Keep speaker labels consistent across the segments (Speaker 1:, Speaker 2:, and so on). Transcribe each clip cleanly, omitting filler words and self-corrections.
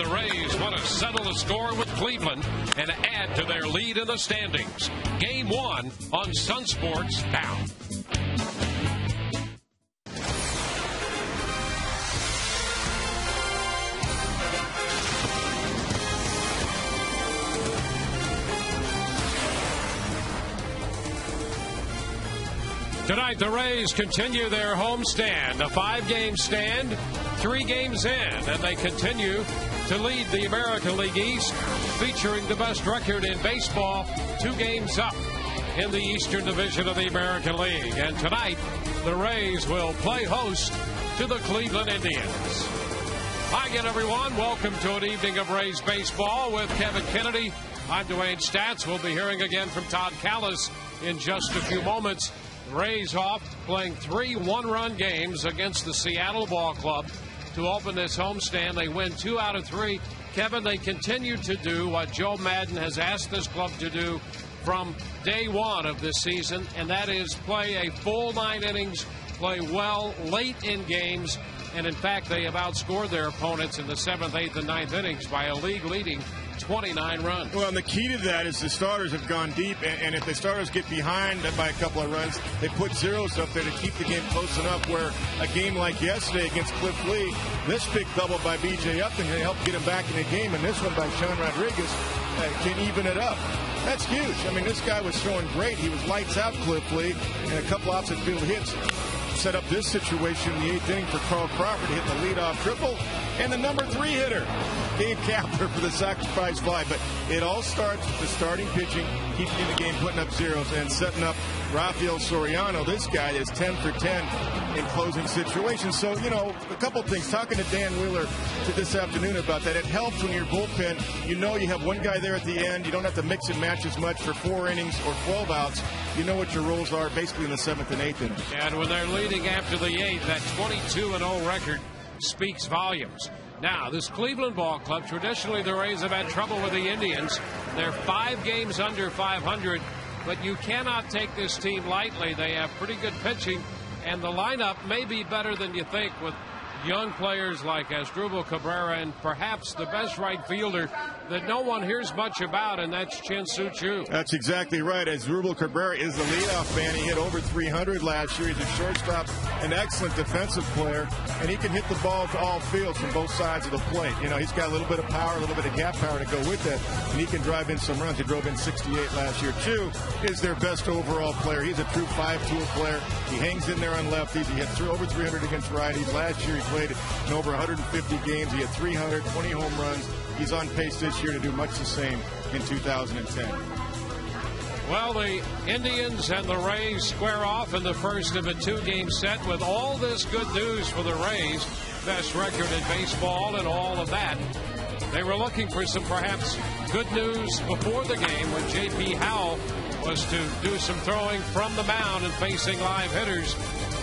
Speaker 1: the Rays want to settle the score with Cleveland and add to their lead in the standings. Game 1 on Sun Sports now. Tonight, the Rays continue their home stand, a 5-game stand, 3 games in, and they continue to lead the American League East, featuring the best record in baseball, 2 games up in the Eastern Division of the American League. And tonight, the Rays will play host to the Cleveland Indians. Hi again, everyone. Welcome to an evening of Rays baseball with Kevin Kennedy. I'm Dwayne Statz. We'll be hearing again from Todd Callis in just a few moments. Rays off playing 3 one-run games against the Seattle Ball Club to open this homestand. They win 2 out of 3. Kevin, they continue to do what Joe Maddon has asked this club to do from day one of this season, and that is play a full 9 innings, play well late in games, and in fact they have outscored their opponents in the 7th, 8th, and 9th innings by a league-leading 29 runs.
Speaker 2: Well, and the key to that is the starters have gone deep, and if the starters get behind by a couple of runs, they put zeros up there to keep the game close enough where a game like yesterday against Cliff Lee, this big double by B.J. Upton can help get him back in the game, and this one by Sean Rodriguez can even it up. That's huge. I mean, this guy was throwing great. He was lights out, Cliff Lee, and a couple opposite field hits set up this situation in the 8th inning for Carl Crawford to hit the leadoff triple, and the number 3 hitter, Gabe Kapler, for the sacrifice fly. But it all starts with the starting pitching, keeping in the game, putting up zeros, and setting up Rafael Soriano. This guy is 10 for 10 in closing situations. So, you know, a couple things. Talking to Dan Wheeler this afternoon about that, it helps when your bullpen, you know you have one guy there at the end. You don't have to mix and match as much for 4 innings or 12 outs. You know what your roles are basically in the 7th and 8th innings.
Speaker 1: And when they're leading after the 8th, that 22-0 record speaks volumes. Now, this Cleveland Ball Club, traditionally the Rays have had trouble with the Indians. They're 5 games under 500, but you cannot take this team lightly. They have pretty good pitching, and the lineup may be better than you think with young players like Asdrubal Cabrera and perhaps the best right fielder that no one hears much about, and that's Chin-Soo Choo.
Speaker 2: That's exactly right. Asdrubal Cabrera is the leadoff man. He hit over 300 last year. He's a shortstop, an excellent defensive player, and he can hit the ball to all fields from both sides of the plate. You know, he's got a little bit of power, a little bit of gap power to go with that, and he can drive in some runs. He drove in 68 last year. Choo is their best overall player. He's a true 5-tool player. He hangs in there on lefties. He hit over 300 against righties. Last year he played in over 150 games. He had 320 home runs. He's on pace this year to do much the same in 2010.
Speaker 1: Well, the Indians and the Rays square off in the first of a 2-game set with all this good news for the Rays. Best record in baseball and all of that. They were looking for some perhaps good news before the game when J.P. Howell was to do some throwing from the mound and facing live hitters.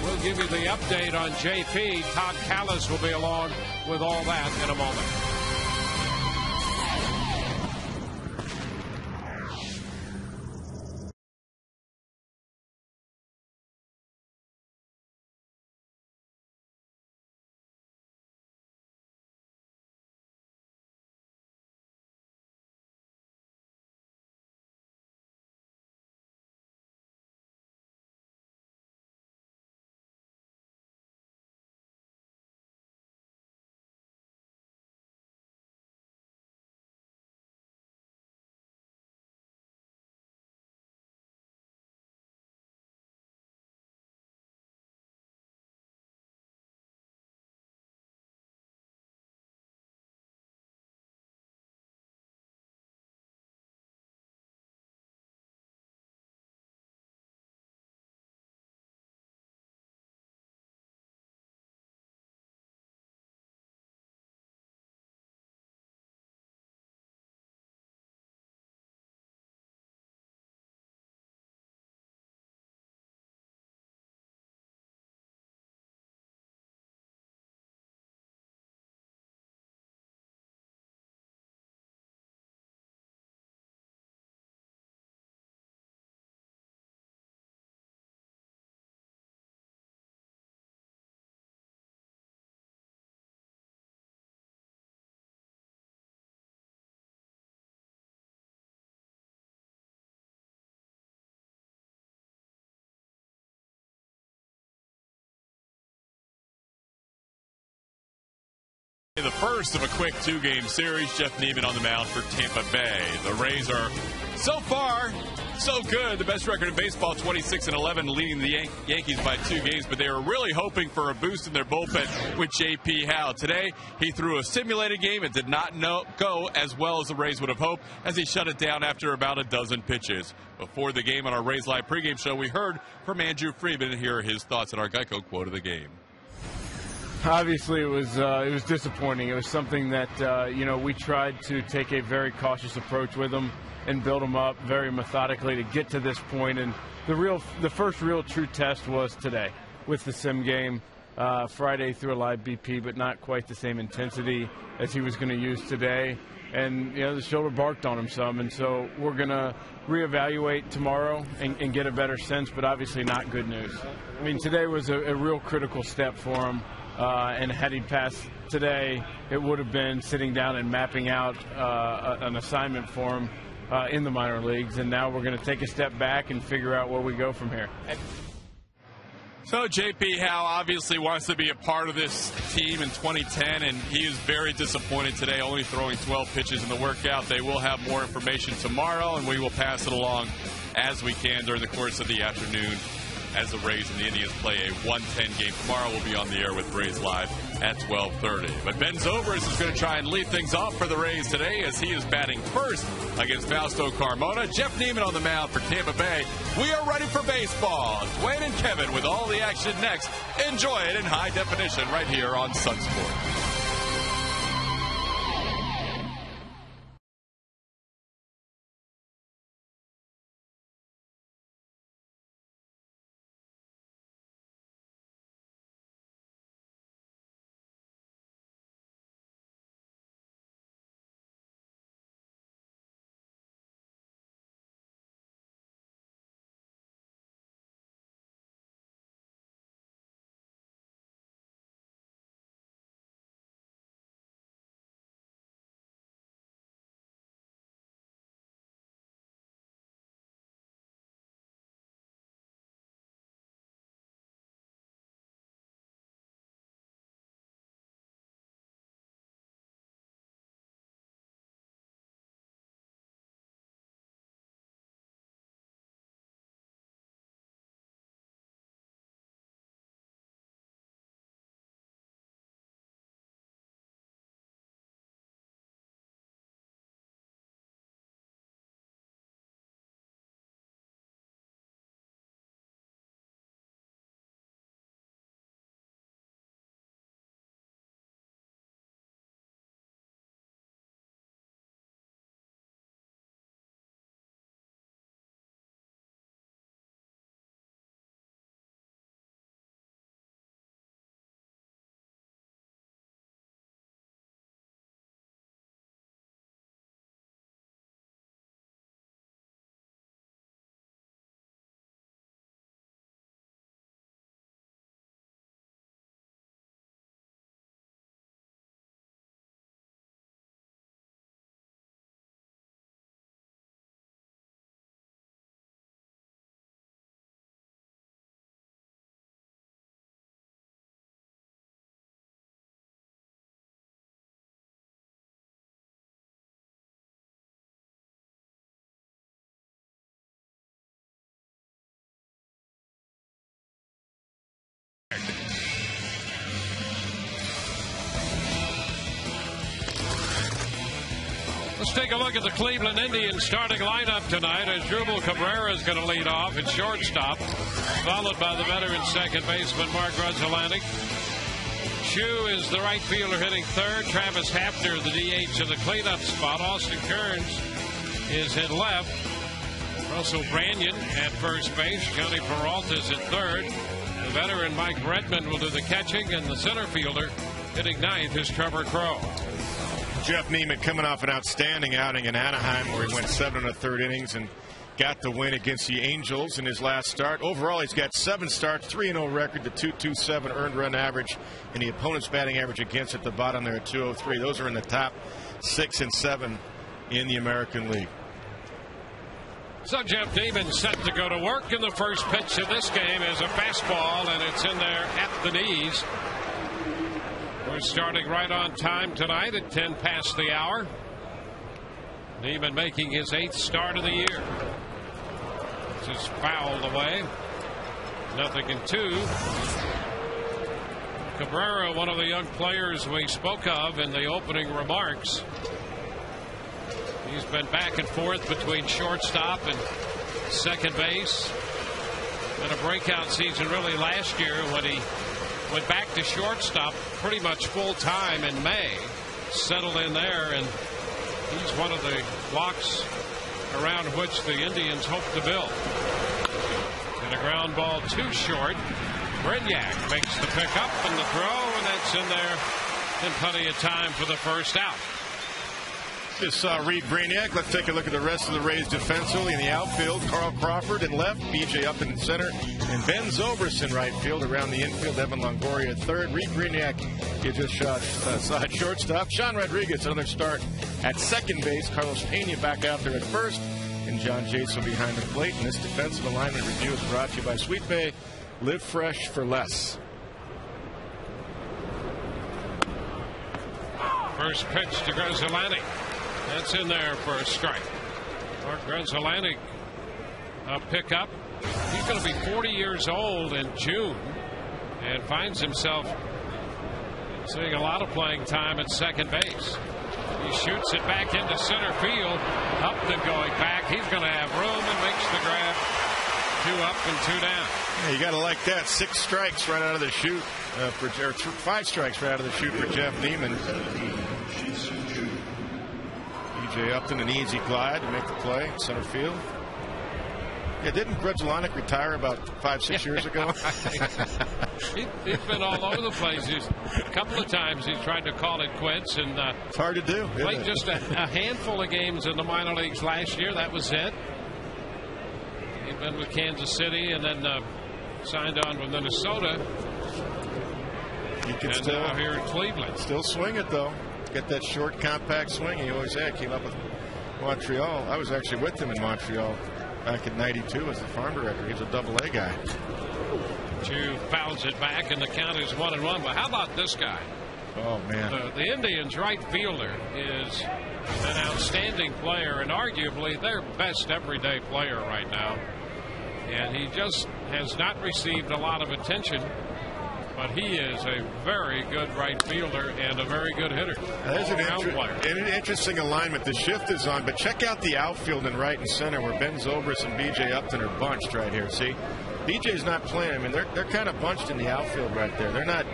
Speaker 1: We'll give you the update on J.P. Todd Callis will be along with all that in a moment.
Speaker 3: The first of a quick 2-game series. Jeff Neiman on the mound for Tampa Bay. The Rays are so far so good. The best record in baseball, 26-11, leading the Yankees by 2 games. But they were really hoping for a boost in their bullpen with J.P. Howe. Today, he threw a simulated game. It did not go as well as the Rays would have hoped, as he shut it down after about a dozen pitches. Before the game on our Rays Live pregame show, we heard from Andrew Friedman, and here are his thoughts on our Geico quote of the game.
Speaker 4: Obviously, it was disappointing. It was something that we tried to take a very cautious approach with them and build them up very methodically to get to this point. And the first real true test was today with the sim game. Friday through a live BP, but not quite the same intensity as he was going to use today. And the shoulder barked on him some, and so we're going to reevaluate tomorrow and get a better sense. But obviously, not good news. I mean, today was a real critical step for him. And had he passed today, it would have been sitting down and mapping out an assignment for him in the minor leagues. And now we're going to take a step back and figure out where we go from here.
Speaker 3: So J.P. Howe obviously wants to be a part of this team in 2010, and he is very disappointed today, only throwing 12 pitches in the workout. They will have more information tomorrow, and we will pass it along as we can during the course of the afternoon as the Rays and the Indians play a 1:10 game. Tomorrow we'll be on the air with Rays Live at 12:30. But Ben Zobrist is going to try and lead things off for the Rays today as he is batting first against Fausto Carmona. Jeff Neiman on the mound for Tampa Bay. We are ready for baseball. Dwayne and Kevin with all the action next. Enjoy it in high definition right here on Sun Sports.
Speaker 1: Let's take a look at the Cleveland Indians starting lineup tonight as Jubal Cabrera is going to lead off at shortstop, followed by the veteran second baseman Mark Grudzielanek. Chu is the right fielder hitting third. Travis Hafner, the DH in the cleanup spot. Austin Kearns is hit left. Russell Branyan at first base. Johnny Peralta is at third. The veteran Mike Redmond will do the catching, and the center fielder hitting ninth is Trevor Crowe.
Speaker 2: Jeff Neiman coming off an outstanding outing in Anaheim where he went 7 1/3 innings and got the win against the Angels in his last start. Overall, he's got 7 starts, 3-0 record, the .227 earned run average, and the opponent's batting average against at the bottom there at .203. Those are in the top 6 and 7 in the American League.
Speaker 1: So Jeff Neiman set to go to work, in the first pitch of this game is a fastball, and it's in there at the knees. We're starting right on time tonight at 10 past the hour. Neiman making his 8th start of the year. This is fouled away. 0-2. Cabrera, one of the young players we spoke of in the opening remarks. He's been back and forth between shortstop and second base. And a breakout season really last year when he went back to shortstop pretty much full time in May. Settled in there, and he's one of the blocks around which the Indians hope to build. And a ground ball too short. Brignac makes the pickup and the throw, and that's in there in plenty of time for the first out.
Speaker 2: Just saw Reed Brignac. Let's take a look at the rest of the Rays defensively. In the outfield, Carl Crawford in left, BJ up in center, and Ben Zobrist in right field. Around the infield, Evan Longoria at third. Reed Brignac, you just saw at shortstop. Sean Rodriguez, another start at second base. Carlos Pena back out there at first, and John Jason behind the plate. And this defensive alignment review is brought to you by Sweet Bay. Live fresh for less.
Speaker 1: First pitch to Grzelcyk. That's in there for a strike. Mark Grzelcyk, a pickup. He's going to be 40 years old in June and finds himself seeing a lot of playing time at second base. He shoots it back into center field. Upton going back. He's going to have room and makes the grab. 2 up and 2 down.
Speaker 2: Yeah, you got to like that. 6 strikes right out of the chute, or 5 strikes right out of the chute for Jeff Neiman. BJ Upton, an easy glide to make the play, center field. Yeah, didn't Grzelcyk retire about 5-6 years ago?
Speaker 1: He's been all over the place. A couple of times he's tried to call it quits, and
Speaker 2: it's hard to do.
Speaker 1: Played just a handful of games in the minor leagues last year. That was it. He'd been with Kansas City and then signed on with Minnesota.
Speaker 2: He can
Speaker 1: and
Speaker 2: still
Speaker 1: now here in Cleveland.
Speaker 2: Still swing it though. Get that short, compact swing he always had. Came up with Montreal. I was actually with him in Montreal back in '92 as the farm director. He's a Double-A guy.
Speaker 1: Chu fouls it back, and the count is 1-1. But how about this guy?
Speaker 2: Oh man!
Speaker 1: The Indians' right fielder is an outstanding player and arguably their best everyday player right now. And he just has not received a lot of attention. But he is a very good right fielder and a very good hitter.
Speaker 2: There's an interesting alignment. The shift is on, but check out the outfield in right and center where Ben Zobrist and BJ Upton are bunched right here. See, BJ's not playing. I mean, they're kind of bunched in the outfield right there. They're not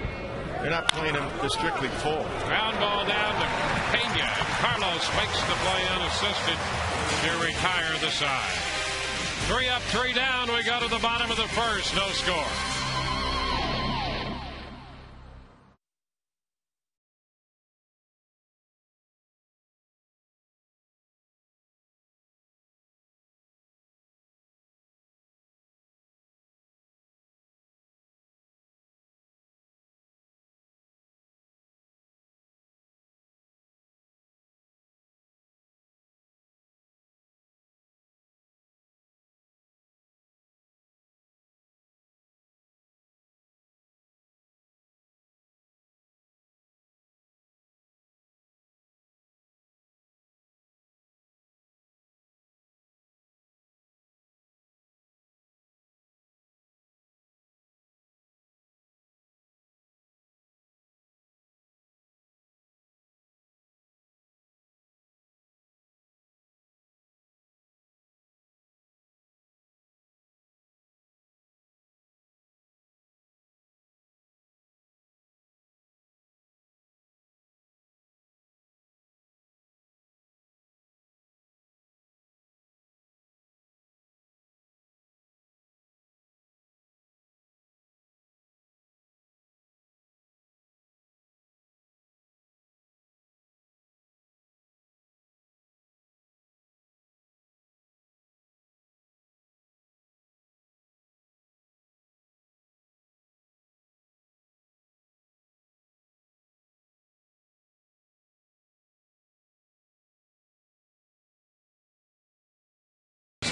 Speaker 2: playing him strictly full.
Speaker 1: Ground ball down to Pena. Carlos makes the play unassisted to retire the side. 3 up, 3 down. We go to the bottom of the first. No score.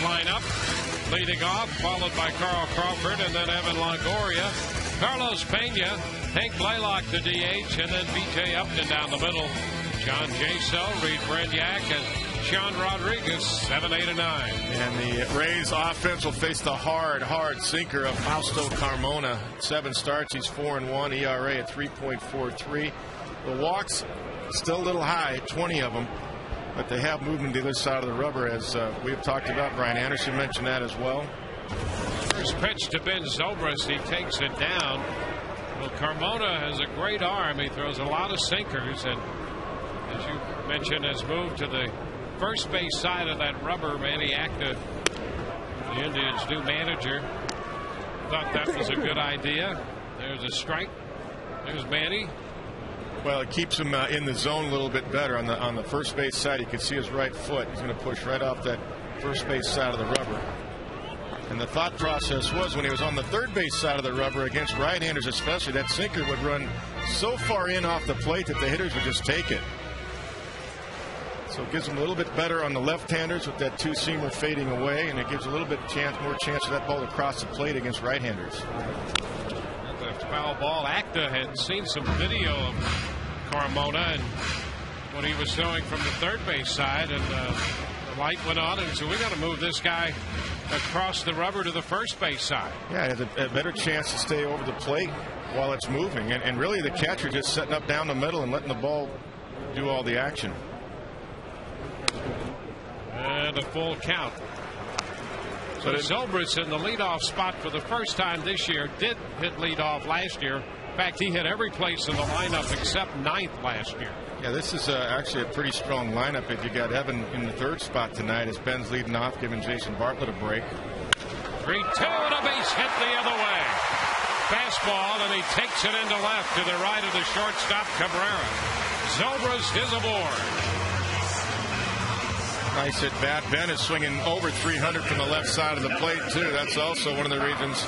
Speaker 1: Lineup, leading off, followed by Carl Crawford and then Evan Longoria. Carlos Pena Hank Blaylock, the DH, and then B.J. Upton down the middle. John Jasel, Reed Brignac, and Sean Rodriguez, 7, 8, and 9.
Speaker 2: And the Rays offense will face the hard sinker of Fausto Carmona. 7 starts, he's 4-1, ERA at 3.43. The walks still a little high, 20 of them, but they have movement to the other side of the rubber, as we've talked about. Brian Anderson mentioned that as well.
Speaker 1: First pitch to Ben Zobrist, he takes it down. Well, Carmona has a great arm. He throws a lot of sinkers, and as you mentioned, has moved to the first base side of that rubber. Manny Acta, the Indians' new manager, thought that was a good idea. There's a strike. There's Manny.
Speaker 2: Well, it keeps him in the zone a little bit better. On the first base side, you can see his right foot. He's going to push right off that first base side of the rubber. And the thought process was, when he was on the third base side of the rubber against right-handers especially, that sinker would run so far in off the plate that the hitters would just take it. So it gives him a little bit better on the left-handers with that two-seamer fading away, and it gives a little bit more chance of that ball to cross the plate against right-handers.
Speaker 1: That's a foul ball. Acta had seen some video of Carmona and when he was throwing from the third base side, and the light went on, and so we got to move this guy across the rubber to the first base side.
Speaker 2: Yeah, it has a better chance to stay over the plate while it's moving, and really the catcher just setting up down the middle and letting the ball do all the action.
Speaker 1: And a full count. So Zobrist in the leadoff spot for the first time this year. Did hit leadoff last year. In fact, he hit every place in the lineup except ninth last year.
Speaker 2: Yeah, this is actually a pretty strong lineup. If you got Evan in the third spot tonight, as Ben's leading off, giving Jason Bartlett a break.
Speaker 1: 3-2 and a base hit the other way. Fastball, and he takes it into left to the right of the shortstop, Cabrera. Zobrist is aboard.
Speaker 2: Nice at bat. Ben is swinging over 300 from the left side of the plate, too. That's also one of the reasons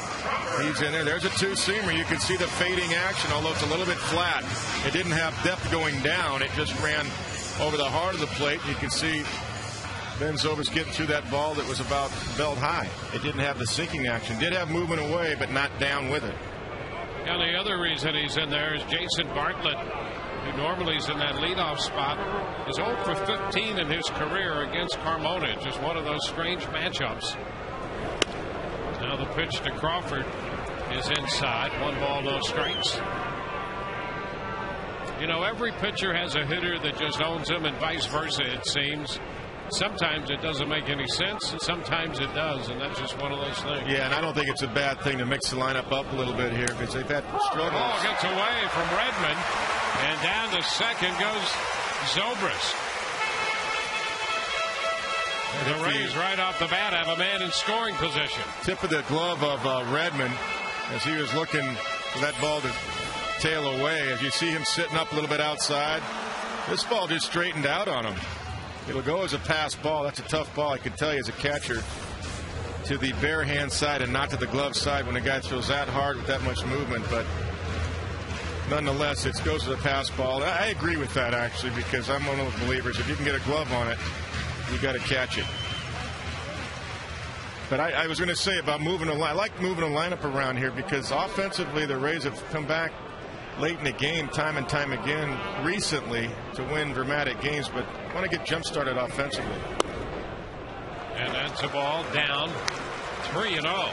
Speaker 2: he's in there. There's a two-seamer. You can see the fading action, although it's a little bit flat. It didn't have depth going down. It just ran over the heart of the plate. You can see Ben Zobrist getting through that ball that was about belt high. It didn't have the sinking action. Did have movement away, but not down with it.
Speaker 1: And the other reason he's in there is Jason Bartlett, who normally is in that leadoff spot, is 0 for 15 in his career against Carmona. Just one of those strange matchups. Now the pitch to Crawford is inside. 1 ball, no strikes. You know, every pitcher has a hitter that just owns him, and vice versa, it seems. Sometimes it doesn't make any sense, and sometimes it does, and that's just one of those things.
Speaker 2: Yeah, and I don't think it's a bad thing to mix the lineup up a little bit here, because they've had struggles.
Speaker 1: Oh, gets away from Redmond, and down to second goes Zobrist. The Rays right off the bat have a man in scoring position.
Speaker 2: Tip of the glove of Redmond as he was looking for that ball to tail away. As you see him sitting up a little bit outside, this ball just straightened out on him. It'll go as a pass ball. That's a tough ball, I can tell you, as a catcher, to the bare hand side and not to the glove side when a guy throws that hard with that much movement. But nonetheless, it goes to the pass ball. I agree with that, actually, because I'm one of those believers. If you can get a glove on it, you got to catch it. But I was going to say about moving a line. I like moving a lineup around here because offensively the Rays have come back late in the game time and time again recently to win dramatic games, but want to get jump started offensively.
Speaker 1: And that's a ball down 3-0.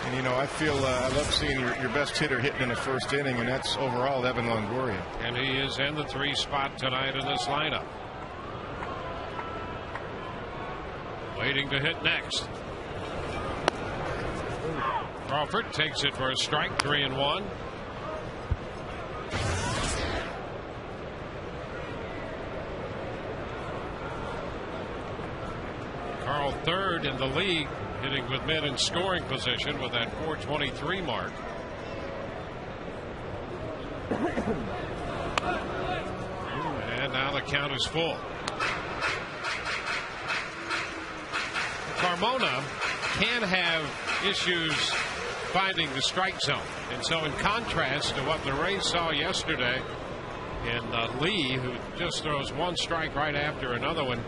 Speaker 2: And you know, I feel I love seeing your best hitter hitting in the first inning, and that's overall Evan Longoria.
Speaker 1: And he is in the 3 spot tonight in this lineup. Waiting to hit next. Crawford takes it for a strike, 3-1. Carl third in the league, hitting with men in scoring position with that 423 mark. And now the count is full. Carmona can have issues finding the strike zone, and so in contrast to what the Rays saw yesterday in Lee, who just throws 1 strike right after another one,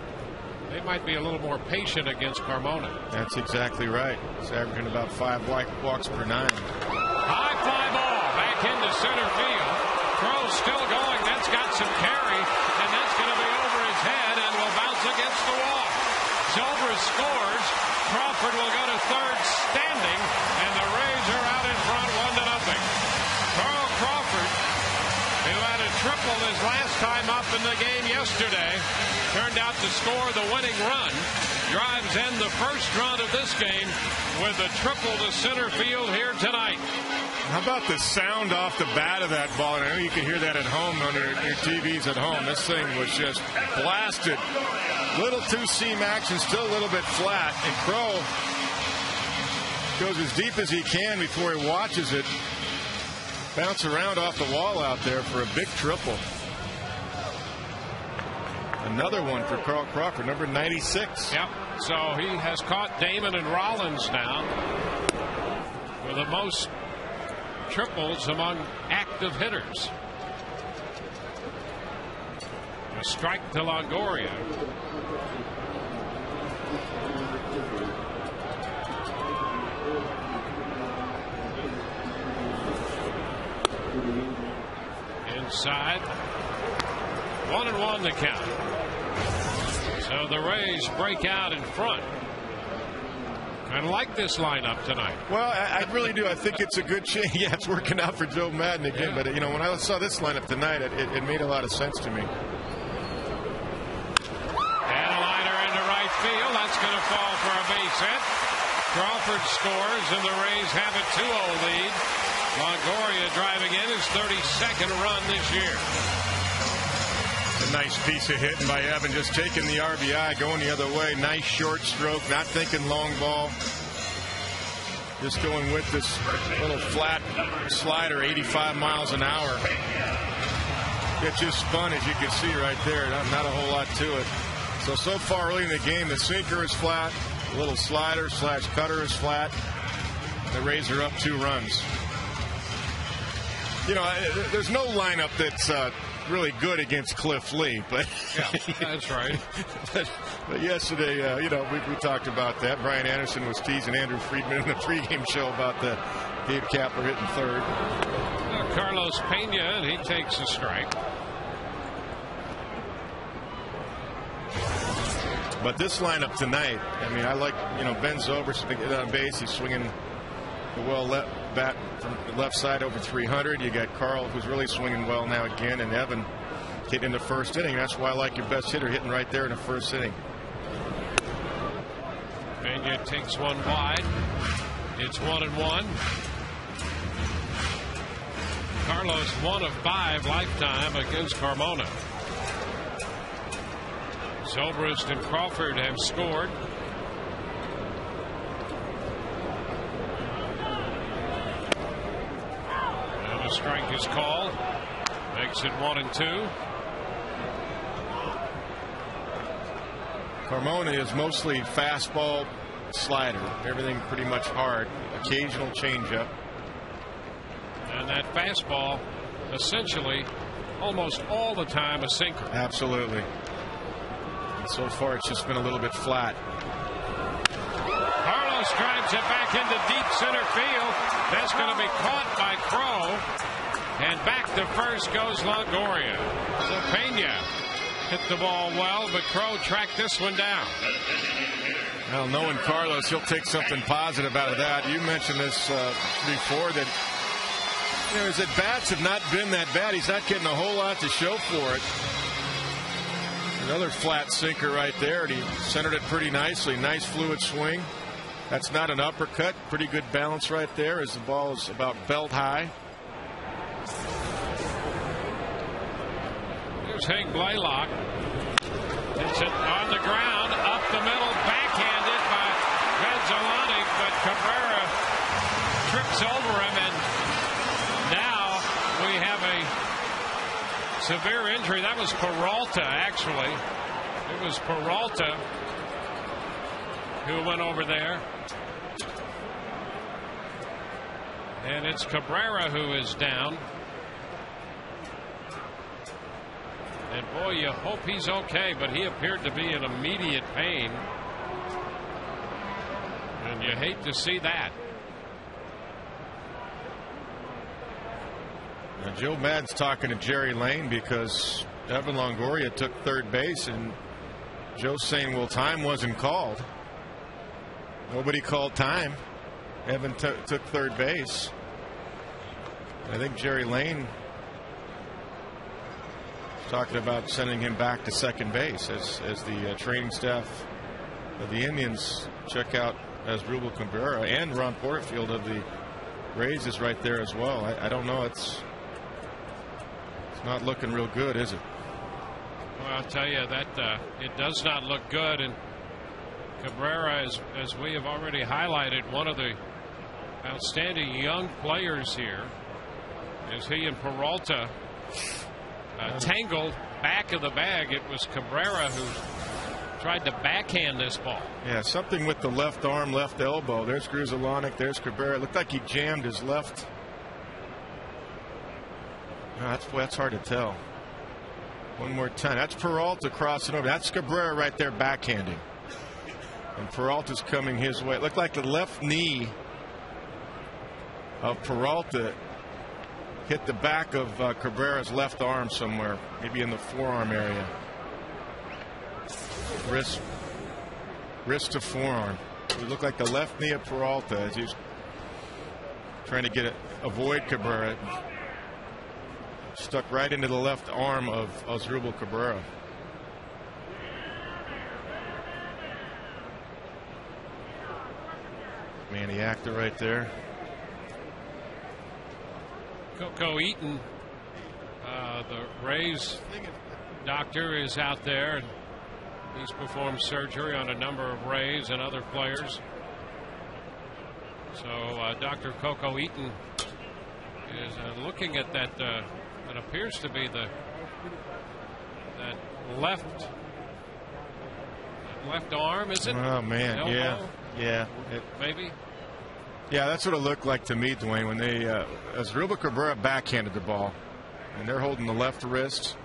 Speaker 1: they might be a little more patient against Carmona.
Speaker 2: That's exactly right. He's averaging about 5 walks per 9.
Speaker 1: High fly ball back into center field. Crow still going. That's got some carry, and that's going to be over his head and will bounce against the wall. Zobrist scores. Crawford will go to third standing, and the Rays are out in front 1-0. Carl Crawford, who had a triple his last time up in the game yesterday, turned out to score the winning run. Drives in the first run of this game with a triple to center field here tonight.
Speaker 2: How about the sound off the bat of that ball? And I know you can hear that at home on your TVs at home. This thing was just blasted. Little two-seam action, still a little bit flat. And Crow goes as deep as he can before he watches it bounce around off the wall out there for a big triple. Another one for Carl Crawford, number 96.
Speaker 1: Yep. So he has caught Damon and Rollins now with the most triples among active hitters. A strike to Longoria. Inside. 1-1 the count. So the Rays break out in front. I like this lineup tonight.
Speaker 2: Well, I really do. I think it's a good change. Yeah, it's working out for Joe Madden again. Yeah. But, you know, when I saw this lineup tonight, it made a lot of sense to me.
Speaker 1: And a liner into right field. That's going to fall for a base hit. Crawford scores, and the Rays have a 2-0 lead. Longoria driving in his 32nd run this year.
Speaker 2: A nice piece of hitting by Evan, just taking the RBI, going the other way. Nice short stroke, not thinking long ball. Just going with this little flat slider, 85 miles an hour. It just spun, as you can see right there. Not a whole lot to it. So far early in the game, the sinker is flat. The little slider / cutter is flat. The Rays are up 2 runs. You know, there's no lineup that's really good against Cliff Lee, but
Speaker 1: yeah, that's right.
Speaker 2: but yesterday, you know, we talked about that. Brian Anderson was teasing Andrew Friedman in the pregame show about the Gabe Kapler hitting third.
Speaker 1: Carlos Pena, and he takes a strike.
Speaker 2: But this lineup tonight, I mean, I like, you know, Ben Zobrist to get on base. He's swinging the well bat from the left side over 300. You got Carl, who's really swinging well now again, and Evan hitting in the first inning. That's why I like your best hitter hitting right there in the first inning.
Speaker 1: Pena takes one wide. It's 1-1. Carlos 1 of 5 lifetime against Carmona. Zobrist and Crawford have scored. And a strike is called. Makes it 1-2.
Speaker 2: Carmona is mostly fastball, slider, everything pretty much hard. Occasional changeup.
Speaker 1: And that fastball, essentially, almost all the time, a sinker.
Speaker 2: Absolutely. And so far, it's just been a little bit flat.
Speaker 1: Carlos drives it back into deep center field. That's going to be caught by Crow. And back to first goes Longoria. So Pena hit the ball well, but Crow tracked this one down.
Speaker 2: Well, knowing Carlos, he'll take something positive out of that. You mentioned this before, that, you know, his at-bats have not been that bad. He's not getting a whole lot to show for it. Another flat sinker right there, and he centered it pretty nicely. Nice fluid swing. That's not an uppercut. Pretty good balance right there as the ball is about belt high.
Speaker 1: Here's Hank Blaylock. It's it on the ground, up the middle, backhanded by Gazzolani, but Cabrera trips over him, and now we have a severe injury. That was Peralta, actually. It was Peralta who went over there. And it's Cabrera who is down. And boy, you hope he's okay, but he appeared to be in immediate pain. And you hate to see that.
Speaker 2: Now, Joe Maddon's talking to Jerry Lane because Evan Longoria took third base, and Joe's saying, well, time wasn't called. Nobody called time. Evan took third base. I think Jerry Lane is talking about sending him back to second base as the training staff of the Indians check out Asdrubal Cabrera, and Ron Porterfield of the Rays is right there as well. I don't know. It's not looking real good, is it?
Speaker 1: Well, I'll tell you that it does not look good. And Cabrera, as we have already highlighted, one of the outstanding young players here, as he and Peralta tangled back of the bag. It was Cabrera who tried to backhand this ball.
Speaker 2: Yeah, something with the left arm, left elbow. There's Gruzelanek, there's Cabrera. It looked like he jammed his left. No, that's hard to tell. One more time. That's Peralta crossing over. That's Cabrera right there backhanding. And Peralta's coming his way. It looked like the left knee of Peralta hit the back of Cabrera's left arm somewhere, maybe in the forearm area. Wrist to forearm. It looked like the left knee of Peralta as he's trying to avoid Cabrera. Stuck right into the left arm of Asdrubal Cabrera. Manny Acta right there.
Speaker 1: Coco Eaton, the Rays doctor, is out there, and he's performed surgery on a number of Rays and other players. So Dr. Coco Eaton is looking at that. It appears to be that left arm, is it?
Speaker 2: Oh man,
Speaker 1: elbow?
Speaker 2: yeah.
Speaker 1: Maybe.
Speaker 2: Yeah, that's what it looked like to me, Dwayne, when they Asdrubal Cabrera backhanded the ball, and they're holding the left wrist.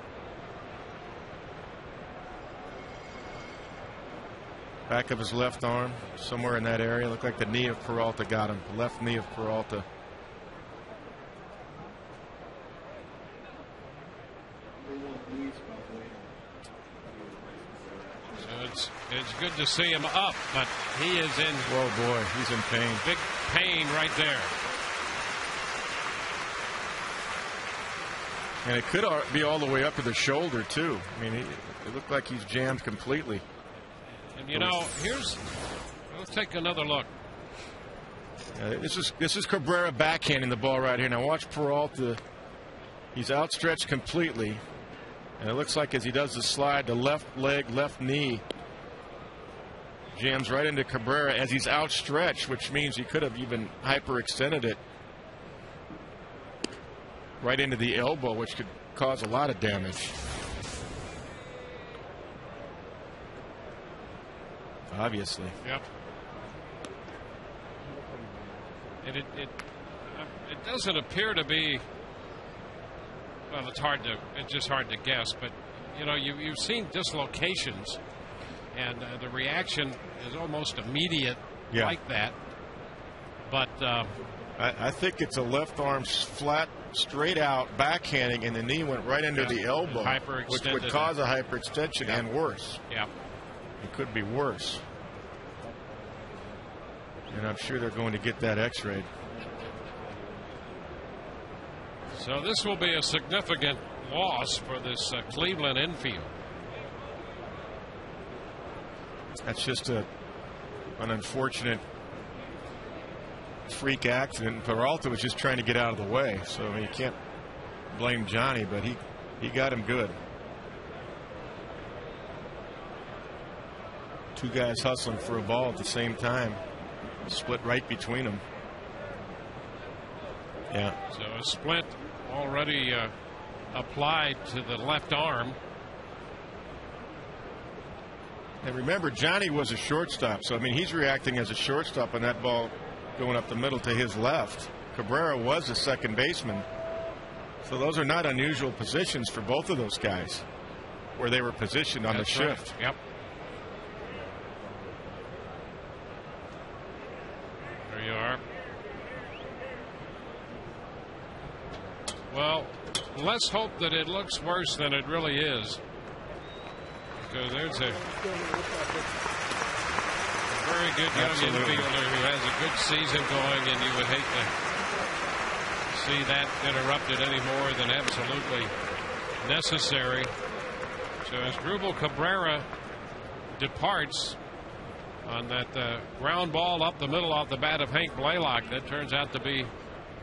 Speaker 2: Back of his left arm, somewhere in that area. Looked like the knee of Peralta got him. Left knee of Peralta.
Speaker 1: So it's good to see him up, but he is in.
Speaker 2: Whoa, boy, he's in pain.
Speaker 1: Big pain right there.
Speaker 2: And it could be all the way up to the shoulder too. I mean, it looked like he's jammed completely.
Speaker 1: And you know, let's take another look.
Speaker 2: This is Cabrera backhanding the ball right here. Now watch Peralta. He's outstretched completely, and it looks like as he does the slide, the left leg, left knee jams right into Cabrera as he's outstretched, which means he could have even hyperextended it right into the elbow, which could cause a lot of damage. Obviously.
Speaker 1: Yep. And it doesn't appear to be. Well, it's just hard to guess, but you know, you've seen dislocations, and the reaction is almost immediate, like that. But
Speaker 2: I think it's a left arm flat, straight out backhanding, and the knee went right into the elbow, which would cause a hyperextension and worse.
Speaker 1: Yeah.
Speaker 2: It could be worse. And I'm sure they're going to get that x-rayed.
Speaker 1: So this will be a significant loss for this Cleveland infield.
Speaker 2: That's just an unfortunate freak accident. Peralta was just trying to get out of the way. So I mean, you can't blame Johnny, but he got him good. Two guys hustling for a ball at the same time. Split right between them. Yeah.
Speaker 1: So a splint already applied to the left arm.
Speaker 2: And remember, Johnny was a shortstop, so I mean he's reacting as a shortstop on that ball going up the middle to his left. Cabrera was a second baseman, so those are not unusual positions for both of those guys, where they were positioned on the shift.
Speaker 1: Right. Yep. There you are. Well, let's hope that it looks worse than it really is. Because there's a very good young infielder who has a good season going, and you would hate to see that interrupted any more than absolutely necessary. So as Grubel Cabrera departs on that ground ball up the middle off the bat of Hank Blaylock, that turns out to be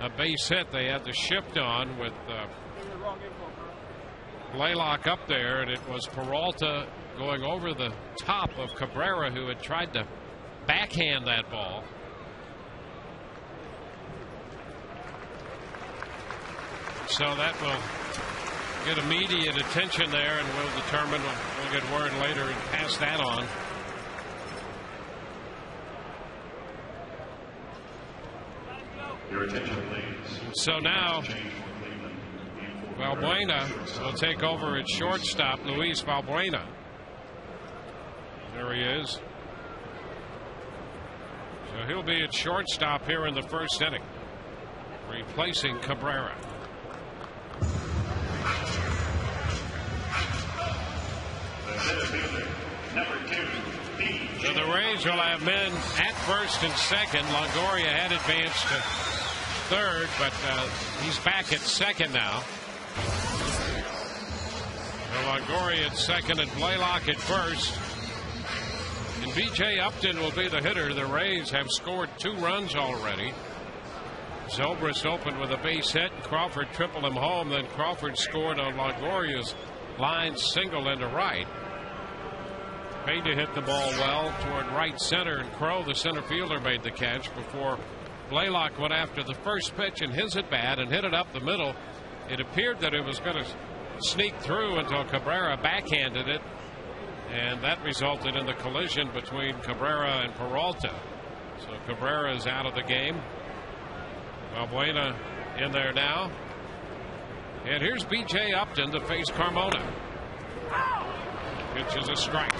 Speaker 1: a base hit. They had the shift on with Blaylock up there, and it was Peralta going over the top of Cabrera, who had tried to backhand that ball. So that will get immediate attention there, and we'll determine, we'll get word later and pass that on.
Speaker 5: Your attention, please.
Speaker 1: So now Valbuena will take over at shortstop. Luis Valbuena. There he is. So he'll be at shortstop here in the first inning, replacing Cabrera. So the Rays will have men at first and second. Longoria had advanced to third, but he's back at second now. So Longoria at second and Blaylock at first. And B.J. Upton will be the hitter. The Rays have scored 2 runs already. Zobrist opened with a base hit. Crawford tripled him home. Then Crawford scored on Longoria's line single into right. Pena hit the ball well toward right center, and Crow, the center fielder, made the catch before Blaylock went after the first pitch in his at bat and hit it up the middle. It appeared that it was going to sneak through until Cabrera backhanded it, and that resulted in the collision between Cabrera and Peralta. So Cabrera is out of the game. Valbuena in there now. And here's B.J. Upton to face Carmona. Pitch is a strike.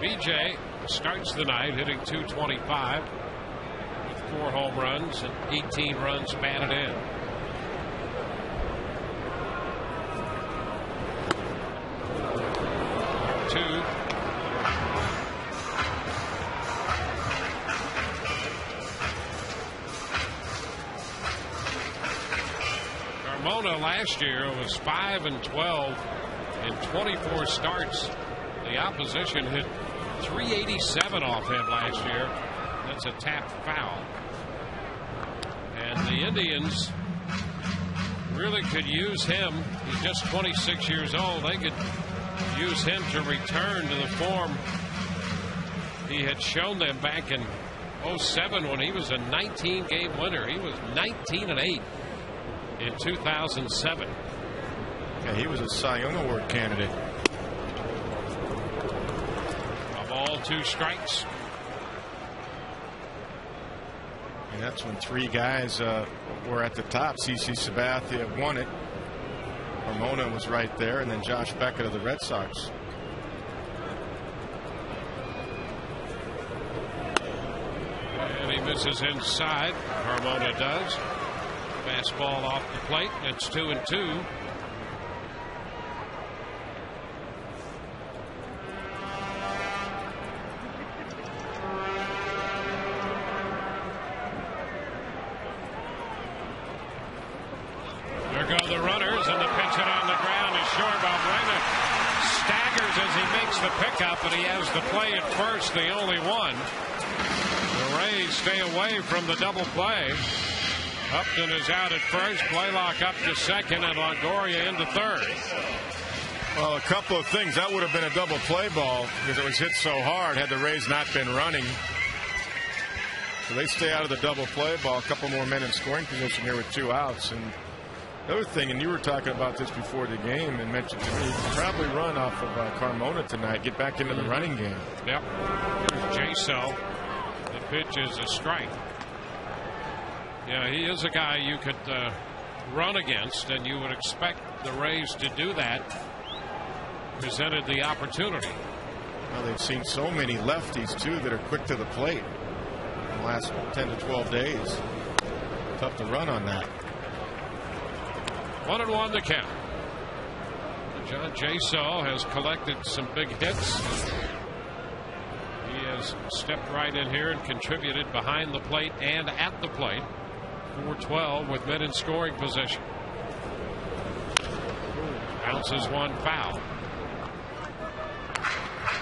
Speaker 1: B.J. starts the night hitting .225 with 4 home runs and 18 runs batted in. Two. Carmona last year was 5-12 in 24 starts. The opposition hit .387 off him last year. That's a tapped foul. And the Indians really could use him. He's just 26 years old. They could use him to return to the form he had shown them back in 07 when he was a 19-game winner. He was 19-8 in 2007.
Speaker 2: Yeah, he was a Cy Young Award candidate.
Speaker 1: A ball, 2 strikes.
Speaker 2: And that's when 3 guys were at the top. CC Sabathia won it. Carmona was right there, and then Josh Beckett of the Red Sox.
Speaker 1: And he misses inside. Carmona does. Fastball off the plate. It's 2-2. There go the runners, and the pitch hit on the ground is short. Valbuena staggers as he makes the pickup, but he has the play at first, the only one. The Rays stay away from the double play. Upton is out at first, Blaylock up to second, and Longoria into third.
Speaker 2: Well, a couple of things. That would have been a double play ball because it was hit so hard had the Rays not been running. So they stay out of the double play ball. A couple more men in scoring position here with 2 outs. And the other thing, and you were talking about this before the game and mentioned to me, you can probably run off of Carmona tonight, get back into the running game.
Speaker 1: Yep. Here's J-Cell. The pitch is a strike. Yeah, he is a guy you could run against, and you would expect the Rays to do that, presented the opportunity.
Speaker 2: Well, they've seen so many lefties, too, that are quick to the plate. in the last 10 to 12 days. Tough to run on that.
Speaker 1: 1-1 to count. John Jaso has collected some big hits. He has stepped right in here and contributed behind the plate and at the plate. 4-12 with men in scoring position. Bounces one foul.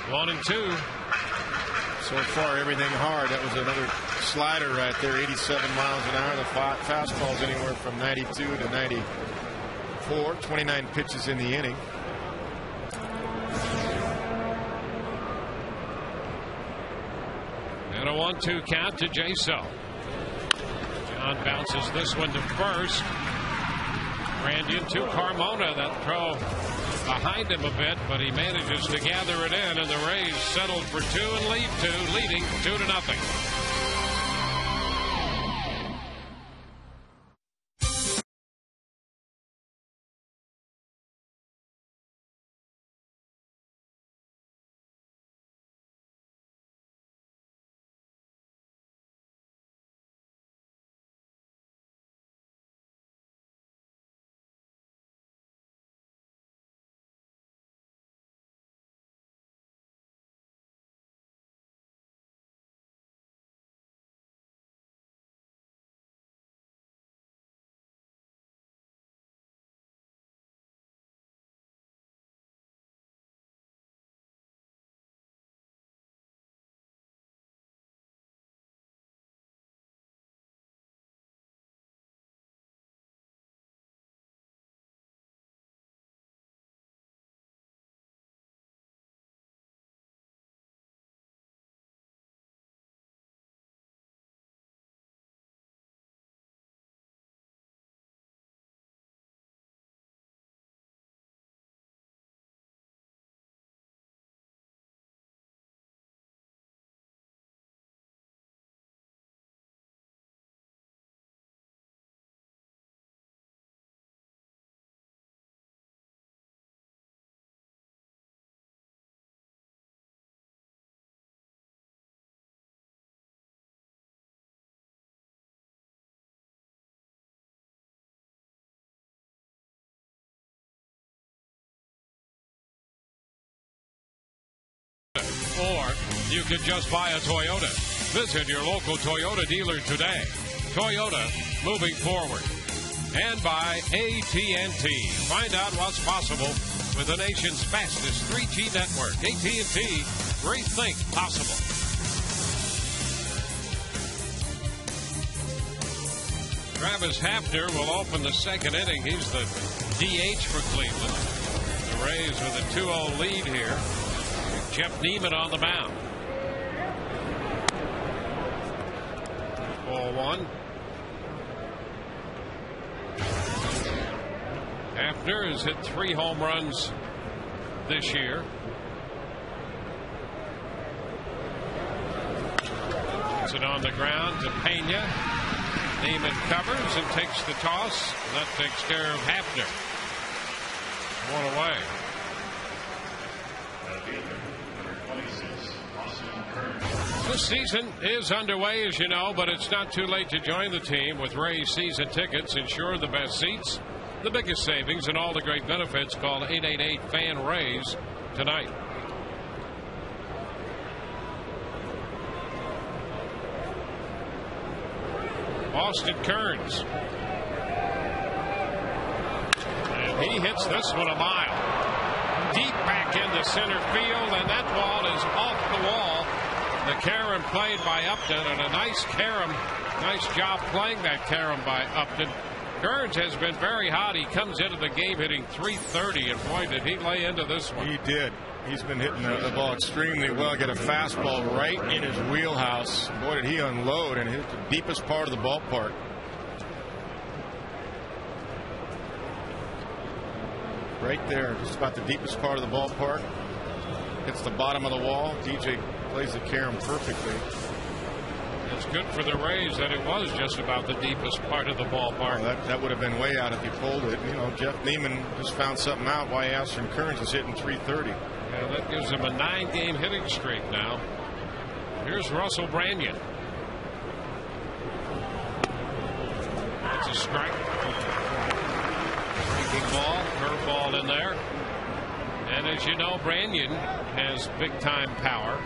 Speaker 1: 1-2.
Speaker 2: So far, everything hard. That was another slider right there, 87 miles an hour. The fastball's anywhere from 92 to 94. 29 pitches in the inning.
Speaker 1: And a 1-2 count to Jaso. John bounces this one to first. Randian to Carmona. That throw behind him a bit, but he manages to gather it in, and the Rays settled for 2 and lead 2, leading 2-0. Or you could just buy a Toyota. Visit your local Toyota dealer today. Toyota, moving forward. And by AT&T. Find out what's possible with the nation's fastest 3G network. AT&T, rethink possible. Travis Hafner will open the second inning. He's the DH for Cleveland. The Rays with a 2-0 lead here. Jeff Neiman on the mound. Ball one. Hafner has hit 3 home runs this year. Puts it on the ground to Pena. Neiman covers and takes the toss. That takes care of Hafner. 1 away. The season is underway, as you know, but it's not too late to join the team with Rays season tickets. Ensure the best seats, the biggest savings, and all the great benefits. Call 888-FAN-RAYS tonight. Austin Kearns. And he hits this one a mile. Deep back into center field, and that ball is off the wall. The carom played by Upton, and a nice carom. Nice job playing that carom by Upton. Kearns has been very hot. He comes into the game hitting .330, and boy, did he lay into this one.
Speaker 2: He did. He's been hitting the ball extremely well. Get a fastball right in his wheelhouse. Boy, did he unload and hit the deepest part of the ballpark. Right there, just about the deepest part of the ballpark. Hits the bottom of the wall. DJ plays the carom perfectly.
Speaker 1: It's good for the Rays that it was just about the deepest part of the ballpark.
Speaker 2: Well, that would have been way out if he pulled it. You know, Jeff Neiman just found something out why Austin Kearns is hitting .330.
Speaker 1: Yeah, that gives him a 9-game hitting streak now. Here's Russell Branyan. a strike. Breaking ball, curveball in there. And as you know, Branyan has big-time power.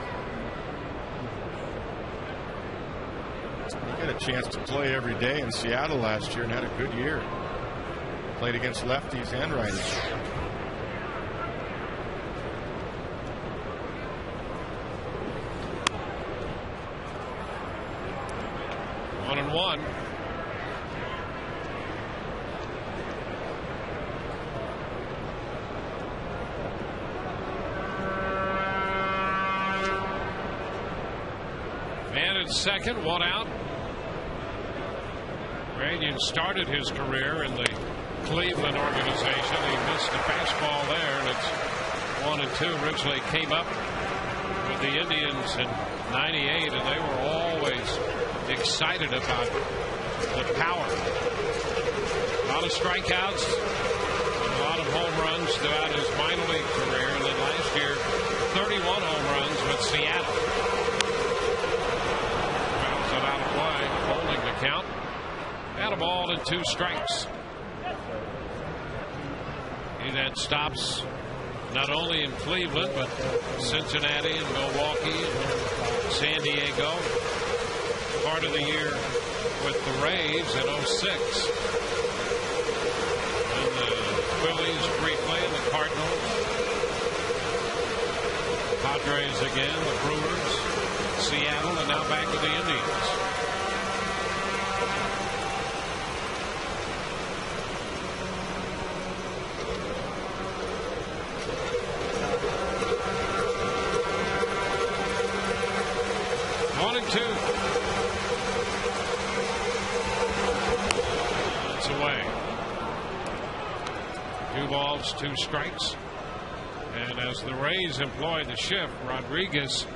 Speaker 2: He got a chance to play every day in Seattle last year and had a good year. Played against lefties and righties.
Speaker 1: One and one. Man at second, one out. Branyan started his career in the Cleveland organization. He missed a fastball there, and it's 1-2. Originally came up with the Indians in '98, and they were always excited about the power. A lot of strikeouts, a lot of home runs throughout his minor league career, and then last year 31 home runs with Seattle. Fouls it out of play, holding the count. Got a ball and 2 strikes. He had stops not only in Cleveland but Cincinnati and Milwaukee and San Diego. Part of the year with the Rays in '06. And the Phillies briefly, and the Cardinals. Padres again, the Brewers, Seattle, and now back to the Indians. One and 2. Away. 2 balls, 2 strikes. And as the Rays employ the shift, Rodriguez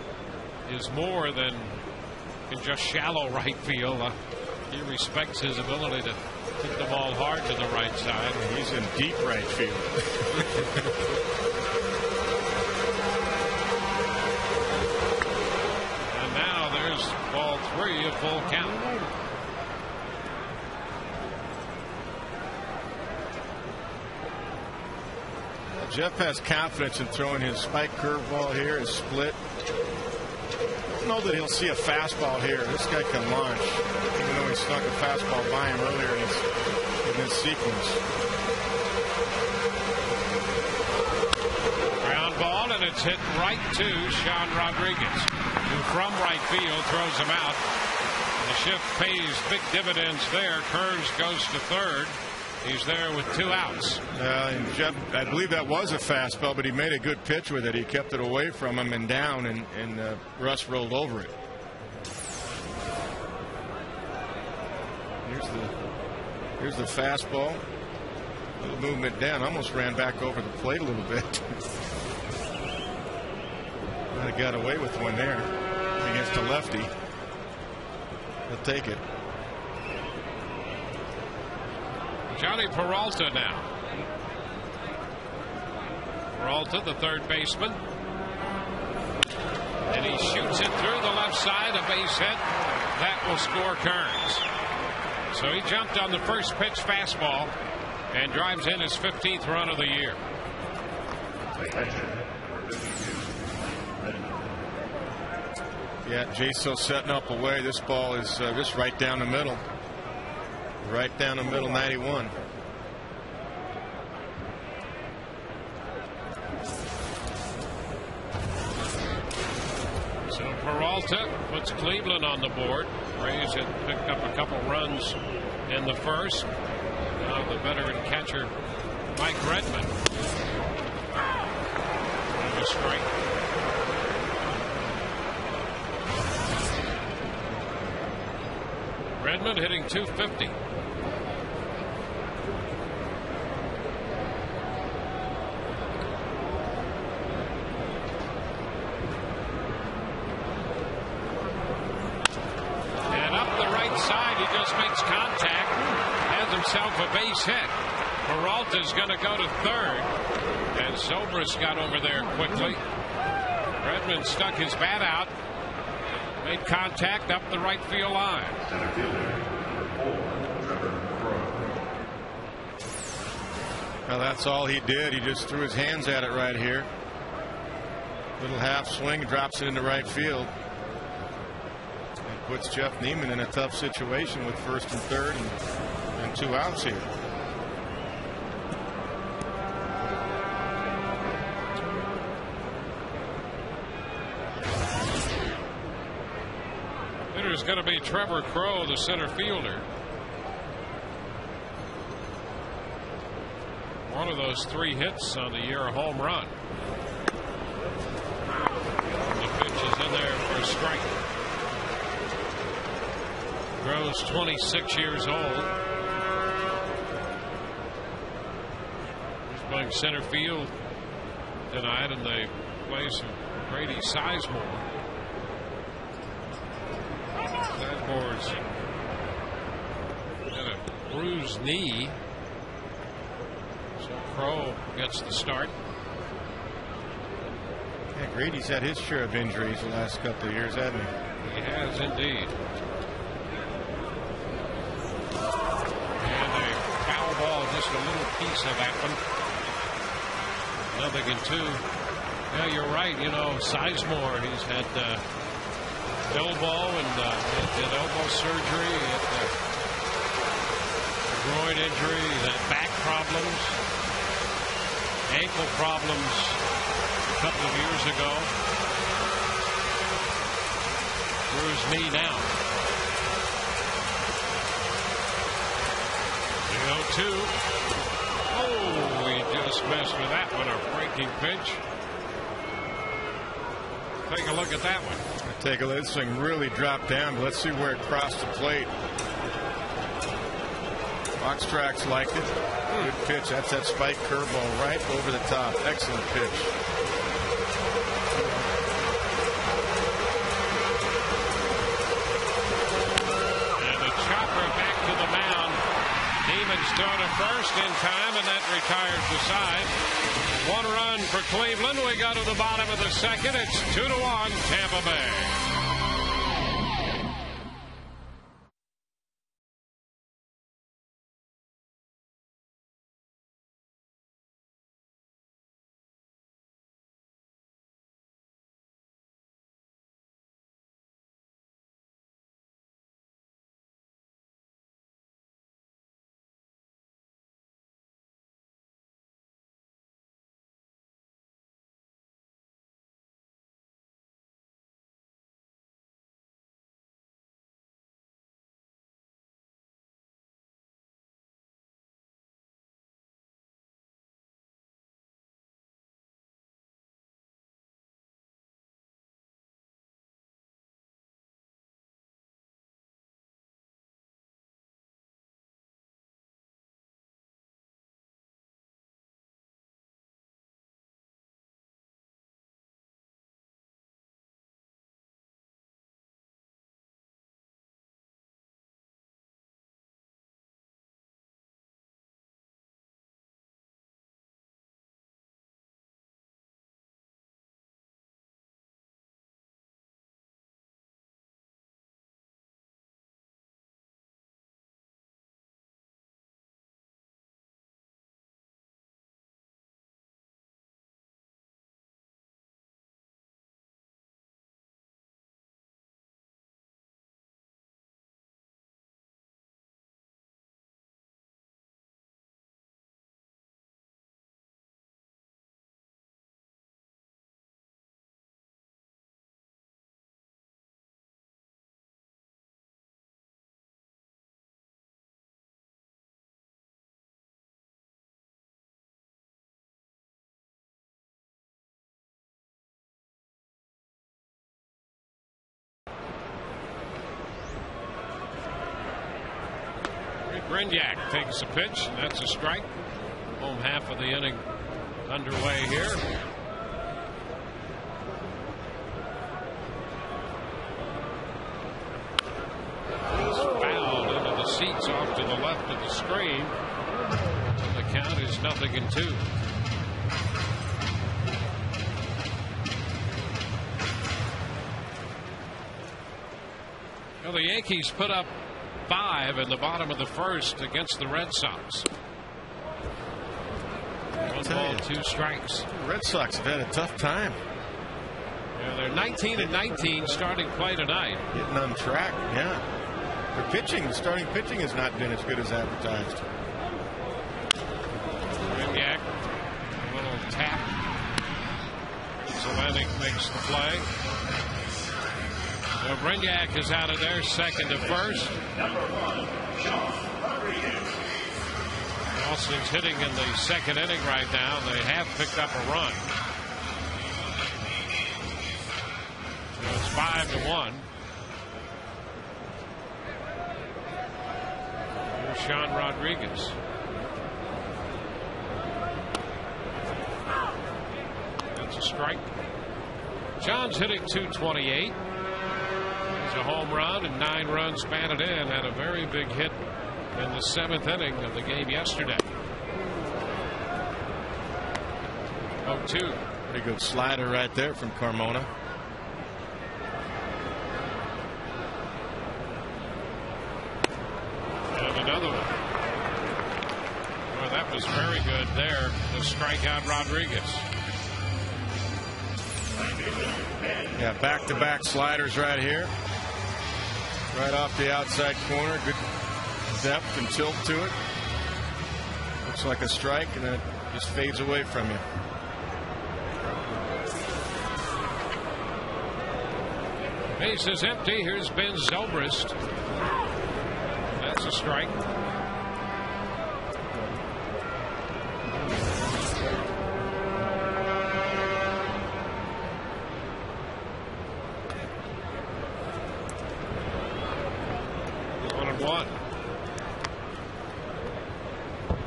Speaker 1: is more than in just shallow right field. He respects his ability to hit the ball hard to the right side.
Speaker 2: He's in deep right field.
Speaker 1: And now there's ball 3, a full count.
Speaker 2: Jeff has confidence in throwing his spike curveball here, his split. I don't know that he'll see a fastball here. This guy can launch, even though he snuck a fastball by him earlier in his sequence.
Speaker 1: Ground ball, and it's hit right to Sean Rodriguez, who from right field throws him out. The shift pays big dividends there. Curves goes to third. He's there with 2 outs.
Speaker 2: And Jeff, I believe that was a fastball, but he made a good pitch with it. He kept it away from him and down, and Russ rolled over it. Here's the fastball. A little movement down. Almost ran back over the plate a little bit. Might have got away with one there against a lefty. He'll take it.
Speaker 1: Johnny Peralta now. Peralta, the third baseman. And he shoots it through the left side, a base hit. That will score Kearns. So he jumped on the first pitch fastball and drives in his 15th run of the year.
Speaker 2: Yeah, Jaso setting up away. This ball is just right down the middle. Right down the middle, 91.
Speaker 1: So Peralta puts Cleveland on the board. Rays had picked up a couple runs in the first. Now the veteran catcher, Mike Redmond. And a strike. Redmond hitting .250. Makes contact, has himself a base hit. Peralta's going to go to third, and Zobrist got over there quickly. Redmond stuck his bat out, made contact up the right field line.
Speaker 5: Center fielder, number 4, Trevor Crowe.
Speaker 2: Well, that's all he did. He just threw his hands at it right here. Little half swing, drops it into right field. And puts Jeff Neiman in a tough situation with first and third and 2 outs here.
Speaker 1: Hitter's going to be Trevor Crowe, the center fielder. One of those 3 hits on the year, a home run. The pitch is in there for a strike. Crowe's 26 years old. He's playing center field tonight in the place of Grady Sizemore. Sizemore's got a bruised knee. So Crowe gets the start.
Speaker 2: Yeah, Grady's had his share of injuries the last couple of years, hasn't he?
Speaker 1: He has indeed. And a foul ball, just a little piece of that one. 0-2. Yeah, you're right. You know, Sizemore, he's had elbow and did elbow surgery, groin injury, he's had back problems, ankle problems a couple of years ago. Bruised knee now. 0-2. Oh, he just messed with that one. A breaking pitch. Take a look at that one.
Speaker 2: Take a look. This thing really dropped down, but let's see where it crossed the plate. Box tracks liked it. Good pitch. That's that spike curveball right over the top. Excellent pitch.
Speaker 1: And the chopper back to the mound. Neiman's thrown to first in time, and that retires the side. 1 run for Cleveland. We go to the bottom of the second. It's 2-1 Tampa Bay. Brignac takes a pitch. That's a strike. Home half of the inning underway here. It's fouled into the seats off to the left of the screen. And the count is 0-2. Well, the Yankees put up 5 in the bottom of the first against the Red Sox.
Speaker 2: I tell you,
Speaker 1: 2 strikes.
Speaker 2: The Red Sox have had a tough time.
Speaker 1: Yeah, they're 19-19 starting play tonight.
Speaker 2: Getting on track, yeah. Their pitching, the starting pitching has not been as good as advertised.
Speaker 1: Brignac, a little tap. Atlantic makes the play. So Brignac is out of there, second to first. Boston's hitting in the second inning right now. They have picked up a run. So it's 5-1. Here's Sean Rodriguez. That's a strike. John's hitting .228. It's a home run and 9 runs batted in. Had a very big hit in the 7th inning of the game yesterday. 0-2.
Speaker 2: Pretty good slider right there from Carmona.
Speaker 1: And another one. Well, that was very good there to strike out Rodriguez.
Speaker 2: Yeah, back-to-back sliders right here. Right off the outside corner. Good depth and tilt to it. Looks like a strike, and then it just fades away from you.
Speaker 1: Base is empty. Here's Ben Zobrist. That's a strike.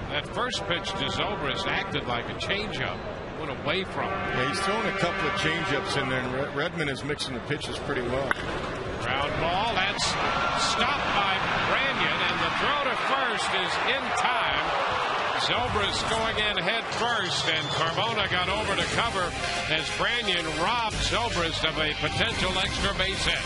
Speaker 1: That first pitch to Zobrist acted like a changeup. Went away from him.
Speaker 2: Yeah, he's throwing a couple of changeups in there, and Redmond is mixing the pitches pretty well.
Speaker 1: Ground ball. That's stopped by Branyan, and the throw to first is in time. Zobrist going in head first, and Carmona got over to cover as Branyan robbed Zobrist of a potential extra base hit.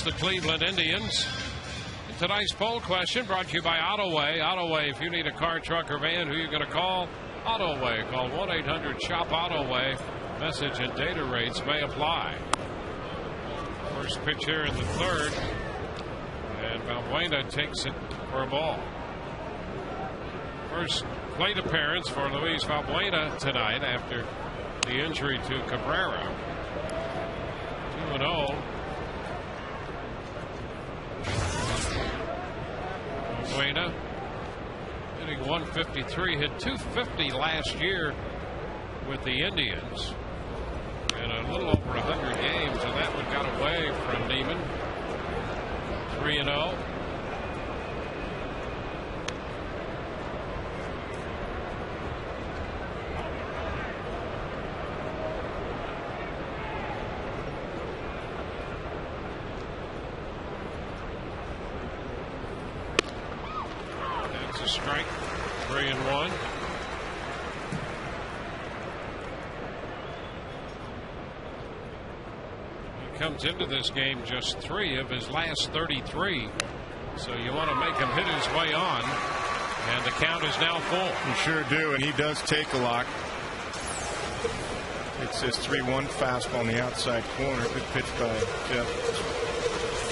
Speaker 1: The Cleveland Indians. Tonight's poll question brought to you by Autoway. Autoway, if you need a car, truck, or van, who are you going to call? Autoway. Call 1-800-SHOP-AUTOWAY. Message and data rates may apply. First pitch here in the third. And Valbuena takes it for a ball. First plate appearance for Luis Valbuena tonight after the injury to Cabrera. 2-0. Valbuena hitting .153, hit .250 last year with the Indians in a little over 100 games, and that one got away Neiman. 3-0. That's a strike. 3-1. Comes into this game just 3 of his last 33, so you want to make him hit his way on, and the count is now full.
Speaker 2: You sure do, and he does take a lot. It's his 3-1 fastball on the outside corner. Good pitch by Jeff.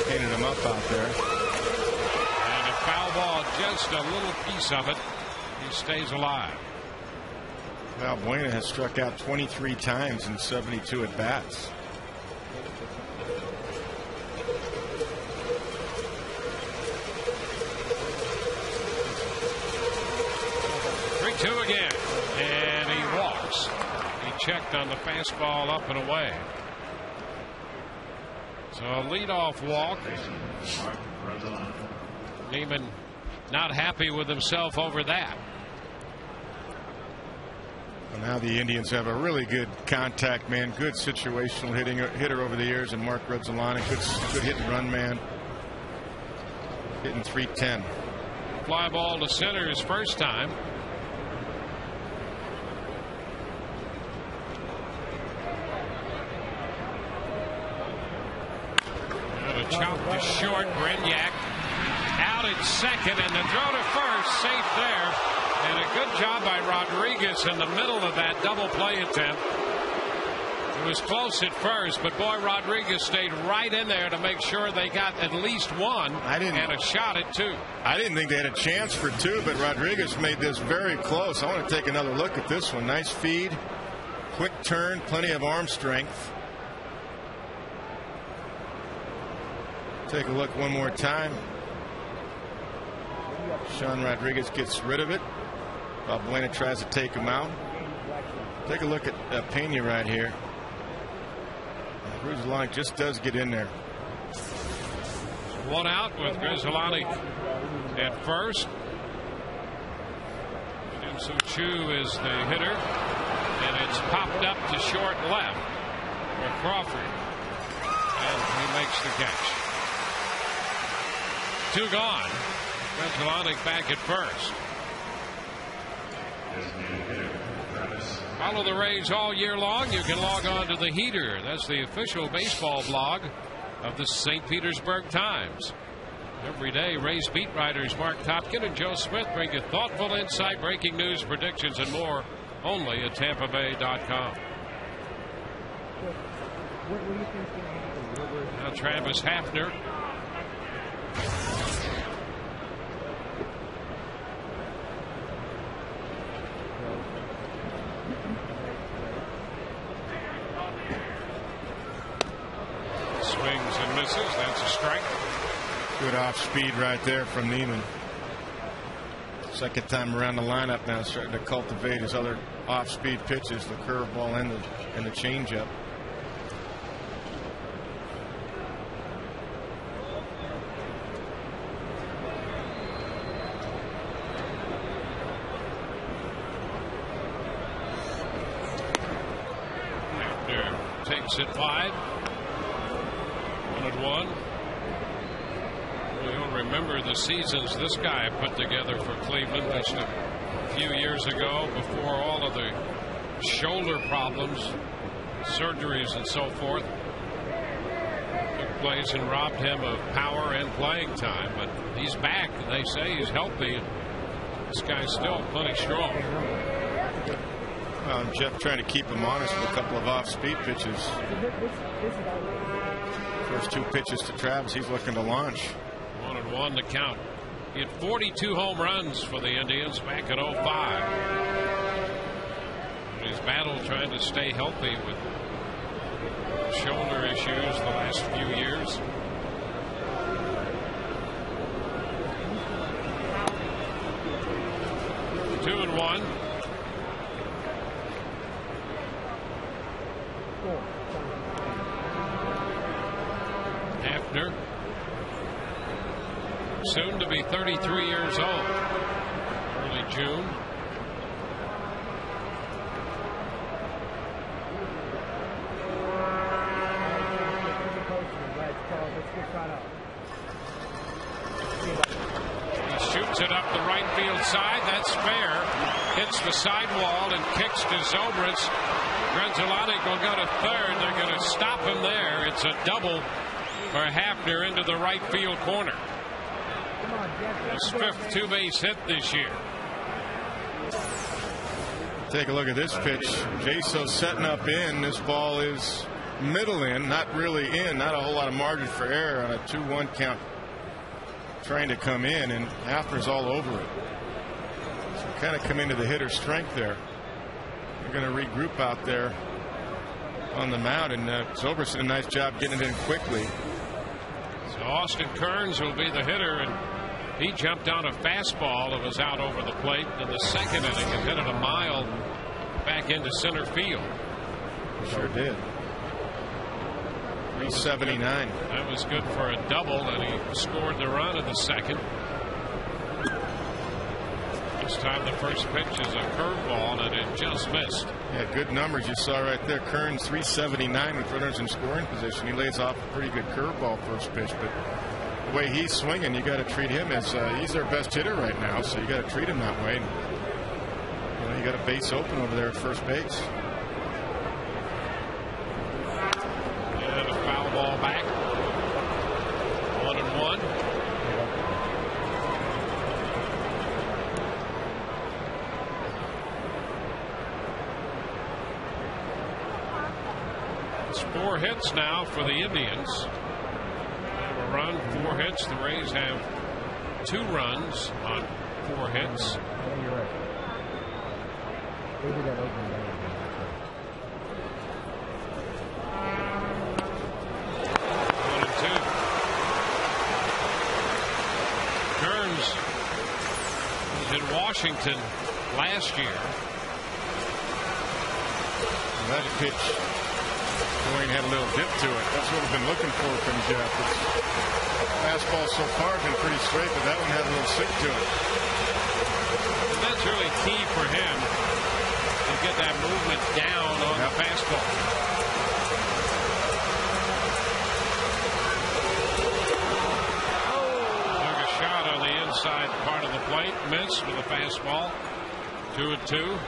Speaker 2: Painted him up out there.
Speaker 1: And a foul ball, just a little piece of it. He stays alive.
Speaker 2: Valbuena has struck out 23 times in 72 at bats.
Speaker 1: 2 again, and he walks. He checked on the fastball up and away. So a leadoff walk. Neiman not happy with himself over that.
Speaker 2: And now the Indians have a really good contact man, good situational hitter over the years, and Mark Rudzolani, good hit and run man. Hitting .310.
Speaker 1: Fly ball to center his first time. Chop to short. Brignac out at second, and the throw to first, safe there. And a good job by Rodriguez in the middle of that double play attempt. It was close at first, but boy, Rodriguez stayed right in there to make sure they got at least one and a shot at 2.
Speaker 2: I didn't think they had a chance for 2, but Rodriguez made this very close. I want to take another look at this one. Nice feed, quick turn, plenty of arm strength. Take a look one more time. Sean Rodriguez gets rid of it. Valbuena tries to take him out. Take a look at Pena right here. Grudzielanek just does get in there.
Speaker 1: 1 out with Grudzielanek at first. Soo Choo is the hitter, and it's popped up to short left for Crawford, and he makes the catch. 2 gone. Grudzielanek back at first. Follow the Rays all year long. You can log on to The Heater. That's the official baseball blog of the St. Petersburg Times. Every day, Rays beat writers Mark Topkin and Joe Smith bring you thoughtful insight, breaking news, predictions, and more only at TampaBay.com. Now Travis Hafner. Swings and misses. That's a strike.
Speaker 2: Good off speed right there from Neiman. Second time around the lineup now, starting to cultivate his other off speed pitches, the curveball and the changeup.
Speaker 1: Hafner takes it wide. 1-1. You'll remember the seasons this guy put together for Cleveland just a few years ago, before all of the shoulder problems, surgeries, and so forth took place and robbed him of power and playing time. But he's back. They say he's healthy. This guy's still plenty strong.
Speaker 2: Well, Jeff trying to keep him honest with a couple of off-speed pitches. First 2 pitches to Travis, he's looking to launch.
Speaker 1: 1-1 the count. He had 42 home runs for the Indians back in 05. His battle trying to stay healthy with shoulder issues the last few years. Two and one. Hafner, soon to be 33 years old. Early June. He shoots it up the right field side. That's fair. Hits the sidewall and kicks to Zobrist. Grenzolani will go to third. They're going to stop him there. It's a double for Hafner into the right field corner. His 5th two-base hit this year.
Speaker 2: Take a look at this pitch. Jaso setting up in. This ball is middle in, not really in. Not a whole lot of margin for error on a 2-1 count. Trying to come in, and Hafner's all over it. So kind of come into the hitter's strength there. They're going to regroup out there on the mound, and Zobrist did a nice job getting it in quickly.
Speaker 1: So Austin Kearns will be the hitter, and he jumped on a fastball that was out over the plate in the second inning and hit it a mile back into center field.
Speaker 2: Sure did. 379.
Speaker 1: That was good for a double, and he scored the run in the second. This time the first pitch is a curveball, and it just missed.
Speaker 2: Yeah, good numbers you saw right there. Kearns 379 with runners in scoring position. He lays off a pretty good curveball first pitch, but the way he's swinging, you got to treat him as he's their best hitter right now, so you got to treat him that way. You got a base open over there at first base.
Speaker 1: And a foul ball back. 1-1. It's 4 hits now for the Indians. They have a run, 4 hits. The Rays have 2 runs on 4 hits.
Speaker 6: You're right. They did that open day.
Speaker 1: 1-2. Kearns was in Washington last year.
Speaker 2: That pitch, Dwayne had a little dip to it. That's what we've been looking for from Jeff. Fastball so far has been pretty straight, but that one had a little sink to it.
Speaker 1: And that's really key for him to get that movement down on the fastball. Took a shot on the inside part of the plate, missed with a fastball. 2-2.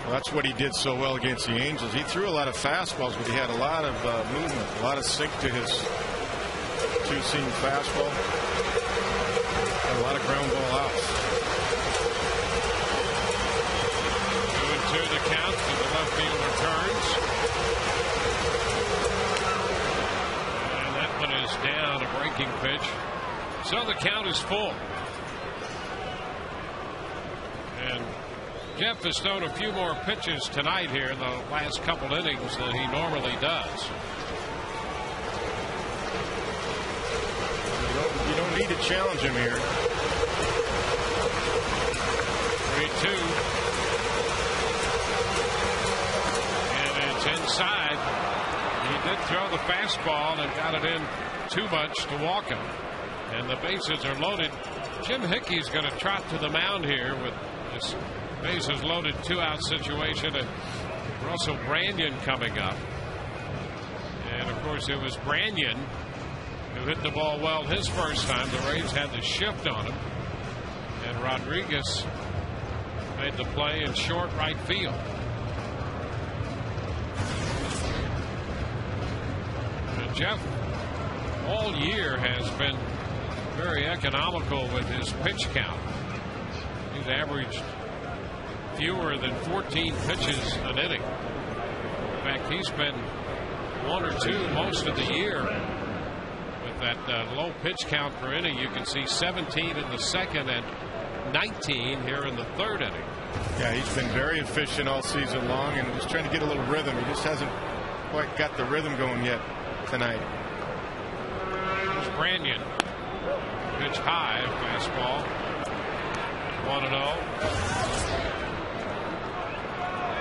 Speaker 2: Well, that's what he did so well against the Angels. He threw a lot of fastballs, but he had a lot of movement, a lot of sink to his two-seam fastball. And a lot of ground ball outs.
Speaker 1: 2-2 the count to the left fielder Kearns. And that one is down, a breaking pitch. So the count is full. And Jeff has thrown a few more pitches tonight here in the last couple innings than he normally does.
Speaker 2: You don't need to challenge him here.
Speaker 1: 3-2. And it's inside. He did throw the fastball and got it in too much to walk him. And the bases are loaded. Jim Hickey's going to trot to the mound here with this bases loaded 2-out situation, and Russell Branyan coming up. And of course it was Branyan who hit the ball well his first time. The Rays had the shift on him, and Rodriguez made the play in short right field. And Jeff all year has been very economical with his pitch count. He's averaged fewer than 14 pitches an inning. In fact, he's been 1 or 2 most of the year with that low pitch count per inning. You can see 17 in the second and 19 here in the third inning.
Speaker 2: Yeah, he's been very efficient all season long and was trying to get a little rhythm. He just hasn't quite got the rhythm going yet tonight.
Speaker 1: There's Branyan. Pitch high, fastball. 1-0.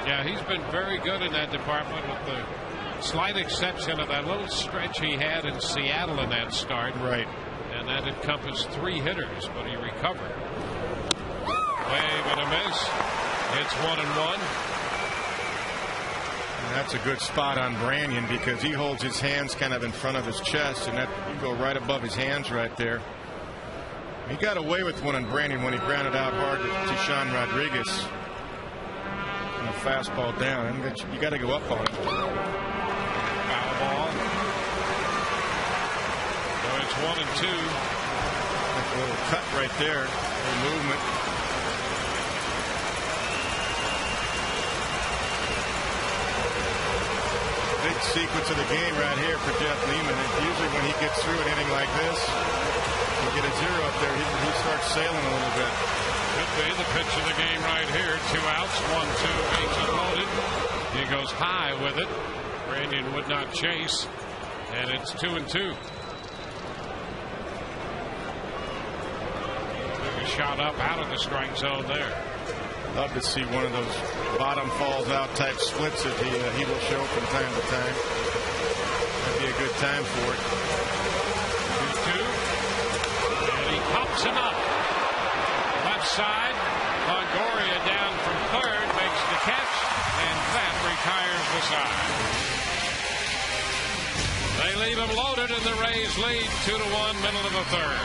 Speaker 1: Yeah, he's been very good in that department with the Slight exception of that little stretch he had in Seattle in that start.
Speaker 2: Right.
Speaker 1: And that encompassed 3 hitters, but he recovered. Wave and a miss. It's 1-1.
Speaker 2: And that's a good spot on Branyan because he holds his hands kind of in front of his chest, and that you go right above his hands right there. He got away with one on Branyan when he grounded out hard to Sean Rodriguez. And a fastball down. And you got to go up on it.
Speaker 1: Foul ball. So it's 1-2.
Speaker 2: A little cut right there. A movement. Big sequence of the game right here for Jeff Neiman. And usually when he gets through an inning like this, you get a 0 up there, he starts sailing a little bit.
Speaker 1: Could be the pitch of the game right here. 2 outs, 1-2, bases loaded. He goes high with it. Branyan would not chase, and it's 2-2. Took a shot up out of the strike zone there.
Speaker 2: Love to see one of those bottom falls out type splits that he will show from time to time. That'd be a good time for it.
Speaker 1: 2-2. And he pops him up. Left side. Longoria down from third. Makes the catch. And that retires the side. They leave him loaded and the Rays lead 2-1 middle of the third.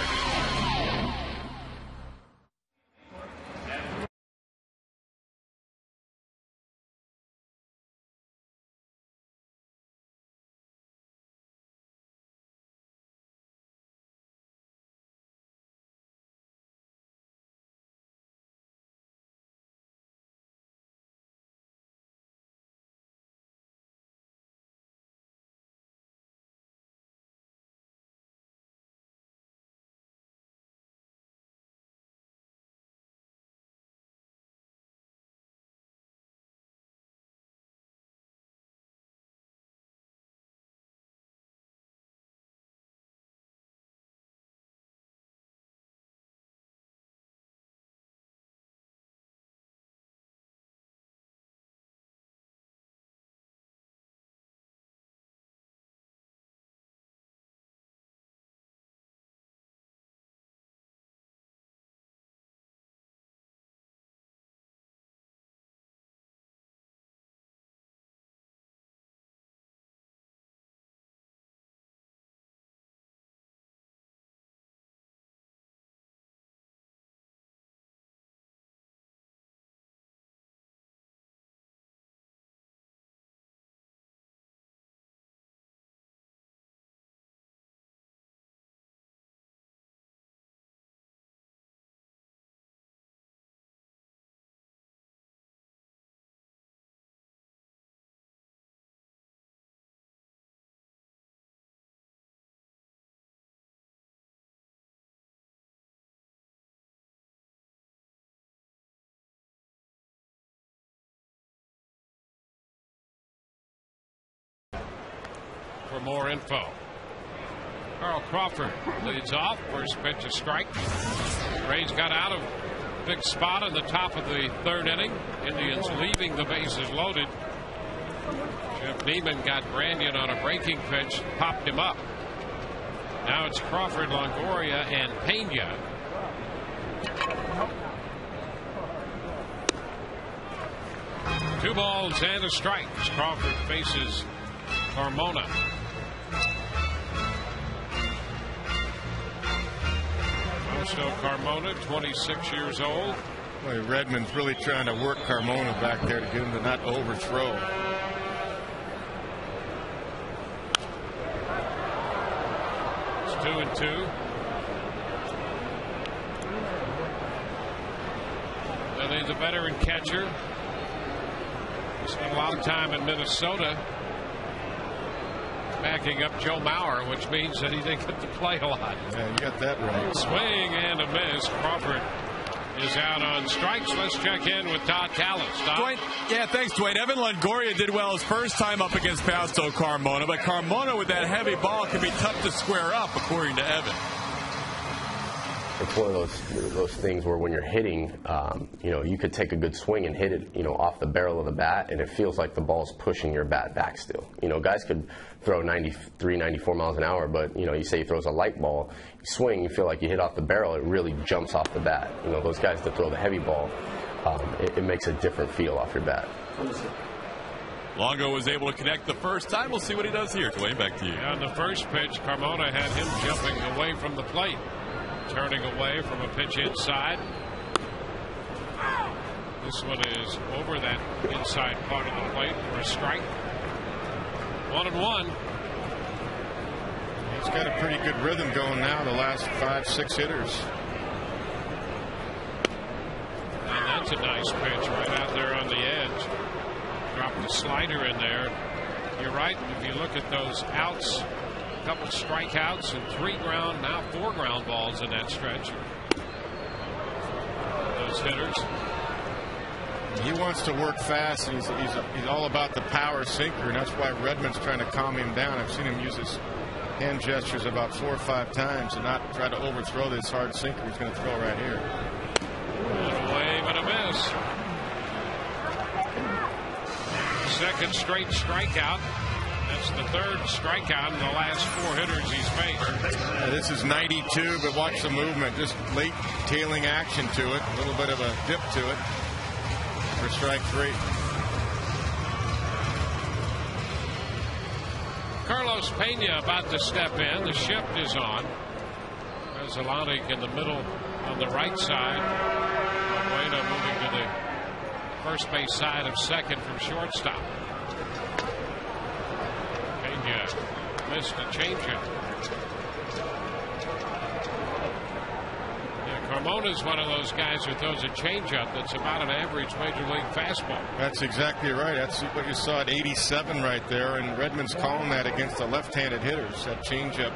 Speaker 1: For more info, Carl Crawford leads off. First pitch, a strike. Rays got out of big spot in the top of the third inning. Indians leaving the bases loaded. Jeff Neiman got Branyan on a breaking pitch, popped him up. Now it's Crawford, Longoria, and Pena. Two balls and a strike as Crawford faces Carmona. Fausto Carmona, 26 years old.
Speaker 2: Boy, Redmond's really trying to work Carmona back there to get him to not overthrow.
Speaker 1: It's 2-2. And he's a veteran catcher. He spent a lot of time in Minnesota backing up Joe Mauer, which means that he didn't get to play a lot.
Speaker 2: Yeah, you got that right.
Speaker 1: Swing and a miss. Crawford is out on strikes. Let's check in with Todd Tallis.
Speaker 3: Dwayne, yeah, thanks, Dwayne. Evan Longoria did well his first time up against Fausto Carmona, but Carmona with that heavy ball can be tough to square up, according to Evan.
Speaker 7: it's one of those things where when you're hitting, you could take a good swing and hit it, off the barrel of the bat, and it feels like the ball's pushing your bat back still. Guys could throw 93, 94 miles an hour, but, you say he throws a light ball, you swing, you feel like you hit off the barrel, it really jumps off the bat. Those guys that throw the heavy ball, it makes a different feel off your bat.
Speaker 3: Longo was able to connect the first time. We'll see what he does here. Dwayne, back to you.
Speaker 1: On the first pitch, Carmona had him jumping away from the plate, turning away from a pitch inside. This one is over that inside part of the plate for a strike. 1-1.
Speaker 2: He's got a pretty good rhythm going now, the last 5-6 hitters.
Speaker 1: And that's a nice pitch right out there on the edge. Dropped the slider in there. You're right. If you look at those outs, a couple strikeouts and 3 ground, now 4 ground balls in that stretch. Those hitters.
Speaker 2: He wants to work fast, and he's all about the power sinker, and that's why Redmond's trying to calm him down. I've seen him use his hand gestures about 4 or 5 times and not try to overthrow this hard sinker he's going to throw right here.
Speaker 1: A wave and a miss. Second straight strikeout. That's the 3rd strikeout in the last 4 hitters he's faced.
Speaker 2: This is 92, but watch the movement. Just late tailing action to it. A little bit of a dip to it for strike 3.
Speaker 1: Carlos Pena about to step in. The shift is on. Kozolanic in the middle on the right side. Buena moving to the first base side of second from shortstop. Pena missed a changeup. Yeah, Carmona's one of those guys who throws a changeup that's about an average major league fastball.
Speaker 2: That's exactly right. That's what you saw at 87 right there, and Redmond's calling that against the left-handed hitters, that changeup.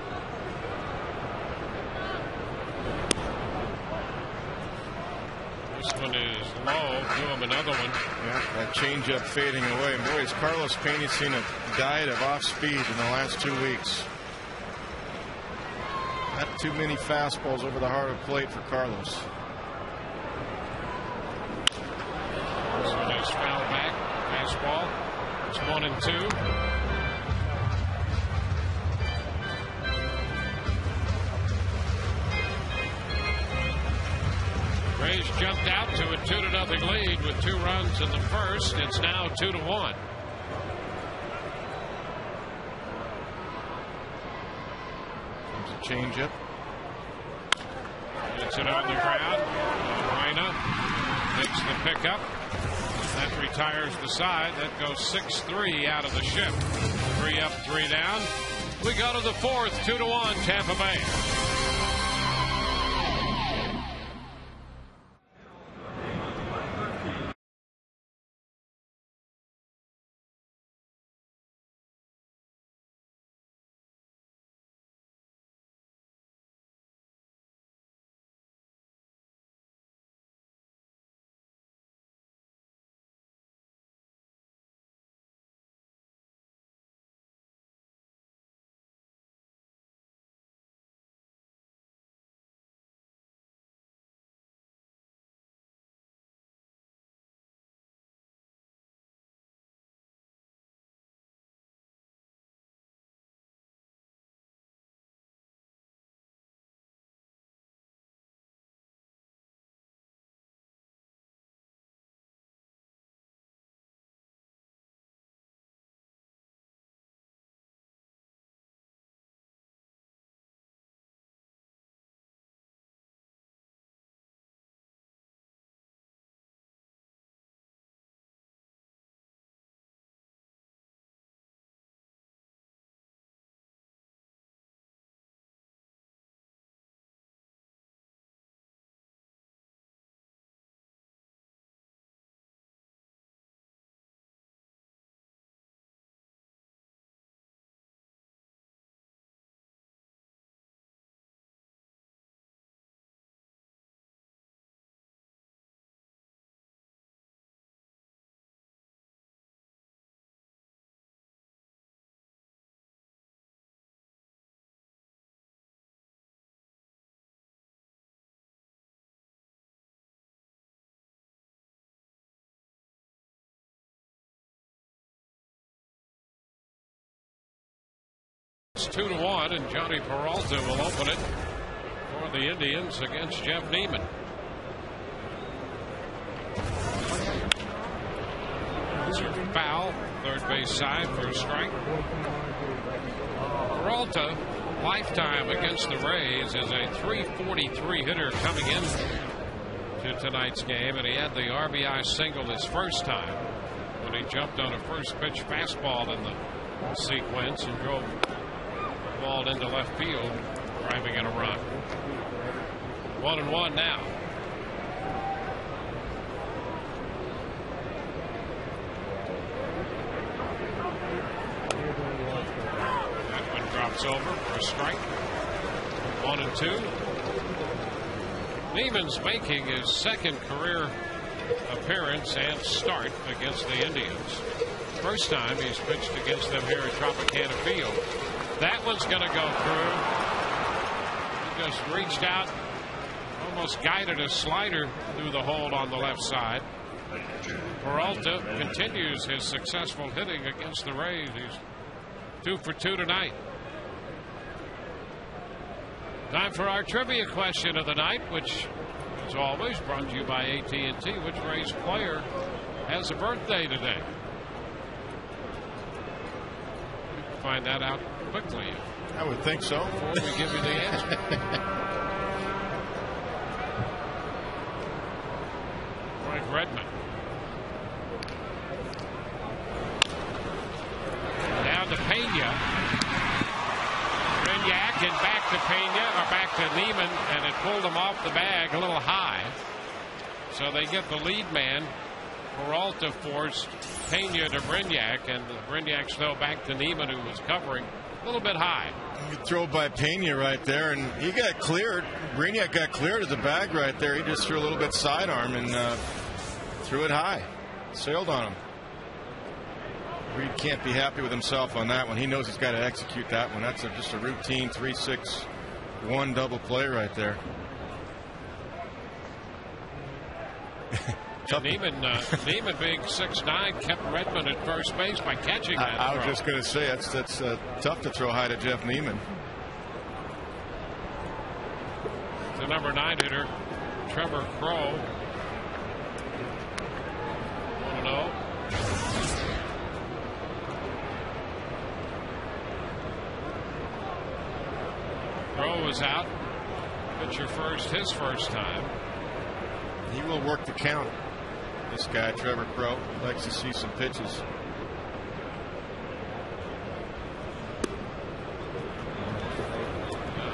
Speaker 1: This one is low. Do him another one.
Speaker 2: Yeah, that changeup fading away. And boy, has Carlos Pena seen a diet of off speed in the last 2 weeks. Not too many fastballs over the heart of plate for Carlos.
Speaker 1: This one is foul back. Fastball. It's 1-2. Rays jumped out to a 2-0 lead with 2 runs in the first. It's now 2-1.
Speaker 2: Comes a changeup.
Speaker 1: Gets it on the ground. Reina makes the pickup. That retires the side. That goes 6-3 out of the shift. 3 up, 3 down. We go to the 4th. 2-1 Tampa Bay. It's 2-1, and Johnny Peralta will open it for the Indians against Jeff Neiman. These are foul, third base side for a strike. Peralta, lifetime against the Rays, is a .343 hitter coming in to tonight's game, and he had the RBI single his first time when he jumped on a first pitch fastball in the sequence and drove the ball into left field, driving in a run. 1-1 now. That one drops over for a strike. 1-2. Neiman's making his second career appearance and start against the Indians. First time he's pitched against them here at Tropicana Field. That one's going to go through. He just reached out, almost guided a slider through the hold on the left side. Peralta continues his successful hitting against the Rays. He's 2 for 2 tonight. Time for our trivia question of the night, which is always brought to you by AT&T. Which Rays player has a birthday today? You can find that out quickly.
Speaker 2: I would think so.
Speaker 1: Before we give you the answer. Frank Redmond. Down to Pena. Brignac and back to Pena, or back to Neiman, and it pulled him off the bag a little high. So they get the lead man. Peralta forced Pena to Brignac, and Brignac's throw back to Neiman, who was covering a little bit high.
Speaker 2: Good throw by Pena right there, and he got cleared. Brignac got cleared of the bag right there. He just threw a little bit sidearm and threw it high. Sailed on him. Reed can't be happy with himself on that one. He knows he's got to execute that one. That's just a routine 3-6-1 double play right there.
Speaker 1: Neiman being 6'9", kept Redmond at first base by catching that
Speaker 2: I
Speaker 1: throw.
Speaker 2: was just going to say that's tough to throw high to Jeff Neiman.
Speaker 1: The number 9 hitter, Trevor Crow. 1-0. Crow was out. Pitcher first, his first time.
Speaker 2: He will work the count. This guy, Trevor Crow, likes to see some pitches.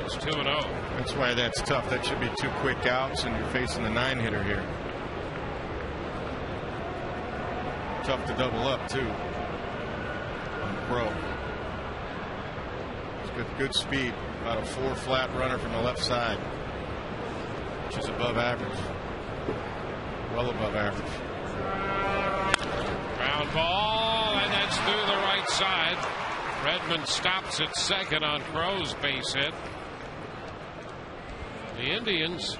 Speaker 1: It's 2-0.
Speaker 2: That's why that's tough. That should be 2 quick outs, and you're facing the 9 hitter here. Tough to double up too on Crow. He's got good speed. About a 4 flat runner from the left side, which is above average. Well above average.
Speaker 1: Ground ball, and that's through the right side. Redmond stops at second on Crow's base hit. The Indians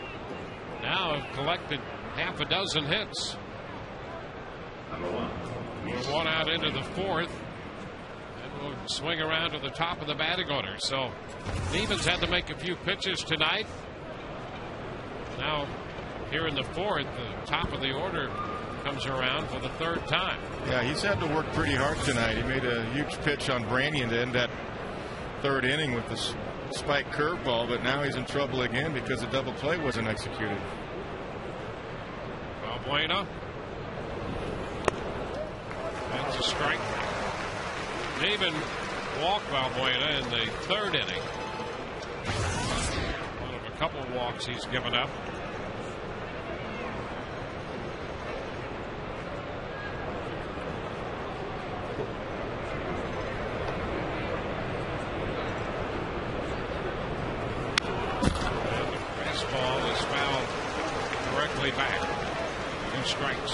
Speaker 1: now have collected half a dozen hits. We're 1 out into the 4th. And we'll swing around to the top of the batting order. So Neiman's had to make a few pitches tonight. Now here in the 4th, the top of the order comes around for the 3rd time.
Speaker 2: Yeah, he's had to work pretty hard tonight. He made a huge pitch on Brannian to end that 3rd inning with the spike curveball, but now he's in trouble again because the double play wasn't executed.
Speaker 1: Valbuena. That's a strike. Neiman walked Valbuena in the 3rd inning. One of a couple of walks he's given up. Fastball is fouled directly back. 2 strikes.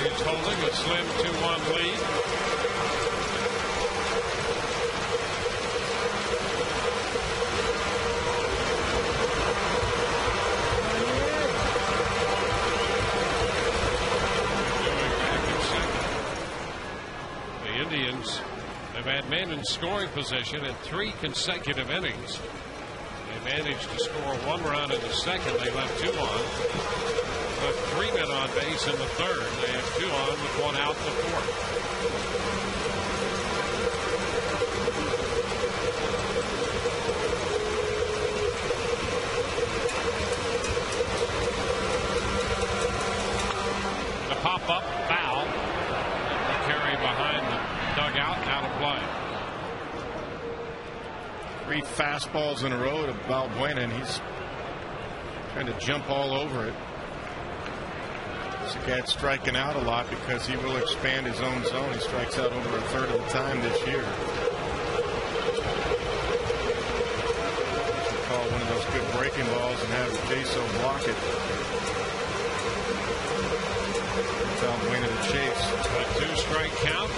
Speaker 1: He's holding a slim 2-1 lead. had men in scoring position in 3 consecutive innings. They managed to score 1 run in the second. They left 2 on. Left 3 men on base in the third. They had 2 on with 1 out in the fourth. Pop-up foul. The carry behind the dugout, out of play.
Speaker 2: 3 fastballs in a row to Balbuena, and he's trying to jump all over it. Sagat striking out a lot because he will expand his own zone. He strikes out over a third of the time this year. Call one of those good breaking balls and have Jaso block it. Balbuena to chase.
Speaker 1: A 2-strike count.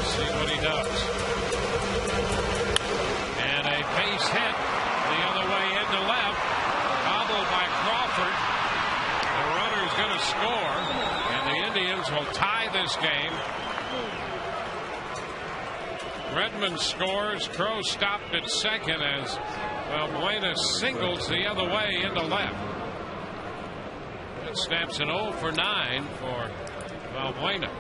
Speaker 1: See what he does. And a base hit the other way into left. Gobbled by Crawford. The runner's going to score, and the Indians will tie this game. Redmond scores. Crow stopped at second as Balbuena singles the other way into left. It snaps an 0 for 9 for Balbuena.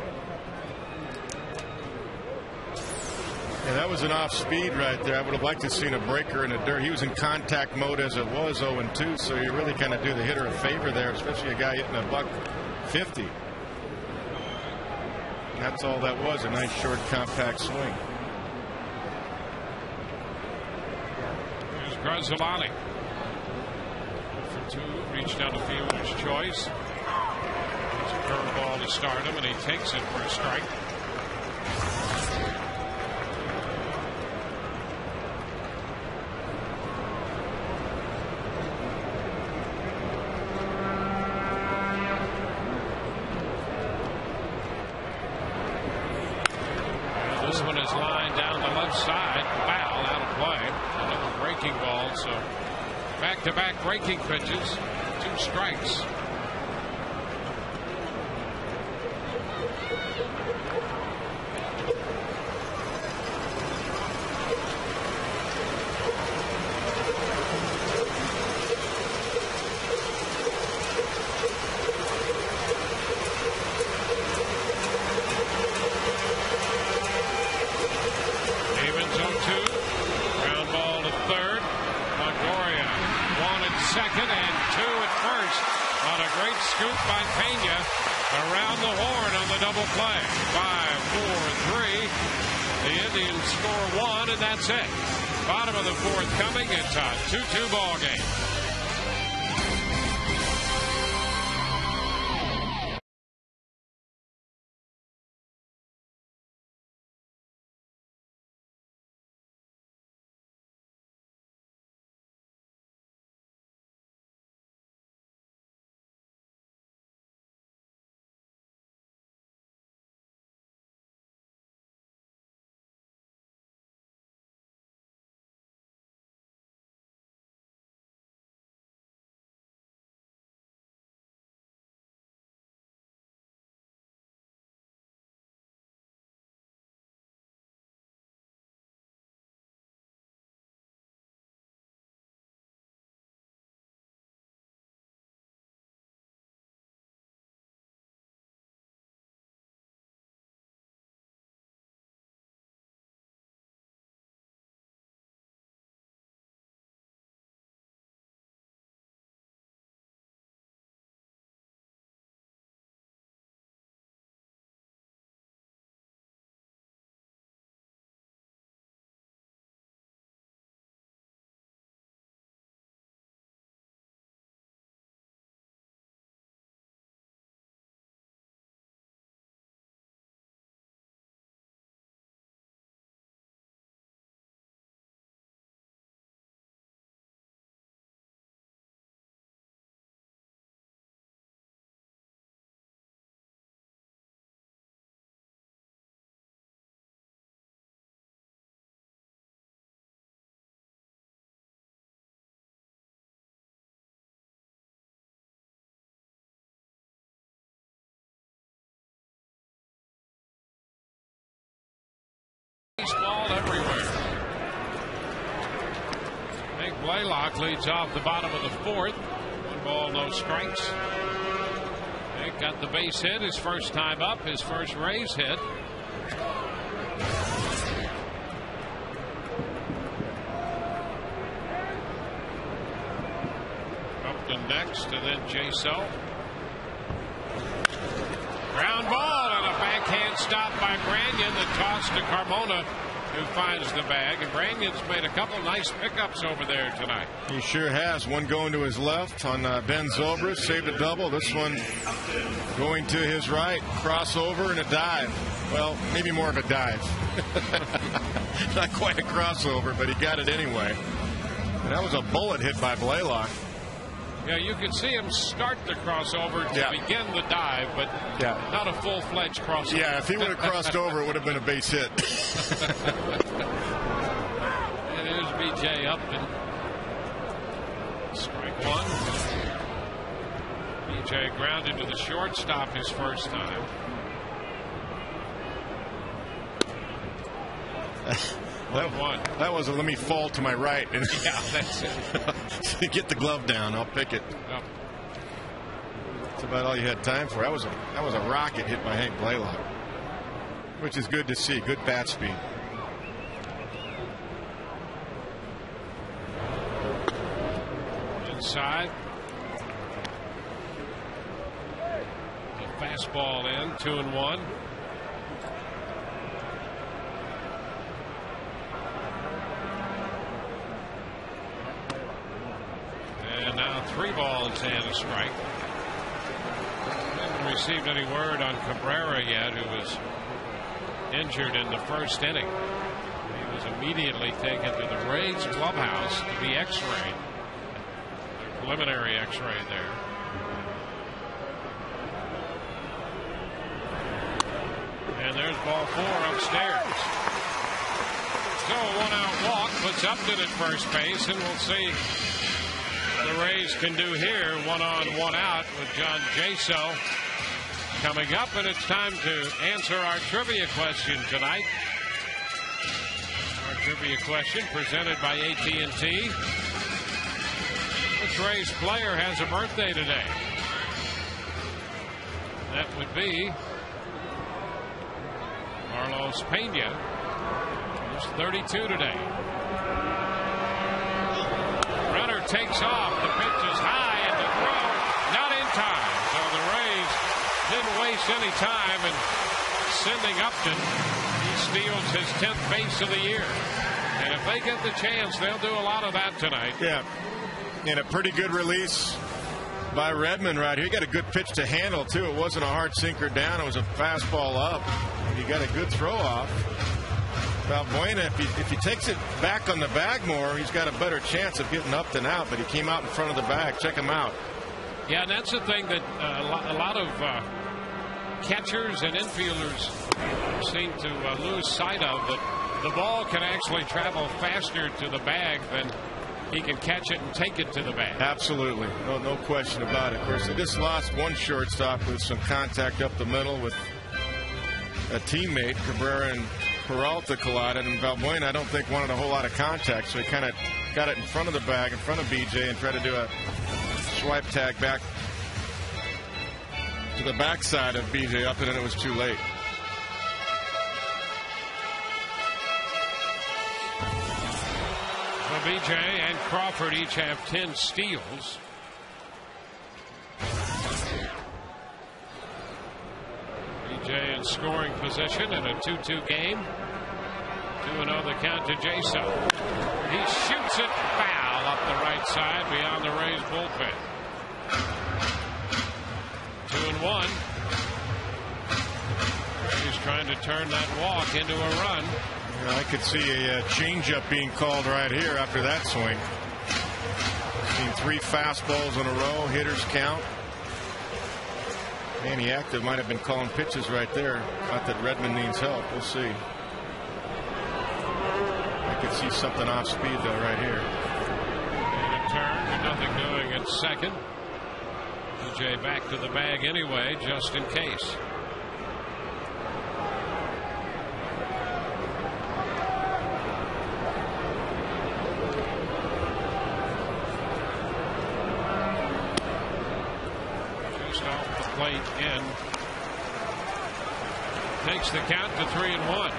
Speaker 2: Yeah, that was an off speed right there. I would have liked to have seen a breaker in the dirt. He was in contact mode as it was, 0-2, so you really kind of do the hitter a favor there, especially a guy hitting a $150. And that's all that was, a nice short compact swing.
Speaker 1: Here's Grazzolani. 2, reached down the fielder's choice. It's a curveball to start him, and he takes it for a strike. And this one is lined down the left side, foul, out of play. Another breaking ball, so back-to-back breaking pitches, 2 strikes. Havens 0-2. Ground ball to third. Longoria wanted second and 2 at first on a great scoop by Pena around the horn on the double play. 5-4-3. The Indians score 1, and that's it. Bottom of the fourth coming. It's a 2-2 ball game. Baseball everywhere. Nick Blaylock leads off the bottom of the fourth. 1 ball, no strikes. Nick got the base hit his first time up, his first Rays hit. Upton next, and then J-So. Ground ball and a backhand stop by Branyan. The toss to Carmona, who finds the bag. And Branyan's made a couple nice pickups over there tonight.
Speaker 2: He sure has. One going to his left on Ben Zobrist, saved a double. This one going to his right, crossover and a dive. Well, maybe more of a dive. Not quite a crossover, but he got it anyway. And that was a bullet hit by Blaylock.
Speaker 1: Yeah, you could see him start the crossover to begin the dive, but not a full-fledged crossover.
Speaker 2: Yeah, if he would have crossed over, it would have been a base hit.
Speaker 1: And there's B.J. Upton. Strike one. B.J. grounded to the shortstop his first time.
Speaker 2: That was a let me fall to my right. And
Speaker 1: yeah, that's it.
Speaker 2: Get the glove down. I'll pick it.
Speaker 1: Yep.
Speaker 2: That's about all you had time for. That was a rocket hit by Hank Blaylock, which is good to see. Good bat speed.
Speaker 1: Inside. The fastball in, 2-1. And now 3 balls and a strike. Haven't received any word on Cabrera yet, who was injured in the first inning. He was immediately taken to the Rays clubhouse to be x-rayed. Preliminary x-ray there. And there's ball 4 upstairs. So a 1-out walk puts Upton at first base, and we'll see what the Rays can do here. 1 on, 1 out with John J-So coming up, and it's time to answer our trivia question tonight. Our trivia question presented by AT&T. Which Rays player has a birthday today? That would be Carlos Pena, who's 32 today. Runner takes off. The pitch is high, and the throw not in time. So the Rays didn't waste any time in sending Upton. He steals his 10th base of the year. And if they get the chance, they'll do a lot of that tonight.
Speaker 2: Yeah. And a pretty good release by Redmond right here. He got a good pitch to handle, too. It wasn't a hard sinker down. It was a fastball up. And he got a good throw off. Valbuena, if he takes it back on the bag more, he's got a better chance of getting up than out. But he came out in front of the bag. Check him out.
Speaker 1: Yeah, and that's the thing that a lot of catchers and infielders seem to lose sight of, that the ball can actually travel faster to the bag than he can catch it and take it to the bag.
Speaker 2: Absolutely. No question about it. Of course, they just lost one shortstop with some contact up the middle with a teammate. Cabrera and Peralta collided, and Valbuena, I don't think, wanted a whole lot of contact, so he kind of got it in front of the bag, in front of BJ, and tried to do a swipe tag back to the backside of BJ up, and then it was too late.
Speaker 1: BJ and Crawford each have 10 steals. BJ in scoring position in a 2-2 game. 2-0 the count to J-So. He shoots it foul up the right side beyond the Rays bullpen. 2-1. He's trying to turn that walk into a run.
Speaker 2: I could see a changeup being called right here after that swing. Seen 3 fastballs in a row. Hitters count. Manny Active might have been calling pitches right there. Not that Redmond needs help. We'll see. I could see something off speed though right here.
Speaker 1: And a turn. Nothing doing at second. DJ back to the bag anyway, just in case. plate in. Takes the count to 3-1.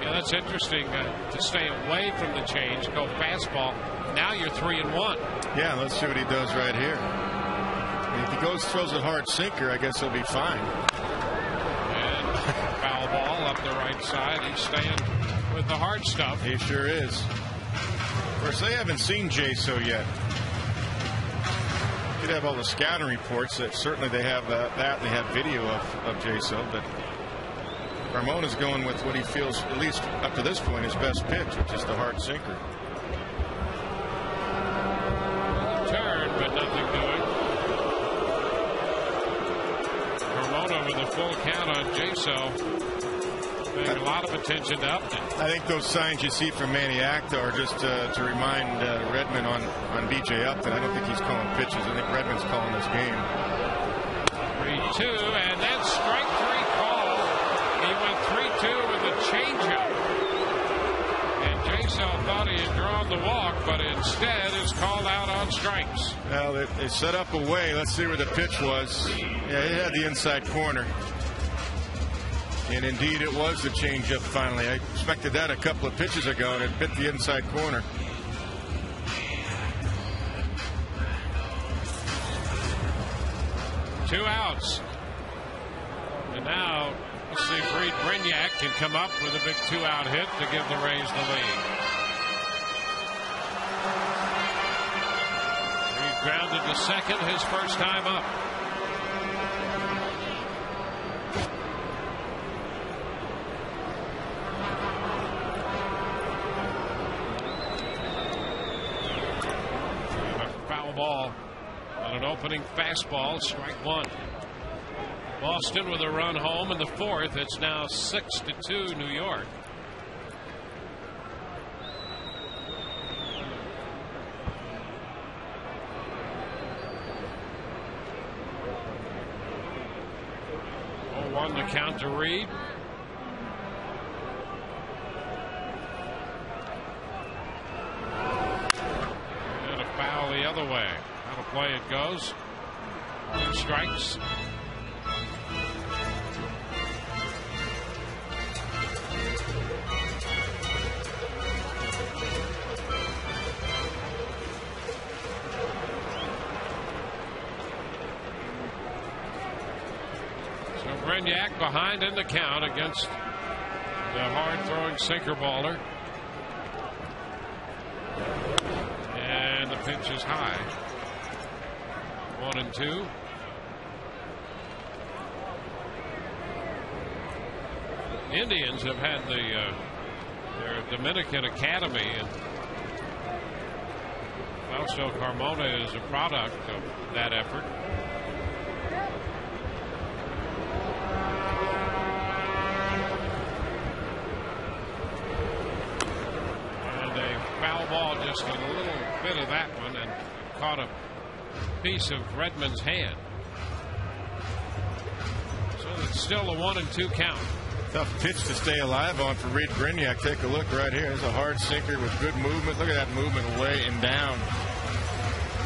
Speaker 1: Yeah, that's interesting to stay away from the change, go fastball. Now you're 3-1.
Speaker 2: Yeah, let's see what he does right here. If he throws a hard sinker, I guess he'll be fine.
Speaker 1: And foul ball up the right side. He's staying with the hard stuff.
Speaker 2: He sure is. Of course, they haven't seen J-So yet. Could have all the scouting reports. That certainly they have that. They have video of J-So, but Carmona's going with what he feels, at least up to this point, his best pitch, which is the hard sinker.
Speaker 1: Turn, but nothing doing. Carmona with a full count on J-So. Paying a lot of attention to Upton.
Speaker 2: I think those signs you see from Manny Acta are just to remind Redmond on B.J. Upton. I don't think he's calling pitches. I think Redmond's calling this game.
Speaker 1: 3-2, and then strike three call. He went 3-2 with a changeup. And J-So thought he had drawn the walk, but instead is called out on strikes.
Speaker 2: Well, they set up a way. Let's see where the pitch was. Yeah, he had the inside corner. And indeed, it was the changeup finally. I expected that a couple of pitches ago, and it hit the inside corner.
Speaker 1: Two outs. And now, let's see if Reed Brignac can come up with a big two-out hit to give the Rays the lead. Reed grounded to second his first time up. Ball on an opening fastball, strike one. Boston with a run home in the fourth. It's now 6-2 New York. Oh, 1 to count to Reed. The other way. How to play it goes. 2 strikes. So Brignac behind in the count against the hard throwing sinker baller. The pitch is high. 1-2. Indians have had their Dominican Academy, and Fausto Carmona is a product of that effort. Foul ball, just a little bit of that one, and caught a piece of Redmond's hand. So it's still a 1-2 count.
Speaker 2: Tough pitch to stay alive on for Reed Brignac. Take a look right here. There's a hard sinker with good movement. Look at that movement away and down,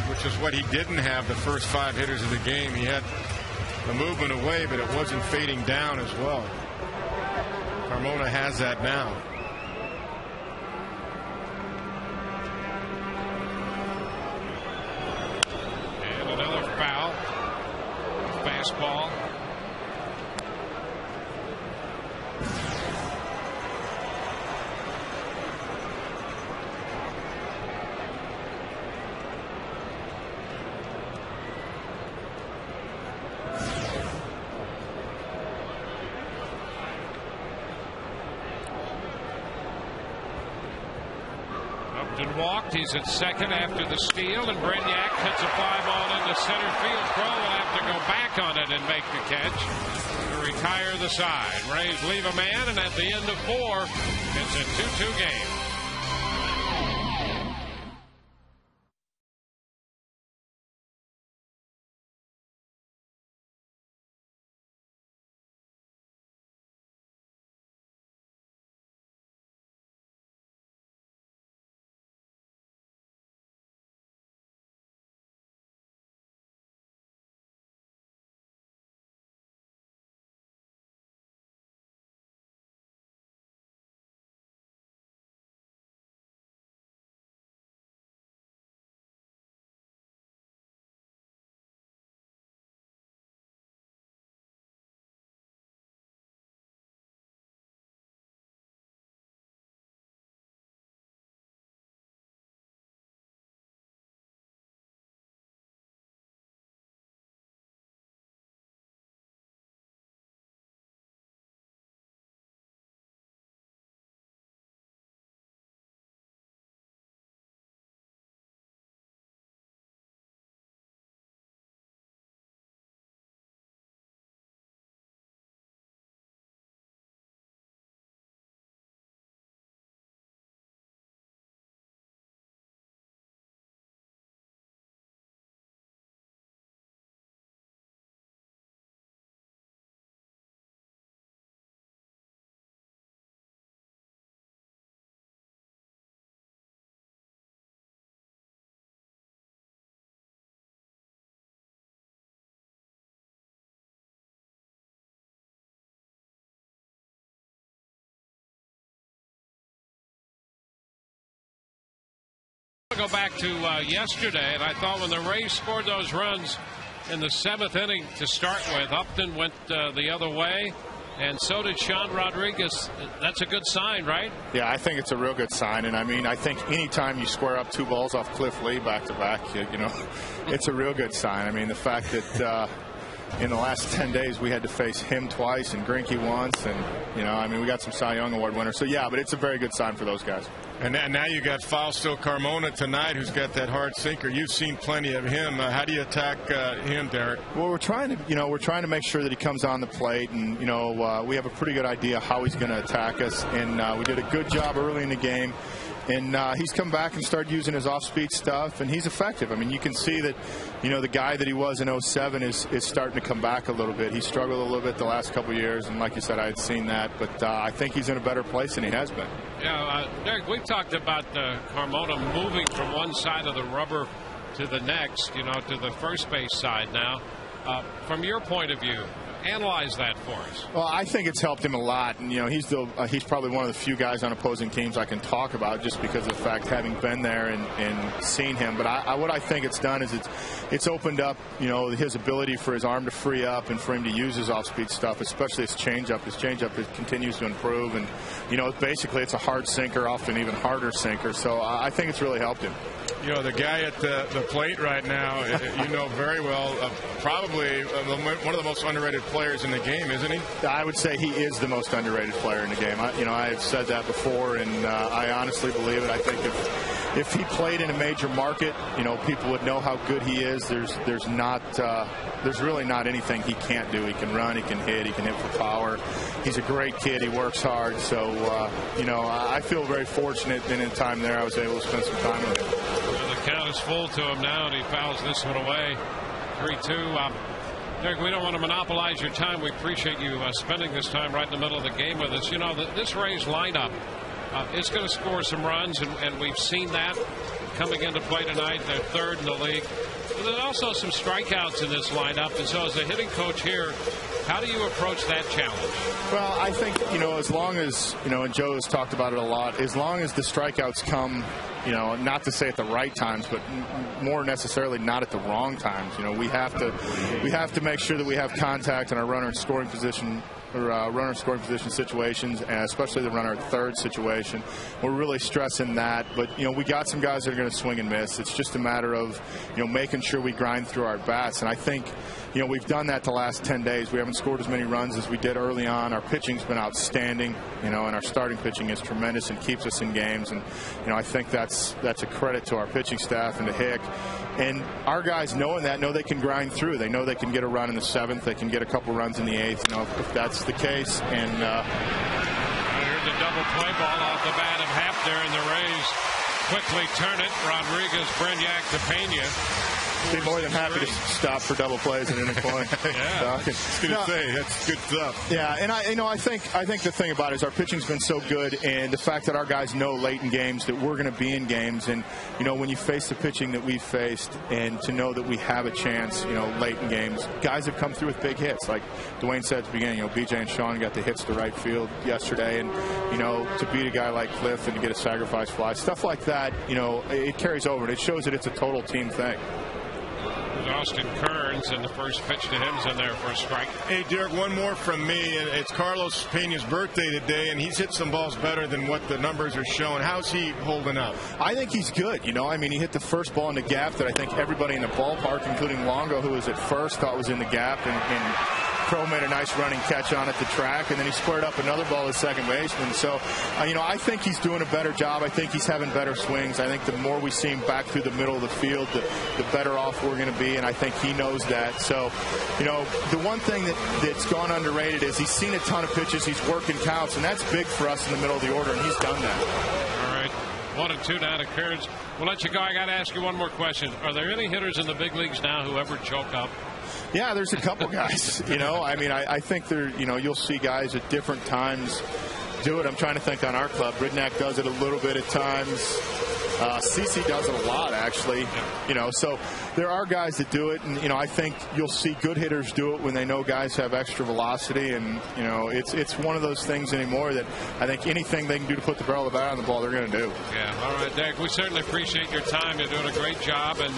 Speaker 2: which is what he didn't have the first 5 hitters of the game. He had the movement away, but it wasn't fading down as well. Carmona has that now.
Speaker 1: Fastball. Upton walked. He's at second after the steal, and Brignac hits a fly ball into center field. Crow will have to go back on it and make the catch to retire the side. Rays leave a man, and at the end of 4, it's a 2-2 game. to go back to yesterday, and I thought when the Rays scored those runs in the 7th inning to start with, Upton went the other way, and so did Sean Rodriguez. That's a good sign, right?
Speaker 8: Yeah, I think it's a real good sign. And I mean, I think anytime you square up 2 balls off Cliff Lee back to back, you know, it's a real good sign. I mean, the fact that in the last 10 days we had to face him twice and Greinke once, and you know, I mean, we got some Cy Young Award winners. So yeah, but it's a very good sign for those guys.
Speaker 2: And now you got Fausto Carmona tonight, who's got that hard sinker. You've seen plenty of him. How do you attack him, Derek?
Speaker 8: Well, we're trying to make sure that he comes on the plate, and you know, we have a pretty good idea how he's going to attack us. And we did a good job early in the game. And he's come back and started using his off-speed stuff, and he's effective. I mean, you can see that, you know, the guy that he was in 07 is starting to come back a little bit. He struggled a little bit the last couple of years, and like you said, I had seen that. But I think he's in a better place than he has been.
Speaker 1: Yeah, Derek, we've talked about Carmona moving from one side of the rubber to the next, you know, to the first base side now. From your point of view, analyze that for us.
Speaker 8: Well, I think it's helped him a lot, and you know, he's probably one of the few guys on opposing teams I can talk about just because of the fact having been there and seen him. But what I think it's done is it's opened up, you know, his ability for his arm to free up and for him to use his off-speed stuff, especially his changeup. His changeup continues to improve, and you know, basically it's a hard sinker, often even harder sinker. So I think it's really helped him.
Speaker 2: You know, the guy at the plate right now, you know very well, probably one of the most underrated players in the game, isn't he?
Speaker 8: I would say he is the most underrated player in the game. I have said that before, and I honestly believe it. I think if he played in a major market, you know, people would know how good he is. There's really not anything he can't do. He can run, he can hit for power. He's a great kid. He works hard. So, you know, I feel very fortunate that in the time there I was able to spend some time with him.
Speaker 1: The count is full to him now, and he fouls this one away. 3-2. Derek, we don't want to monopolize your time. We appreciate you spending this time right in the middle of the game with us. You know, this Rays lineup is going to score some runs, and we've seen that coming into play tonight. They're third in the league. But there's also some strikeouts in this lineup, and so as a hitting coach here, how do you approach that challenge?
Speaker 8: Well, I think, you know, as long as, you know, and Joe has talked about it a lot, as long as the strikeouts come, you know, not to say at the right times, but more necessarily not at the wrong times. You know, we have to make sure that we have contact in our runner in scoring position or runner in scoring position situations, and especially the runner at third situation. We're really stressing that. But, you know, we got some guys that are going to swing and miss. It's just a matter of, you know, making sure we grind through our bats. And I think, you know, we've done that the last 10 days. We haven't scored as many runs as we did early on. Our pitching's been outstanding, you know, and our starting pitching is tremendous and keeps us in games. And, you know, I think that's a credit to our pitching staff and to Hick. And our guys, knowing that, know they can grind through. They know they can get a run in the 7th. They can get a couple runs in the 8th, you know, if that's the case. And
Speaker 1: here's a double play ball off the bat of Hafner, and the Rays quickly turn it. Rodriguez, Brignac to Pena.
Speaker 8: Be more than happy to stop for double plays in any point.
Speaker 2: Yeah, I was going to say that's good stuff.
Speaker 8: Yeah, and I think the thing about it is our pitching's been so good, and the fact that our guys know late in games that we're going to be in games, and you know, when you face the pitching that we've faced, and to know that we have a chance, you know, late in games, guys have come through with big hits. Like Dwayne said at the beginning, you know, BJ and Sean got the hits to right field yesterday, and you know, to beat a guy like Cliff and to get a sacrifice fly, stuff like that, you know, it carries over, and it shows that it's a total team thing.
Speaker 1: Austin Kearns, and the first pitch to him's in there for a strike.
Speaker 2: Hey, Derek, one more from me. It's Carlos Pena's birthday today, and he's hit some balls better than what the numbers are showing. How's he holding up?
Speaker 8: I think he's good. You know, I mean, he hit the first ball in the gap that I think everybody in the ballpark, including Longo, who was at first, thought was in the gap, and Crow made a nice running catch on at the track, and then he squared up another ball as second baseman. So, you know, I think he's doing a better job. I think he's having better swings. I think the more we see him back through the middle of the field, the better off we're going to be, and I think he knows that. So, you know, the one thing that's gone underrated is he's seen a ton of pitches. He's working counts, and that's big for us in the middle of the order, and he's done that.
Speaker 1: All right. 1-2 now to Kearns. We'll let you go. I got to ask you one more question. Are there any hitters in the big leagues now who ever choke up?
Speaker 8: Yeah, there's a couple guys. You know, I mean, I think there, you know, you'll see guys at different times do it. I'm trying to think on our club. Ridnack does it a little bit at times. CC does it a lot, actually. You know, so there are guys that do it, and you know, I think you'll see good hitters do it when they know guys have extra velocity, and you know, it's one of those things anymore that I think anything they can do to put the barrel of the bat on the ball, they're going to do.
Speaker 1: Yeah. All right, Derek. We certainly appreciate your time. You're doing a great job, and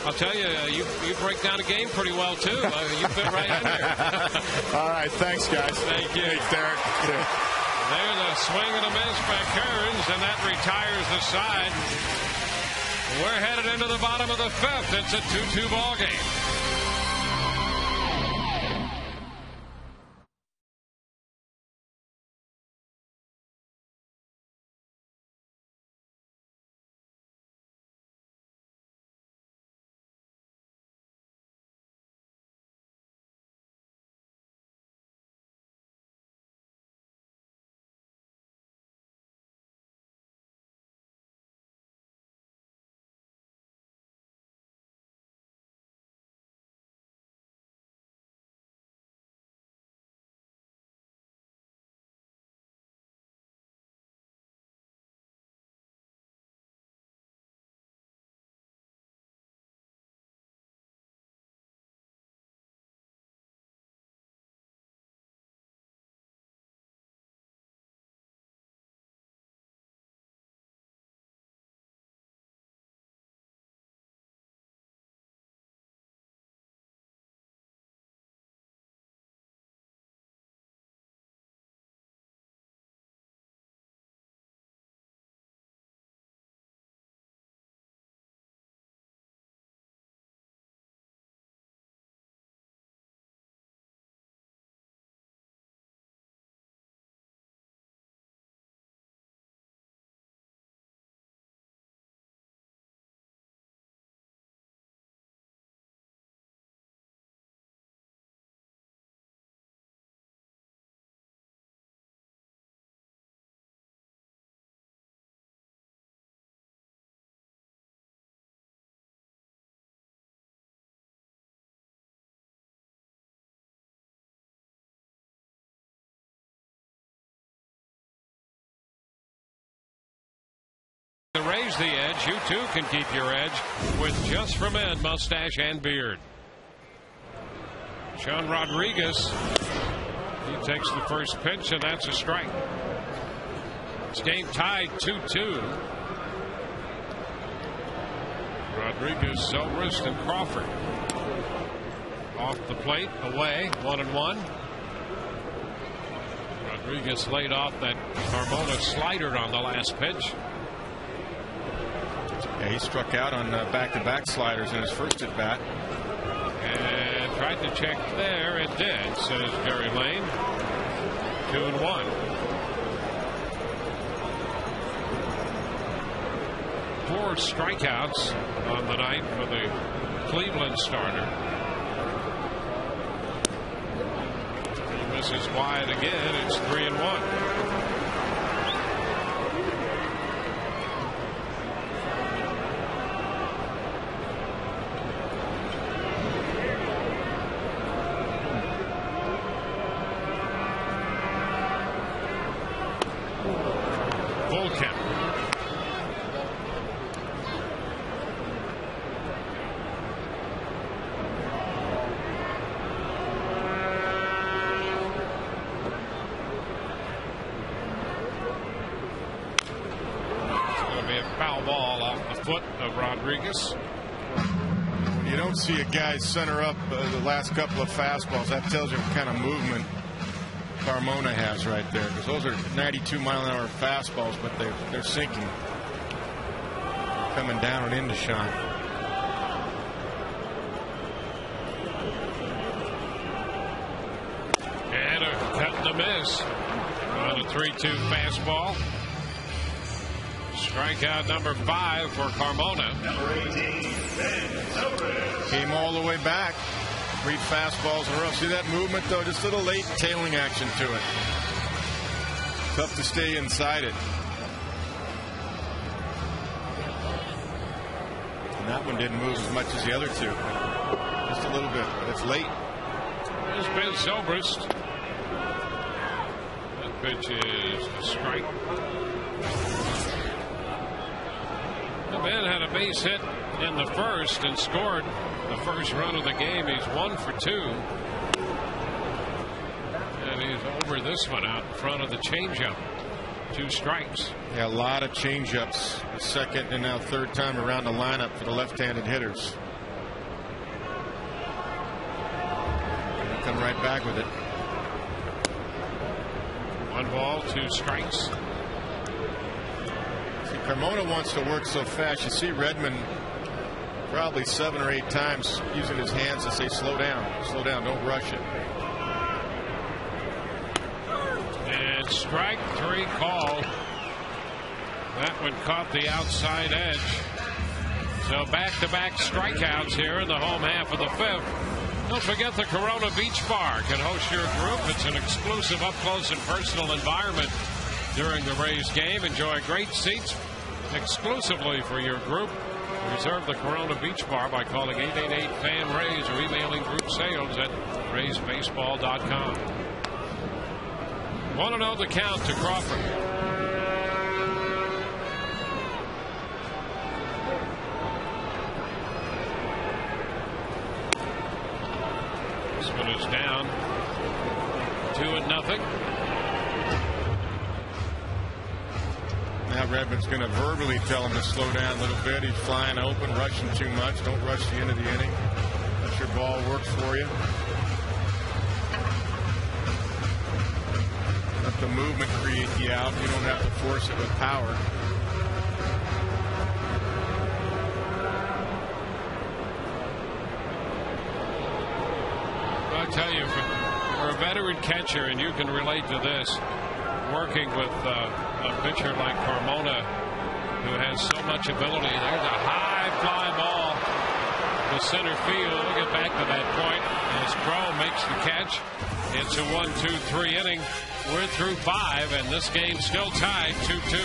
Speaker 1: I'll tell you, you break down a game pretty well too. You fit right in there.
Speaker 8: All right, thanks, guys.
Speaker 1: Thank you.
Speaker 8: Thanks, Derek.
Speaker 1: There's a swing and a miss by Kearns, and that retires the side. We're headed into the bottom of the fifth. It's a 2-2 ball game. To raise the edge, you too can keep your edge with Just for Men mustache and beard. Sean Rodriguez, he takes the first pitch, and that's a strike. This game tied 2-2. Rodriguez, Zobrist, and Crawford off the plate, away, 1-1. Rodriguez laid off that Carmona slider on the last pitch.
Speaker 2: Yeah, he struck out on back-to-back sliders in his first at bat.
Speaker 1: And tried to check there. It did, says Jerry Lane. 2-1. Four strikeouts on the night for the Cleveland starter. He misses wide again. It's 3-1.
Speaker 2: You don't see a guy center up the last couple of fastballs. That tells you what kind of movement Carmona has right there, because those are 92-mile-an-hour fastballs, but they're sinking, coming down and into Sean.
Speaker 1: And a cut and a miss on a 3-2 fastball. Strikeout number 5 for Carmona.
Speaker 5: Number 18, Ben Zobrist.
Speaker 2: Came all the way back. 3 fastballs in a row. See that movement, though? Just a little late tailing action to it. Tough to stay inside it. And that one didn't move as much as the other two. Just a little bit, but it's late.
Speaker 1: There's Ben Zobrist. pitch is a strike. The man had a base hit in the first and scored the first run of the game. He's 1 for 2. And he's over this one out in front of the changeup. 2 strikes.
Speaker 2: Yeah, a lot of changeups. The second and now third time around the lineup for the left-handed hitters. Gonna come right back with it.
Speaker 1: 1 ball, 2 strikes.
Speaker 2: See, Carmona wants to work so fast. You see Redmond probably 7 or 8 times using his hands to say, slow down, don't rush it.
Speaker 1: And strike 3 called. That one caught the outside edge. So back-to-back strikeouts here in the home half of the 5th. Don't forget the Corona Beach Bar can host your group. It's an exclusive up-close and personal environment during the Rays game. Enjoy great seats exclusively for your group. Reserve the Corona Beach Bar by calling 888-FAN-RAYS or emailing group sales at raysbaseball.com. Want to know the count to Crawford. This one is down 2-0.
Speaker 2: Now Redmond's going to verbally tell him to slow down a little bit. He's flying open, rushing too much. Don't rush the end of the inning. Let your ball work for you. Let the movement create the out. You don't have to force it with power.
Speaker 1: I'll tell you, for a veteran catcher, and you can relate to this, working with a pitcher like Carmona, who has so much ability. There's a high fly ball to center field. We'll get back to that point as Crow makes the catch. It's a 1-2-3 inning. We're through 5, and this game's still tied 2-2.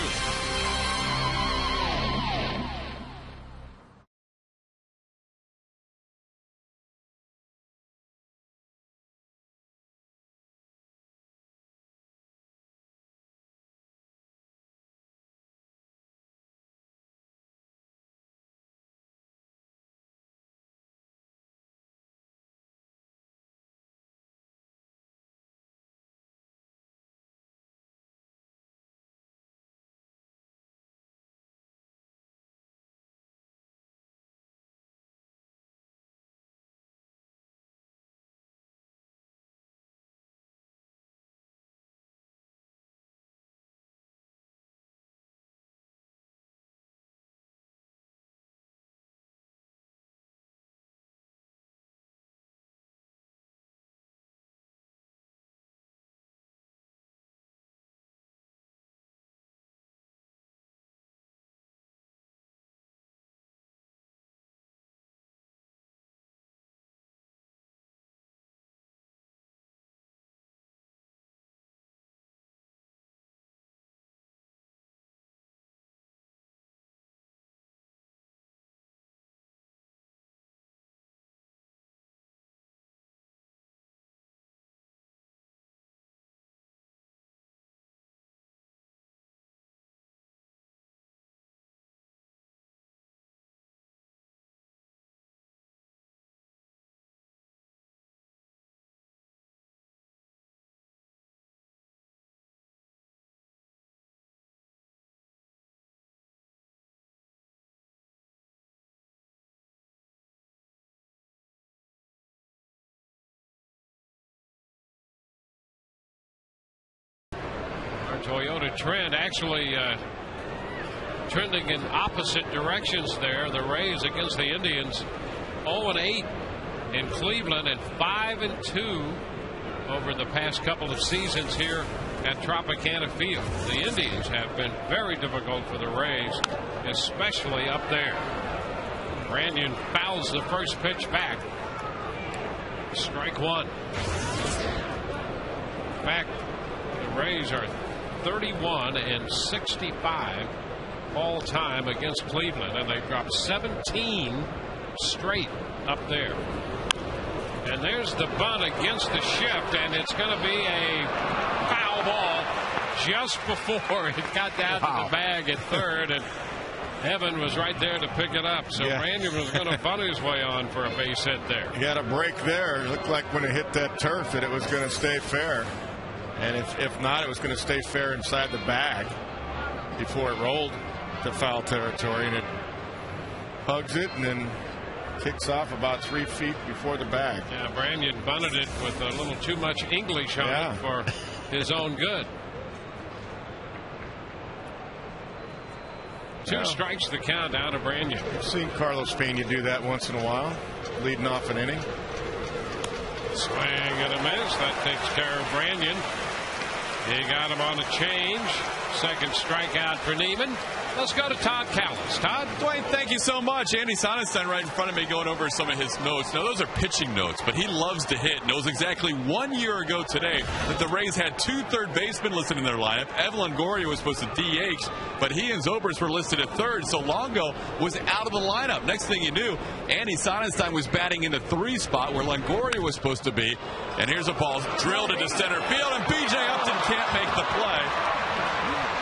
Speaker 1: Toyota trend actually trending in opposite directions there. The Rays against the Indians 0-8 in Cleveland and 5-2 over the past couple of seasons here at Tropicana Field. The Indians have been very difficult for the Rays, especially up there. Branyan fouls the first pitch back. Strike 1. In fact, the Rays are 31-65 all time against Cleveland, and they've dropped 17 straight up there. And there's the bunt against the shift, and it's going to be a foul ball just before it got down to the bag at third, and Evan was right there to pick it up. So Branyan was going to bunt his way on for a base hit there.
Speaker 2: He had a break there. It looked like when it hit that turf that it was going to stay fair. And if not, it was going to stay fair inside the bag before it rolled to foul territory. And it hugs it and then kicks off about 3 feet before the bag.
Speaker 1: Yeah, Branyan bunted it with a little too much English on it for his own good. 2 strikes the count out of Branyan.
Speaker 2: I've seen Carlos Pena do that once in a while, leading off an inning.
Speaker 1: Swing and a miss. That takes care of Branyan. He got him on a change. Second strikeout for Neiman. Let's go to Todd Callis. Todd?
Speaker 3: Dwayne, thank you so much. Andy Sonnenstein right in front of me going over some of his notes. Now, those are pitching notes, but he loves to hit. Knows exactly 1 year ago today that the Rays had 2 third basemen listed in their lineup. Evan Longoria was supposed to DH, but he and Zobrist were listed at third, so Longo was out of the lineup. Next thing you knew, Andy Sonnenstein was batting in the 3 spot where Longoria was supposed to be. And here's a ball drilled into center field, and B.J. Upton can't make the play.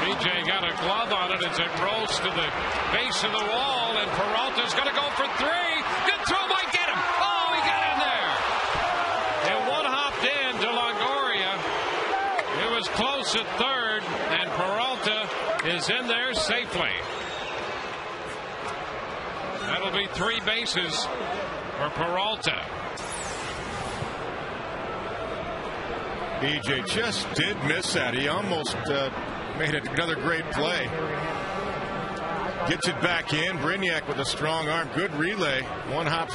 Speaker 1: B.J. got a glove on it as it rolls to the base of the wall, and Peralta's going to go for 3. Good throw might get him. Oh, he got in there. And one hopped in to Longoria. It was close at third, and Peralta is in there safely. That'll be 3 bases for Peralta.
Speaker 2: B.J. just did miss that. He almost made another great play. Gets it back in. Brignac with a strong arm. Good relay. One hop.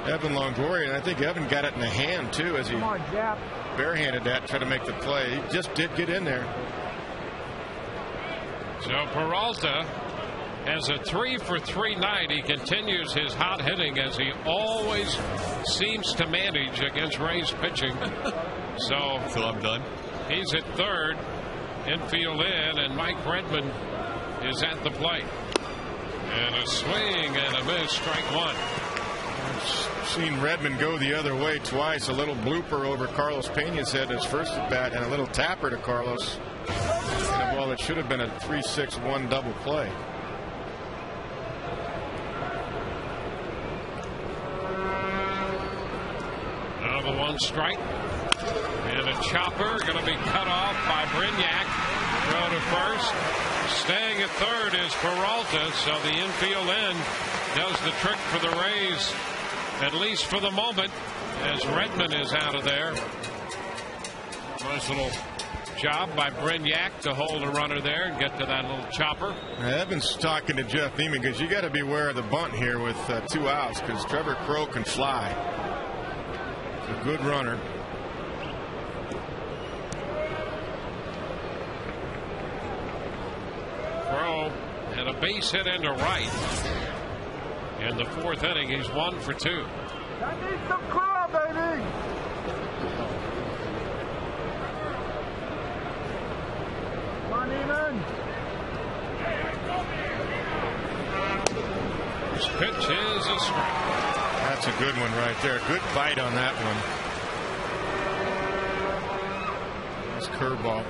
Speaker 2: Evan Longoria. And I think Evan got it in the hand, too, as he barehanded that, tried to make the play. He just did get in there.
Speaker 1: So Peralta has a 3-for-3 night. He continues his hot hitting as he always seems to manage against Rays pitching. So
Speaker 3: I'm done.
Speaker 1: He's at third, infield in, and Mike Redmond is at the plate. And a swing and a miss, strike 1.
Speaker 2: I've seen Redmond go the other way twice. A little blooper over Carlos Pena's head his first at bat, and a little tapper to Carlos. And a ball that should have been a 3-6-1 double play.
Speaker 1: Now the 1 strike. And a chopper going to be cut off by Brignac. Throw to first. Staying at third is Peralta, so the infield end does the trick for the Rays, at least for the moment, as Redmond is out of there. Nice little job by Brignac to hold a runner there and get to that little chopper.
Speaker 2: Evan's talking to Jeff Neiman because you got to beware of the bunt here with 2 outs because Trevor Crowe can fly. It's a good runner.
Speaker 1: Crowe had a base hit into right. In the 4th inning, he's 1 for 2.
Speaker 6: I need some Crowe, baby. Come on, Neiman.
Speaker 1: This pitch is a strike.
Speaker 2: That's a good one right there. Good bite on that one. Nice curveball.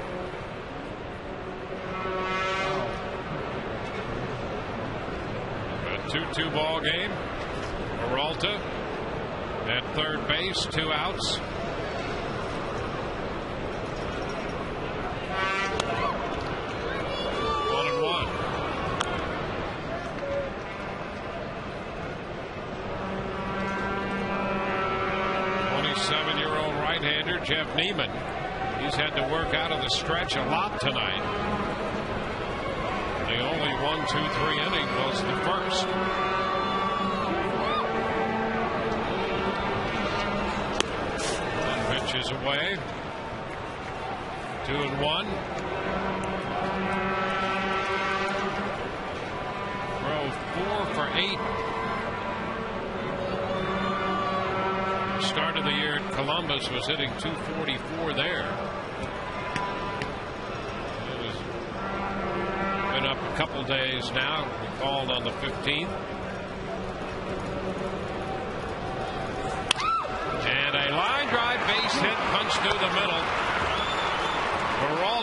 Speaker 1: A 2-2 ball game. Peralta at third base, 2 outs. One and one. 27-year-old right-hander Jeff Neiman. He's had to work out of the stretch a lot tonight. The only 1-2-3 inning was the first. And pitches away. 2-1. Crowe 4 for 8. Start of the year at Columbus was hitting .244 there. It was been up a couple days now. We called on the 15th. And a line drive base hit punched through the middle.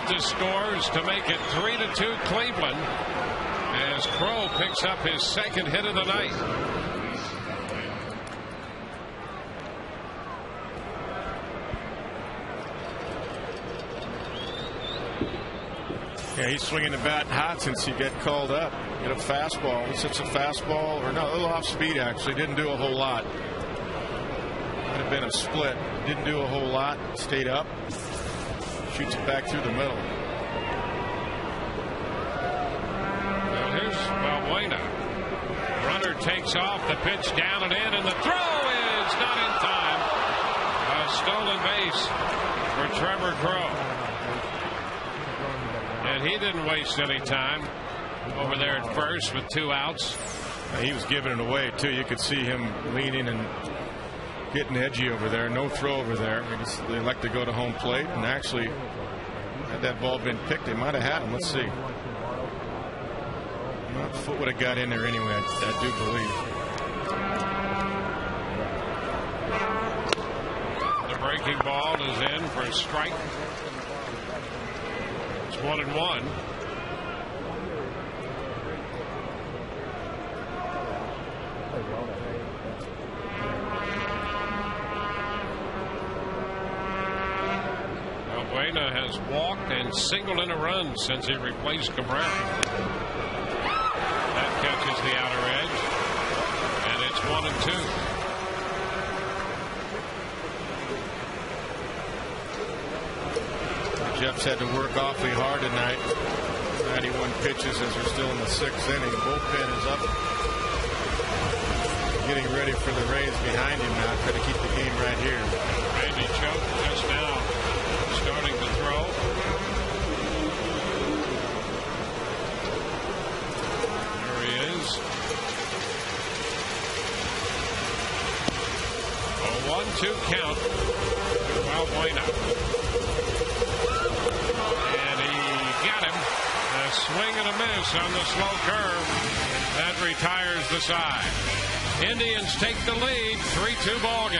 Speaker 1: Alta scores to make it 3-2 Cleveland as Crow picks up his second hit of the night.
Speaker 2: Yeah, he's swinging the bat hot since he got called up. Get a fastball. It's a fastball, or no, a little off speed actually. Didn't do a whole lot. Might have been a split. Didn't do a whole lot. Stayed up. Shoots it back through the middle.
Speaker 1: Now here's Valbuena. Runner takes off, the pitch down and in, and the throw is not in time. A stolen base for Trevor Crow. And he didn't waste any time over there at first with 2 outs.
Speaker 2: He was giving it away too. You could see him leaning and getting edgy over there. No throw over there. They like to go to home plate, and actually, had that ball been picked, they might have had him. Let's see. Well, the foot would have got in there anyway, I do
Speaker 1: believe. The breaking ball is in for a strike. It's 1-1. Valbuena has walked and singled in a run since he replaced Cabrera. That catches the outer edge, and it's 1-2.
Speaker 2: Jeff's had to work awfully hard tonight. 91 pitches as we're still in the 6th inning. Bullpen is up. Getting ready for the Rays behind him now. Try to keep the game right here.
Speaker 1: Randy Choate just now starting to throw. There he is. A 1-2 count to Valbuena. And he got him. A swing and a miss on the slow curve. That retires the side. Indians take the lead, 3-2 ball game.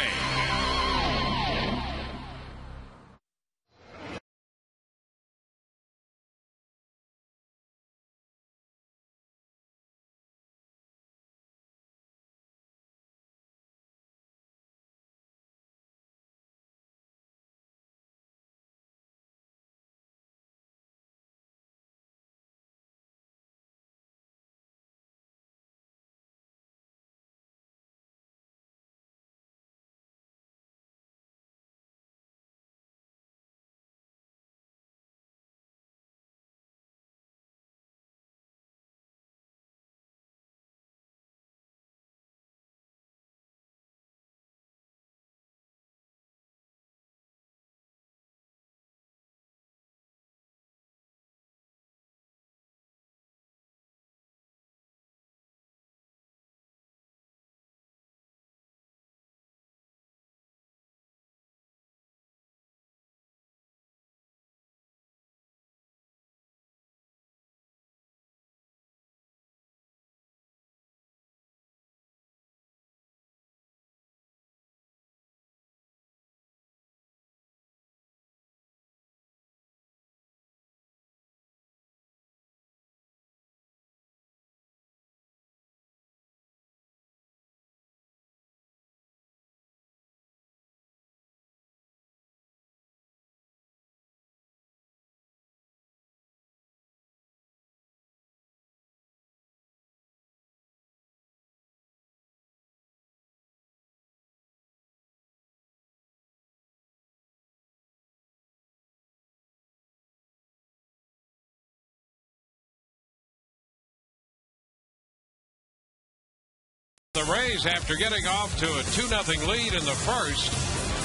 Speaker 1: The Rays, after getting off to a 2-0 lead in the first,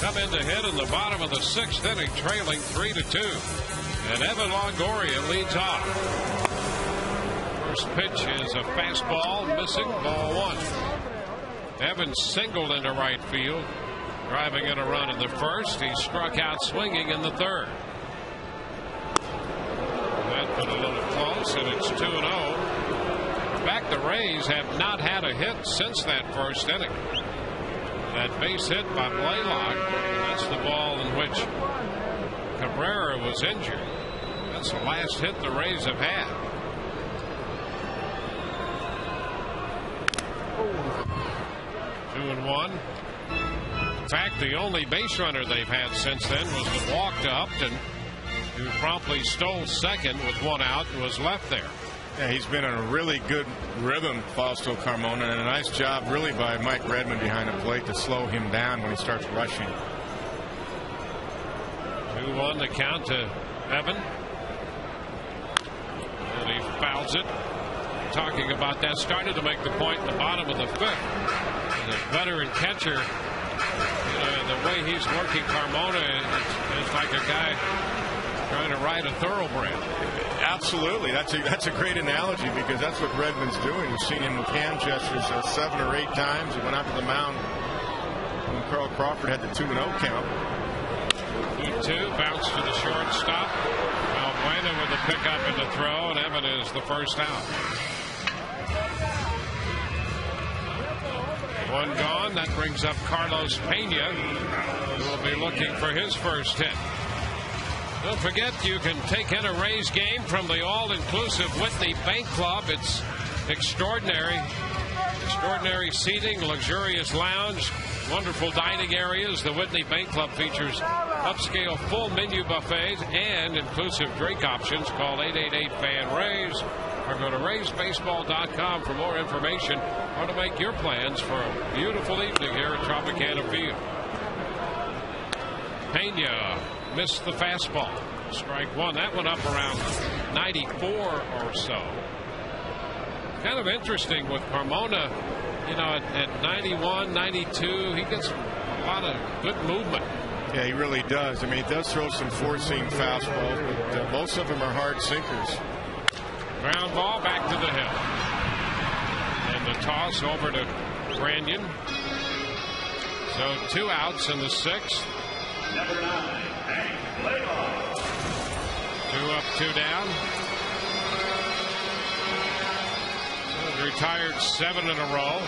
Speaker 1: come in to hit in the bottom of the 6th inning, trailing 3-2. And Evan Longoria leads off. First pitch is a fastball, missing, ball 1. Evan singled into right field, driving in a run in the first. He struck out swinging in the third. That put a little close, and it's 2-0. In fact, the Rays have not had a hit since that first inning. That base hit by Blaylock, that's the ball in which Cabrera was injured. That's the last hit the Rays have had. Two and one. In fact, the only base runner they've had since then was the walk to Upton, who promptly stole second with one out and was left there.
Speaker 2: Yeah, he's been in a really good rhythm, Fausto Carmona, and a nice job really by Mike Redmond behind the plate to slow him down when he starts rushing.
Speaker 1: 2-1 the count to Evan. And he fouls it. Talking about that, started to make the point in the bottom of the fifth. The veteran catcher, the way he's working Carmona, it's like a guy trying to ride a thoroughbred.
Speaker 2: Absolutely. That's a great analogy, because that's what Redmond's doing. We've seen him with hand gestures 7 or 8 times. He went out to the mound when Carl Crawford had the 2-0 count.
Speaker 1: 2-2, bounce to the shortstop. Valbuena with the pickup and the throw, and Evan is the first out. One gone. That brings up Carlos Pena, who will be looking for his first hit. Don't forget, you can take in a Rays game from the all-inclusive Whitney Bank Club. It's extraordinary. Extraordinary seating, luxurious lounge, wonderful dining areas. The Whitney Bank Club features upscale full menu buffets and inclusive drink options. Call 888-FAN-RAYS or go to RaysBaseball.com for more information or to make your plans for a beautiful evening here at Tropicana Field. Pena missed the fastball. Strike one. That one up around 94 or so. Kind of interesting with Carmona, at 91, 92, he gets a lot of good movement.
Speaker 2: Yeah, he really does. I mean, he does throw some four-seam fastballs, but most of them are hard sinkers.
Speaker 1: Ground ball back to the hill. And the toss over to Branyan. So 2 outs in the 6th.
Speaker 5: Number 9, Hank Blaylock.
Speaker 1: 2 up, 2 down. So retired 7 in a row.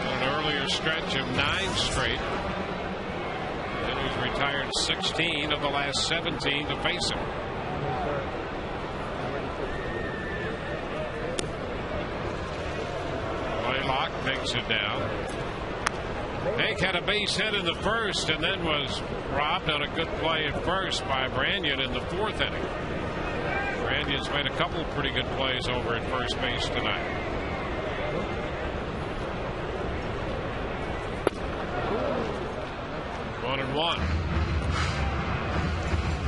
Speaker 1: An earlier stretch of 9 straight. And he's retired 16 of the last 17 to face him. Blaylock takes it down. Hank had a base hit in the first and then was robbed on a good play at first by Branyan in the 4th inning. Branyan's made a couple pretty good plays over at first base tonight. One and one.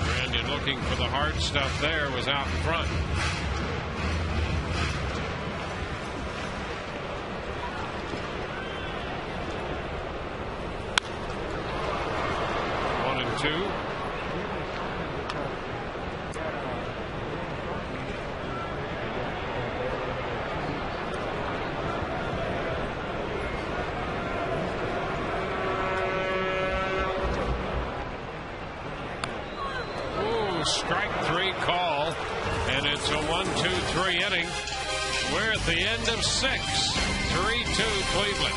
Speaker 1: Branyan looking for the hard stuff there, was out in front. Two. Ooh, strike 3 call, and it's a 1-2-3 inning. We're at the end of 6. 3-2 Cleveland.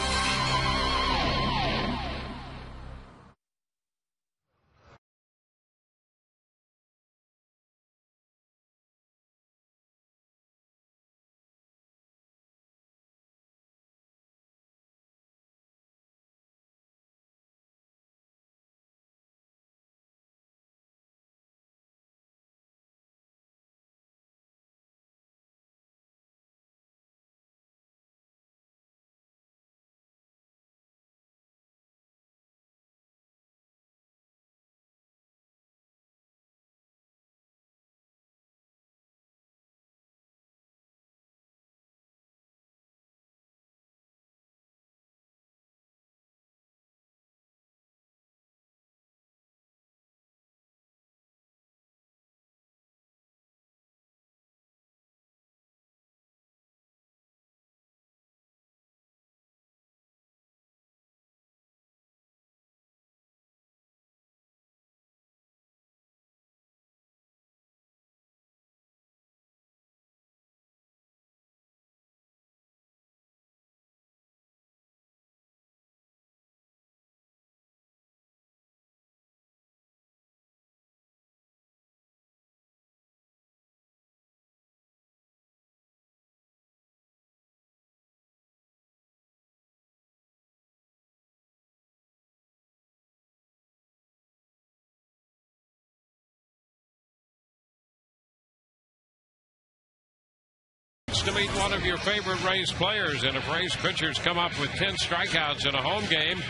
Speaker 1: to meet one of your favorite Rays players. And if Rays pitchers come up with 10 strikeouts in a home game,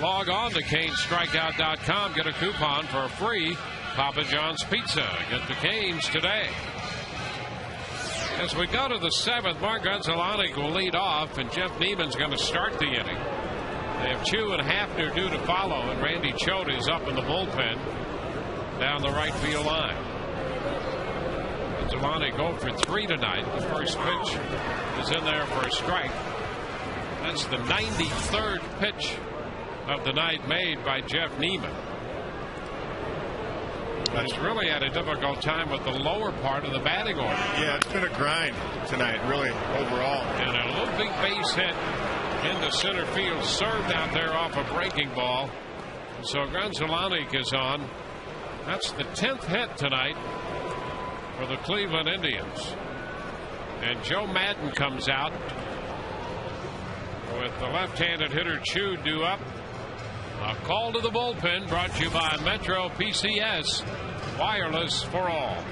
Speaker 1: log on to CanesStrikeout.com. Get a coupon for a free Papa John's pizza. Get the Canes today. As we go to the 7th, Mark Gonzalez will lead off, and Jeff Neiman's going to start the inning. They have Chu and Hafner due to follow, and Randy Choate is up in the bullpen down the right field line. Gonzalez go for 3 tonight. The first pitch is in there for a strike. That's the 93rd pitch of the night made by Jeff Neiman. He's really had a difficult time with the lower part of the batting order.
Speaker 2: Yeah, it's been a grind tonight, really, overall.
Speaker 1: And a looping base hit into center field, served out there off a breaking ball. So Gonzalez is on. That's the 10th hit tonight for the Cleveland Indians. And Joe Madden comes out with the left-handed hitter Chu due up. A call to the bullpen brought to you by Metro PCS, wireless for all.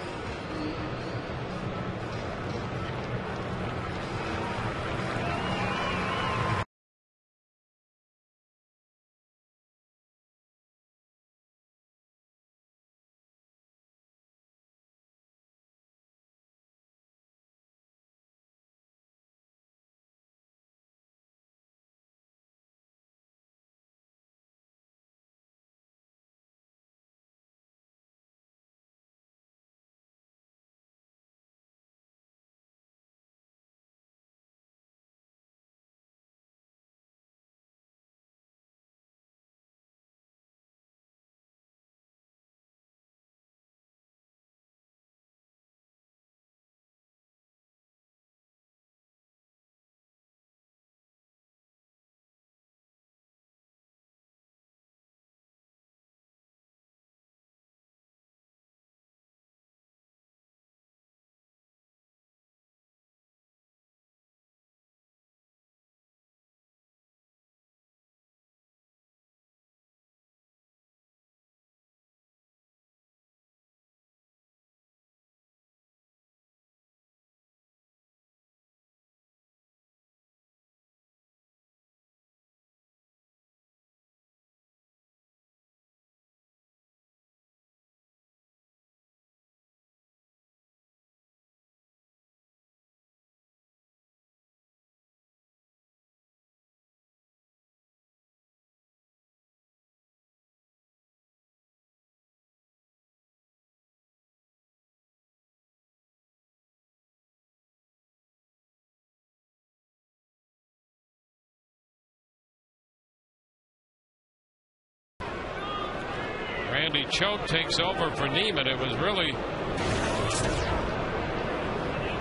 Speaker 1: Randy Choate takes over for Neiman. It was really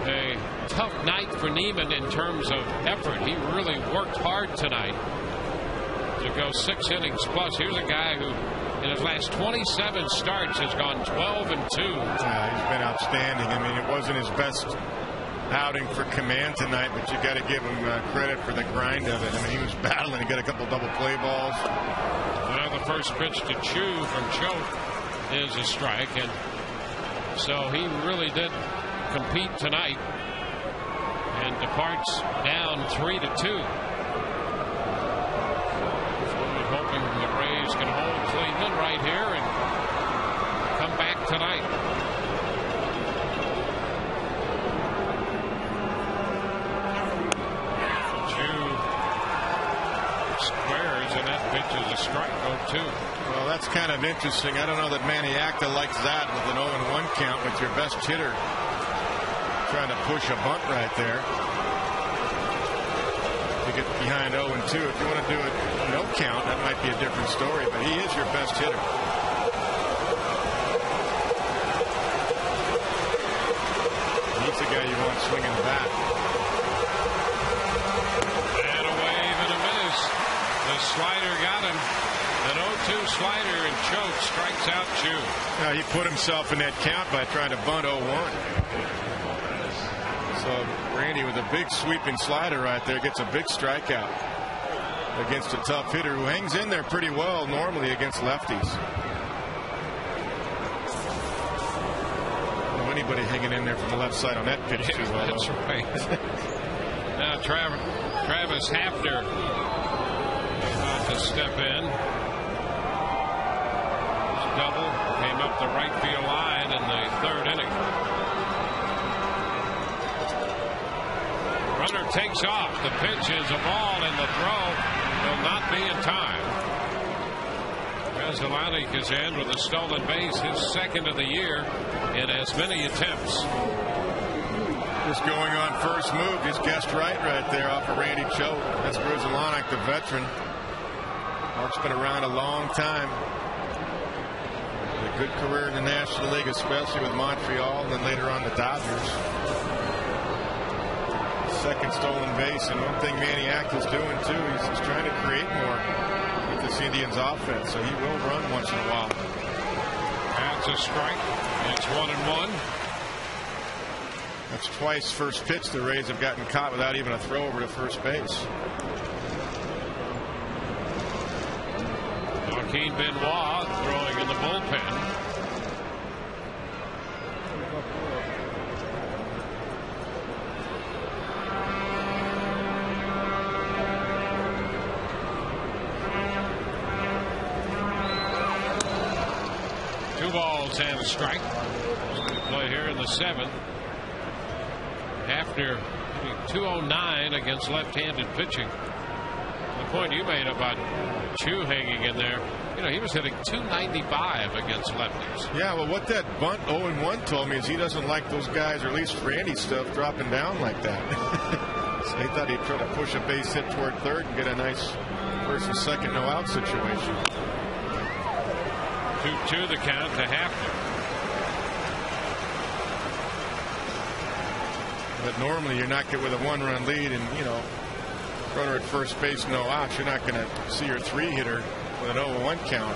Speaker 1: a tough night for Neiman in terms of effort. He really worked hard tonight to go 6 innings plus. Here's a guy who in his last 27 starts has gone 12-2.
Speaker 2: He's been outstanding. I mean, it wasn't his best outing for command tonight, but you got to give him credit for the grind of it. I mean, he was battling. He got a couple double play balls.
Speaker 1: Well, the first pitch to Chu from Choate is a strike, and so he really did compete tonight and departs down 3-2. So we're hoping the Rays can hold Cleveland right here and come back tonight. And that pitch is a strike, 0-2.
Speaker 2: Well, that's kind of interesting. I don't know that Maniacta likes that with an 0-1 count with your best hitter trying to push a bunt right there to get behind 0-2. If you want to do a no count, that might be a different story, but he is your best hitter. He's the guy you want swinging the bat.
Speaker 1: The slider got him. An 0-2 slider, and Choate strikes out Chu.
Speaker 2: He put himself in that count by trying to bunt 0-1. So Randy with a big sweeping slider right there gets a big strikeout against a tough hitter who hangs in there pretty well normally against lefties. anybody hanging in there from the left side on that pitch too well.
Speaker 1: That's right. Now Travis Hafner about to step in. His double came up the right field line in the third inning. Runner takes off. The pitch is a ball, and the throw will not be in time. Keselowski is in with a stolen base, his second of the year in as many attempts.
Speaker 2: Just going on first move, just guessed right there off of Randy Choate. That's Keselowski, the veteran. Mark's been around a long time. A good career in the National League, especially with Montreal, and then later on the Dodgers. Second stolen base, and one thing Maniac is doing too, he's trying to create more with this Indians offense, so he will run once in a while.
Speaker 1: That's a strike. It's 1-1.
Speaker 2: That's twice first pitch the Rays have gotten caught without even a throw over to first base.
Speaker 1: Joaquin Benoit throwing in the bullpen. Two balls and a strike. Play here in the seventh. After 209 against left-handed pitching. The point you made about Chu hanging in there, you know, he was hitting 295 against lefties.
Speaker 2: Yeah, well, what that bunt 0-1 told me is he doesn't like those guys, or at least Randy's stuff, dropping down like that. So he thought he'd try to push a base hit toward third and get a nice first and second no-out situation.
Speaker 1: 2-2 the count to Hafner.
Speaker 2: But normally you're not good with a one-run lead, and you know, runner at first base, no outs. You're not going to see your three-hitter with an 0-1 count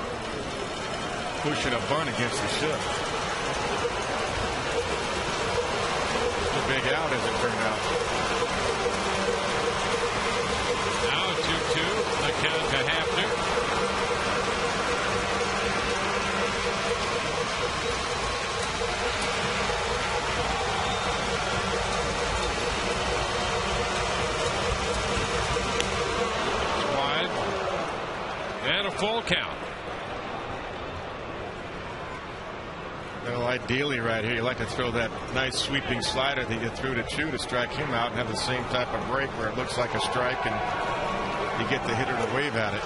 Speaker 2: pushing a bunt against the shift. A big out, as it turned out.
Speaker 1: Now 2-2 the count to Hafner. Full count.
Speaker 2: Well, ideally right here, you like to throw that nice sweeping slider that you threw to Chu to strike him out and have the same type of break where it looks like a strike and you get the hitter to wave at it.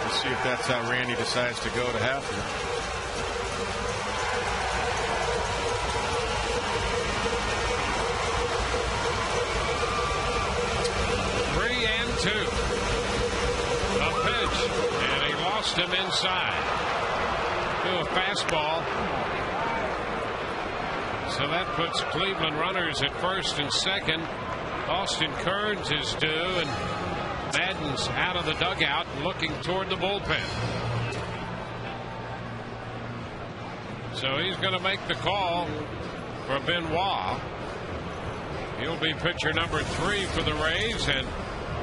Speaker 2: We'll see if that's how Randy decides to go to Hafner.
Speaker 1: Him inside to a fastball. So that puts Cleveland runners at first and second. Austin Kearns is due, and Madden's out of the dugout looking toward the bullpen. So he's going to make the call for Benoit. He'll be pitcher number 3 for the Rays, and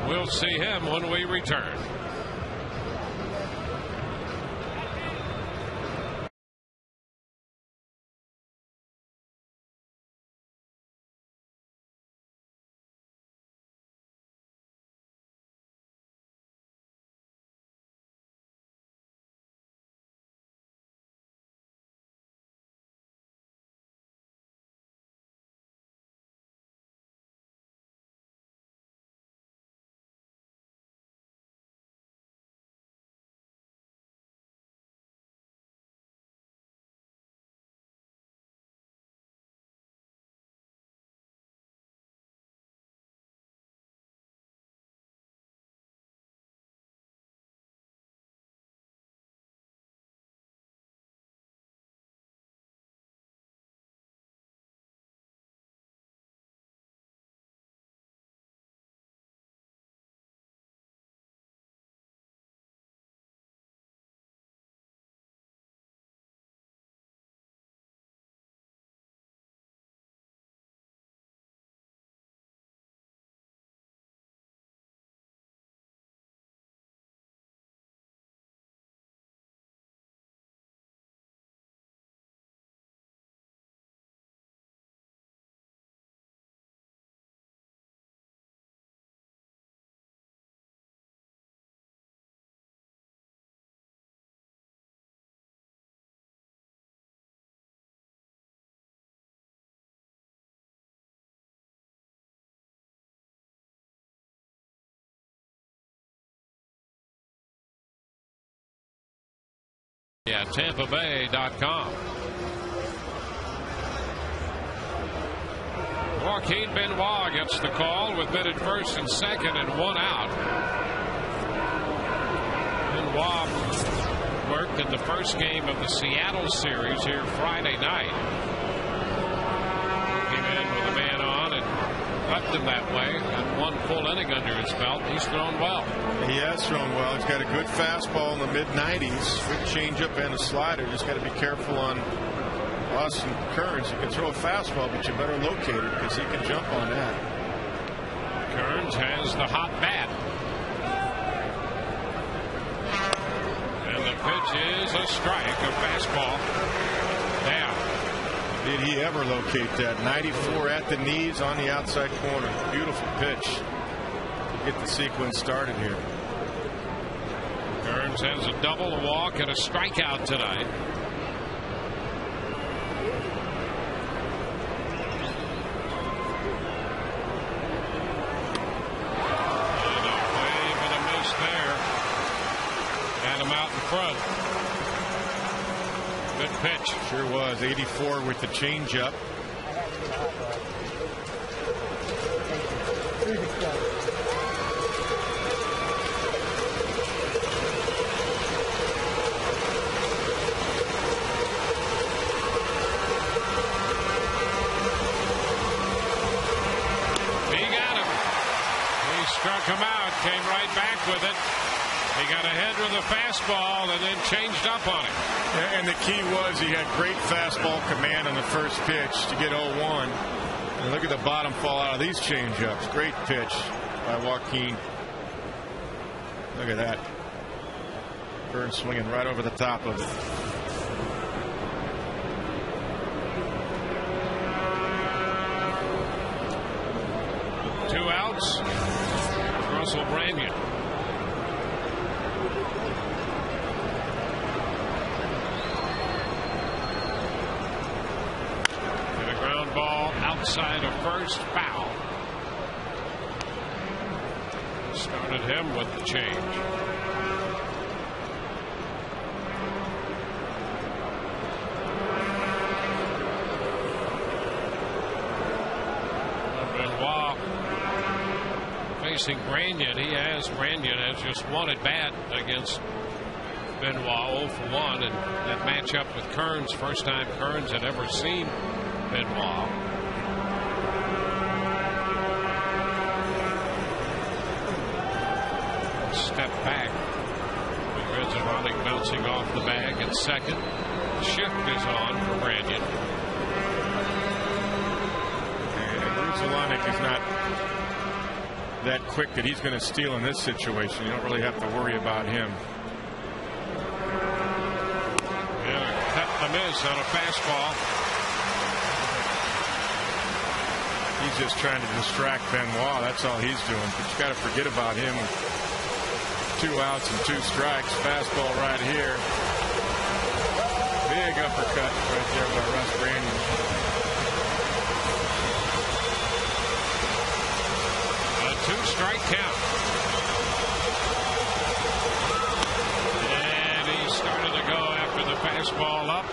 Speaker 1: we'll see him when we return. at TampaBay.com. Joaquin Benoit gets the call with men at first and second and one out. Benoit worked in the first game of the Seattle series here Friday night. Came in with a man on and left him that way. Got one full inning under his belt. He's thrown well.
Speaker 2: He has thrown well. He's got a good fastball in the mid-90s. Good changeup and a slider. Just got to be careful on Austin Kearns. You can throw a fastball, but you better locate it because he can jump on that.
Speaker 1: Kearns has the hot bat. And the pitch is a strike, a fastball. Down.
Speaker 2: Did he ever locate that? 94 at the knees on the outside corner. Beautiful pitch to get the sequence started here.
Speaker 1: Kearns has a double, a walk, and a strikeout tonight. And a wave and a miss there. And him out in front. Good pitch.
Speaker 2: Sure was. 84 with the changeup.
Speaker 1: Struck him out, came right back with it. He got ahead with a fastball and then changed up on it.
Speaker 2: And the key was he had great fastball command on the first pitch to get 0-1. And look at the bottom fall out of these changeups. Great pitch by Joaquin. Look at that. Kearns swinging right over the top of it.
Speaker 1: Two outs. Russell Branyan. And a ground ball outside of first, foul. Started him with the change. Facing Branyan. Branyan has just one at bat against Benoit, 0 for 1, and that matchup with Kearns, first time Kearns had ever seen Benoit. Step back. Rizzomatic bouncing off the bag at second. Shift is on for Branyan.
Speaker 2: And Rizzomatic is not that quick that he's going to steal in this situation. You don't really have to worry about him.
Speaker 1: Yeah, cut a miss on a fastball.
Speaker 2: He's just trying to distract Benoit. That's all he's doing. But you got to forget about him. 2 outs and 2 strikes. Fastball right here. Big uppercut right there by Russ Branyan.
Speaker 1: Two-strike count. And he started to go after the fastball up.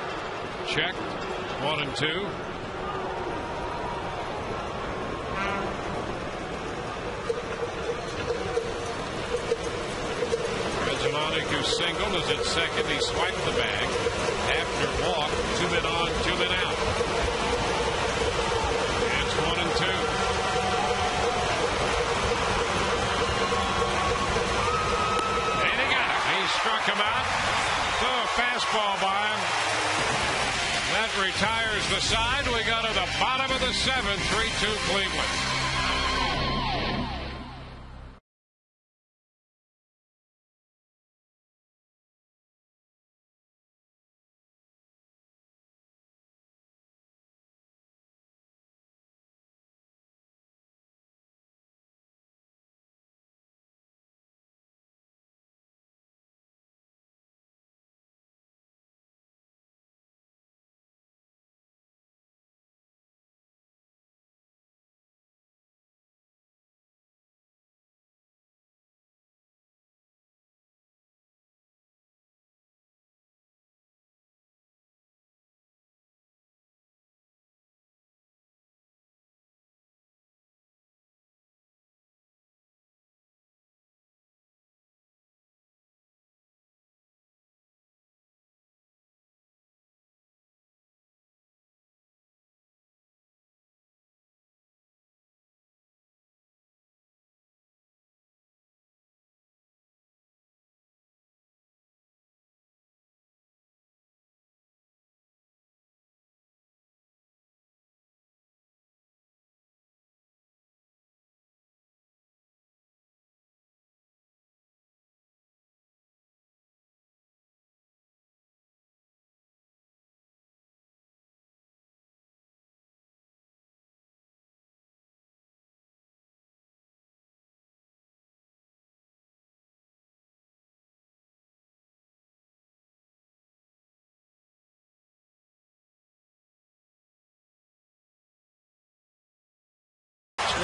Speaker 1: Checked. 1-2. Rizzomatic, who singled, is at second. He swiped the bag. After walk, 2 men on, 2 men out. It's 1-2. Struck him out. So a fastball by him. That retires the side. We go to the bottom of the 7th. 3-2 Cleveland.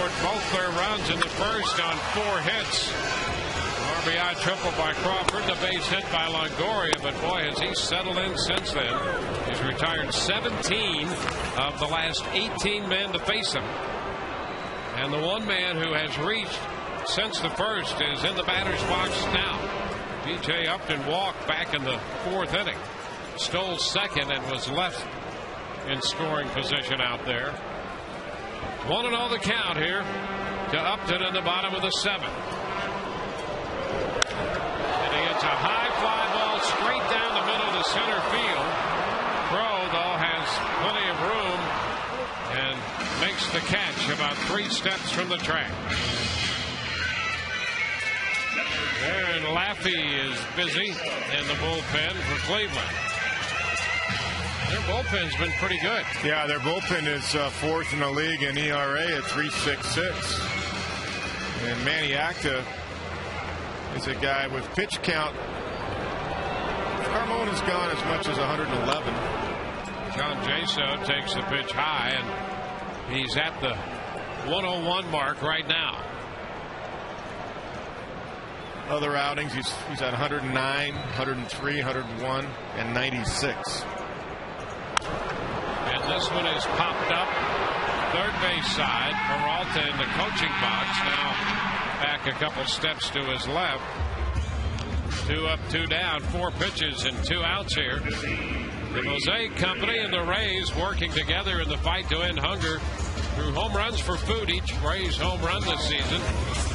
Speaker 1: scored both their runs in the first on 4 hits. RBI triple by Crawford, the base hit by Longoria, but boy, has he settled in since then. He's retired 17 of the last 18 men to face him. And the one man who has reached since the first is in the batter's box now. B.J. Upton walked back in the 4th inning. Stole second and was left in scoring position out there. 1-0 the count here to Upton in the bottom of the 7th. And he hits a high fly ball straight down the middle to center field. Crowe, though, has plenty of room and makes the catch about 3 steps from the track. Aaron Laffey is busy in the bullpen for Cleveland. Their bullpen's been pretty good.
Speaker 2: Yeah, their bullpen is 4th in the league in ERA at 3.66. And Manny Acta is a guy with pitch count. Carmona's gone as much as 111.
Speaker 1: John Jaso takes the pitch high, and he's at the 101 mark right now.
Speaker 2: Other outings, he's at 109, 103, 101, and 96.
Speaker 1: And this one is popped up third base side. Peralta in the coaching box, now back a couple steps to his left. 2 up, 2 down, 4 pitches and 2 outs here. The Mosaic Company and the Rays working together in the fight to end hunger through home runs for food. Each Rays home run this season,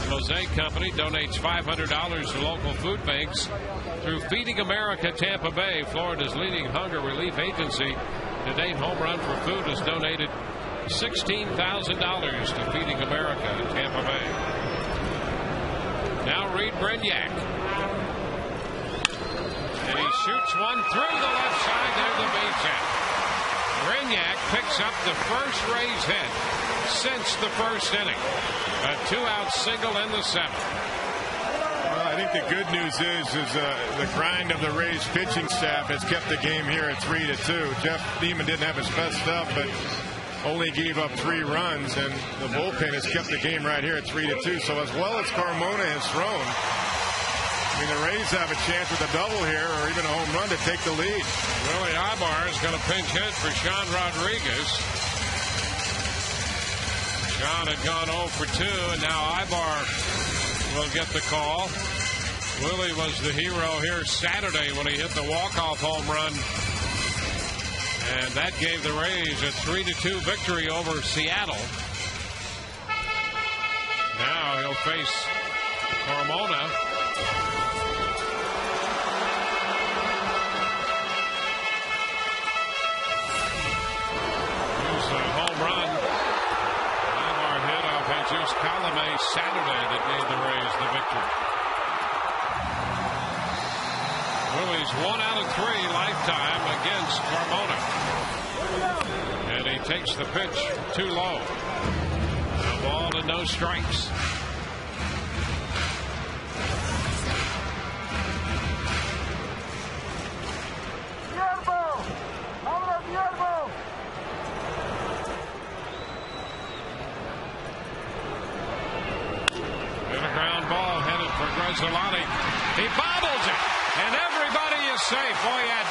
Speaker 1: the Mosaic Company donates $500 to local food banks through Feeding America Tampa Bay, Florida's leading hunger relief agency. To date, Home Run for Food has donated $16,000 to Feeding America in Tampa Bay. Now Reed Brignac. And he shoots one through the left side near the base hit. Brignac picks up the first Rays hit since the first inning. A 2-out single in the 7th.
Speaker 2: Well, I think the good news is the grind of the Rays pitching staff has kept the game here at 3-2. Jeff Neiman didn't have his best stuff, but only gave up 3 runs, and the bullpen has kept the game right here at 3-2. So as well as Carmona has thrown, I mean, the Rays have a chance with a double here or even a home run to take the lead.
Speaker 1: Willie Ibar is going to pinch hit for Sean Rodriguez. Sean had gone 0 for 2, and now Ibar will get the call. Willie was the hero here Saturday when he hit the walk-off home run. And that gave the Rays a 3-2 victory over Seattle. Now he'll face Carmona. Here's a home run. Ibar hit off Jesus Colome Saturday that gave the Rays the victory. Willie's 1 out of 3 lifetime against Carmona. And he takes the pitch too low. No ball and no strikes. And a ground ball headed for Grzelcyk. He bobbles it. And everybody is safe. Boy, he had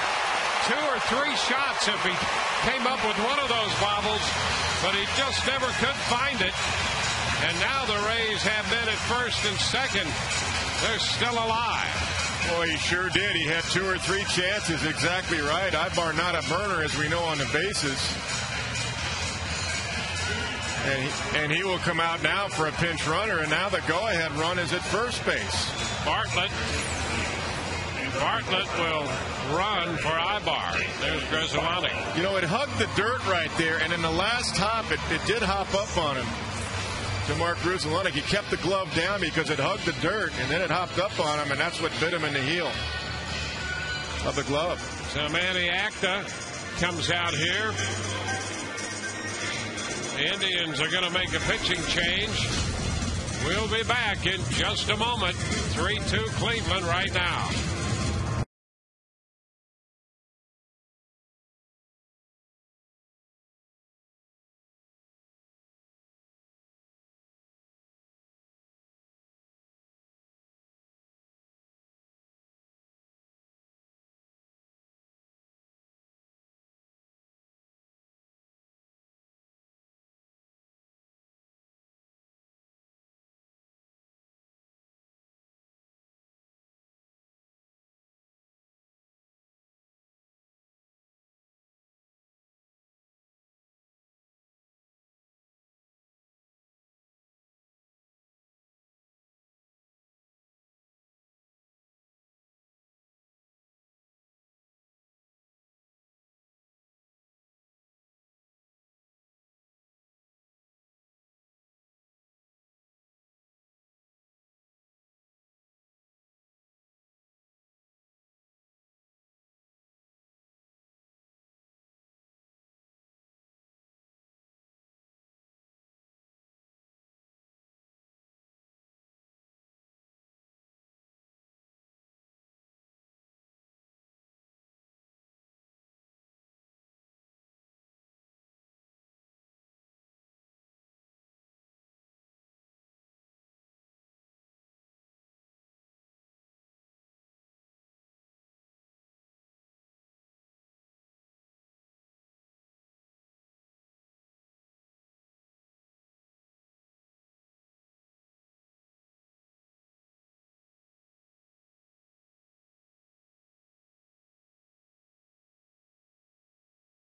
Speaker 1: 2 or 3 shots if he came up with one of those bobbles, but he just never could find it. And now the Rays have men at first and second. They're still alive.
Speaker 2: Boy, he sure did. He had 2 or 3 chances. Exactly right. Ibar not a burner, as we know, on the bases. And he will come out now for a pinch runner, and now the go-ahead run is at first base.
Speaker 1: Bartlett will run for Ibar. There's Grzelcyk.
Speaker 2: You know, it hugged the dirt right there, and in the last hop, it did hop up on him. To Mark Grzelcyk, he kept the glove down because it hugged the dirt, and then it hopped up on him, and that's what bit him in the heel of the glove.
Speaker 1: So Manny Acta comes out here. The Indians are going to make a pitching change. We'll be back in just a moment. 3-2 Cleveland right now.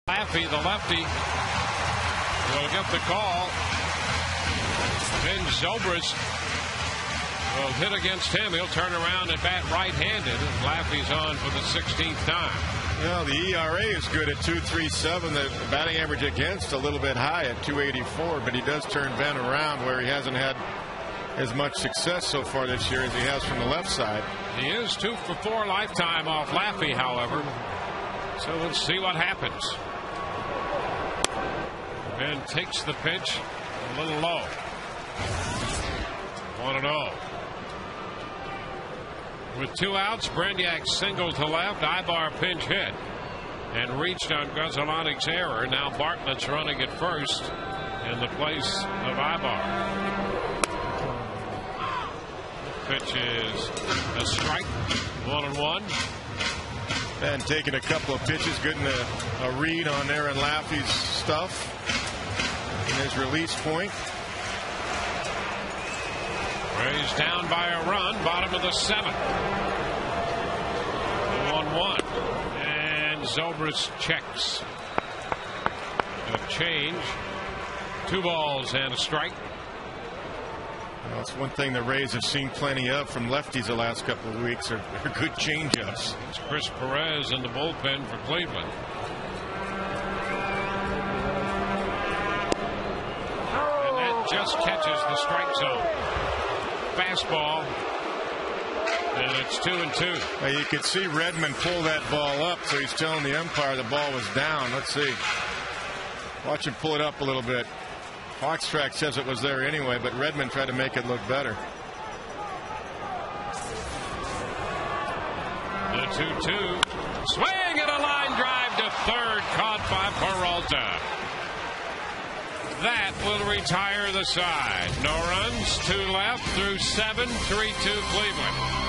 Speaker 1: Laffey, the lefty, will get the call. Then Zobrist will hit against him. He'll turn around and bat right-handed. Laffey's on for the 16th time.
Speaker 2: Well, the ERA is good at 2.37. The batting average against a little bit high at 2.84, but he does turn Ben around where he hasn't had as much success so far this year as he has from the left side.
Speaker 1: He is 2 for 4 lifetime off Laffey, however. So let's see what happens. Ben takes the pitch a little low. 1-0. With 2 outs, Brignac singled to left. Ibar pinch hit and reached on Guzelanic's error. Now Bartlett's running at first in the place of Ibar. Pitch is a strike. 1-1.
Speaker 2: Ben taking a couple of pitches, getting a read on Aaron Laffey's stuff in his release point.
Speaker 1: Rays down by a run, bottom of the 7th. 1-1. And Zobrist checks. A change. 2 balls and a strike.
Speaker 2: Well, it's one thing the Rays have seen plenty of from lefties the last couple of weeks are good changeups.
Speaker 1: It's Chris Perez in the bullpen for Cleveland. And that just catches the strike zone. Fastball. And it's 2-2.
Speaker 2: Well, you could see Redmond pull that ball up, so he's telling the umpire the ball was down. Let's see. Watch him pull it up a little bit. Foxtrack says it was there anyway, but Redmond tried to make it look better.
Speaker 1: The 2-2. Swing and a line drive to third, caught by Peralta. That will retire the side. No runs, 2 left through 7, 3-2 Cleveland.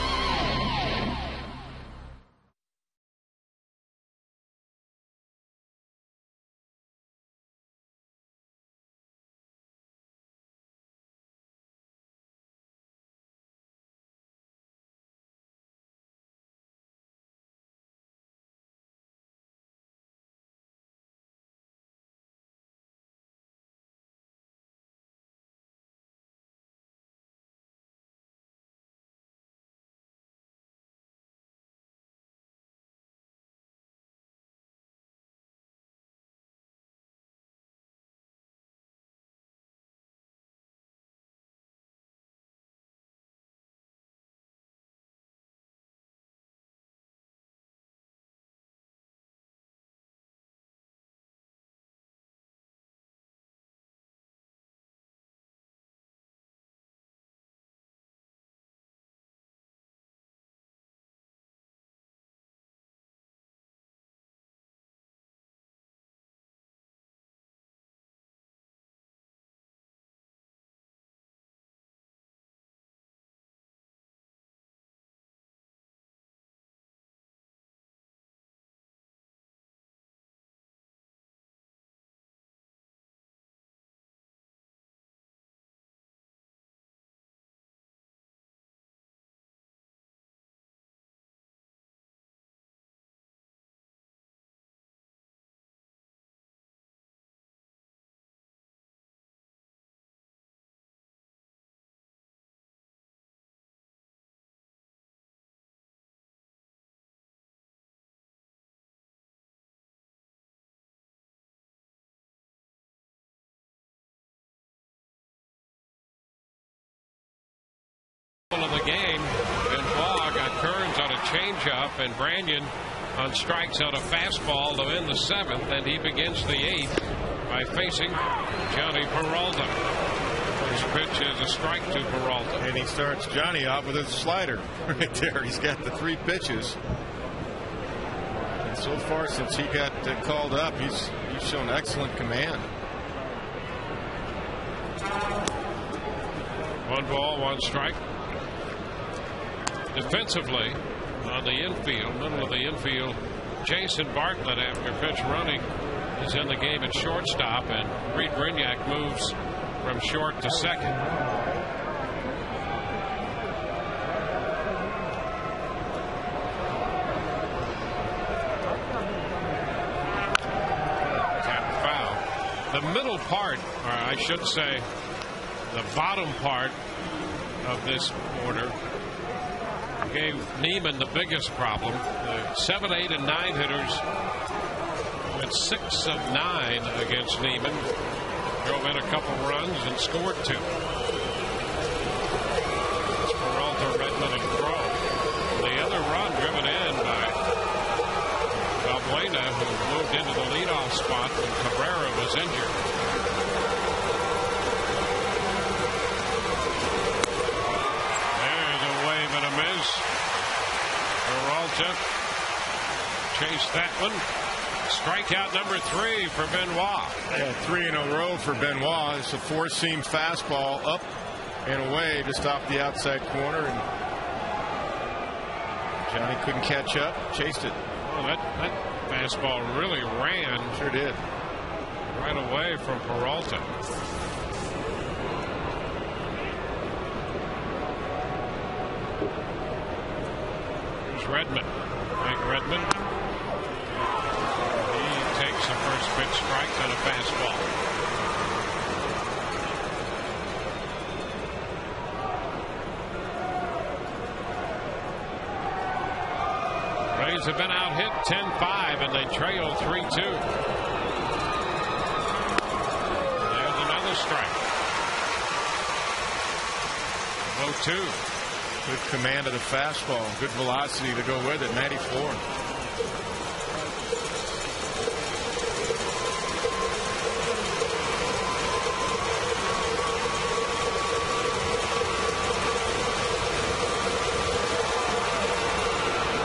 Speaker 1: Of the game, and Baugh got Kearns on a changeup and Branyan on strikes on a fastball to end the 7th, and he begins the 8th by facing Johnny Peralta. First pitch is a strike to Peralta,
Speaker 2: and he starts Johnny off with a slider right there. He's got the 3 pitches, and so far since he got called up, he's shown excellent command.
Speaker 1: 1 ball, 1 strike. Defensively on the infield, middle of the infield, Jason Bartlett, after pitch running, is in the game at shortstop, and Reed Brignac moves from short to second. The middle part, or I should say, the bottom part of this order gave Neiman the biggest problem. The 7, 8, and 9 hitters went 6 of 9 against Neiman. Drove in a couple runs and scored 2. It's Peralta, Redmond, and Crow. The other run driven in by Valbuena, who moved into the leadoff spot when Cabrera was injured. There's a wave and a miss. Peralta chased that one. Strikeout number 3 for Benoit.
Speaker 2: Yeah, 3 in a row for Benoit. It's a 4-seam fastball up and away just off the outside corner, and Johnny couldn't catch up, chased it.
Speaker 1: Oh, that fastball really ran.
Speaker 2: Sure did.
Speaker 1: Right away from Peralta. Here's Redmond. Hank Redmond. He takes the first pitch strike on a fastball. Rays have been out hit 10-5 and they trail 3-2. There's another strike. 0-2.
Speaker 2: Good command of the fastball. Good velocity to go with it. 94.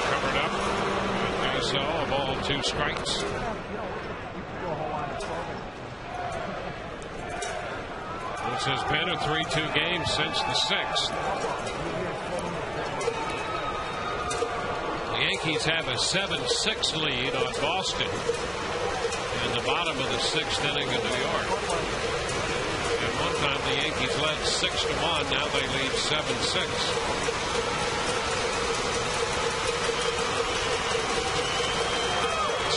Speaker 1: Covered up. So a ball, 2 strikes. This has been a 3-2 game since the 6th. The Yankees have a 7-6 lead on Boston in the bottom of the 6th inning in New York. At one time the Yankees led 6-1. Now they lead 7-6.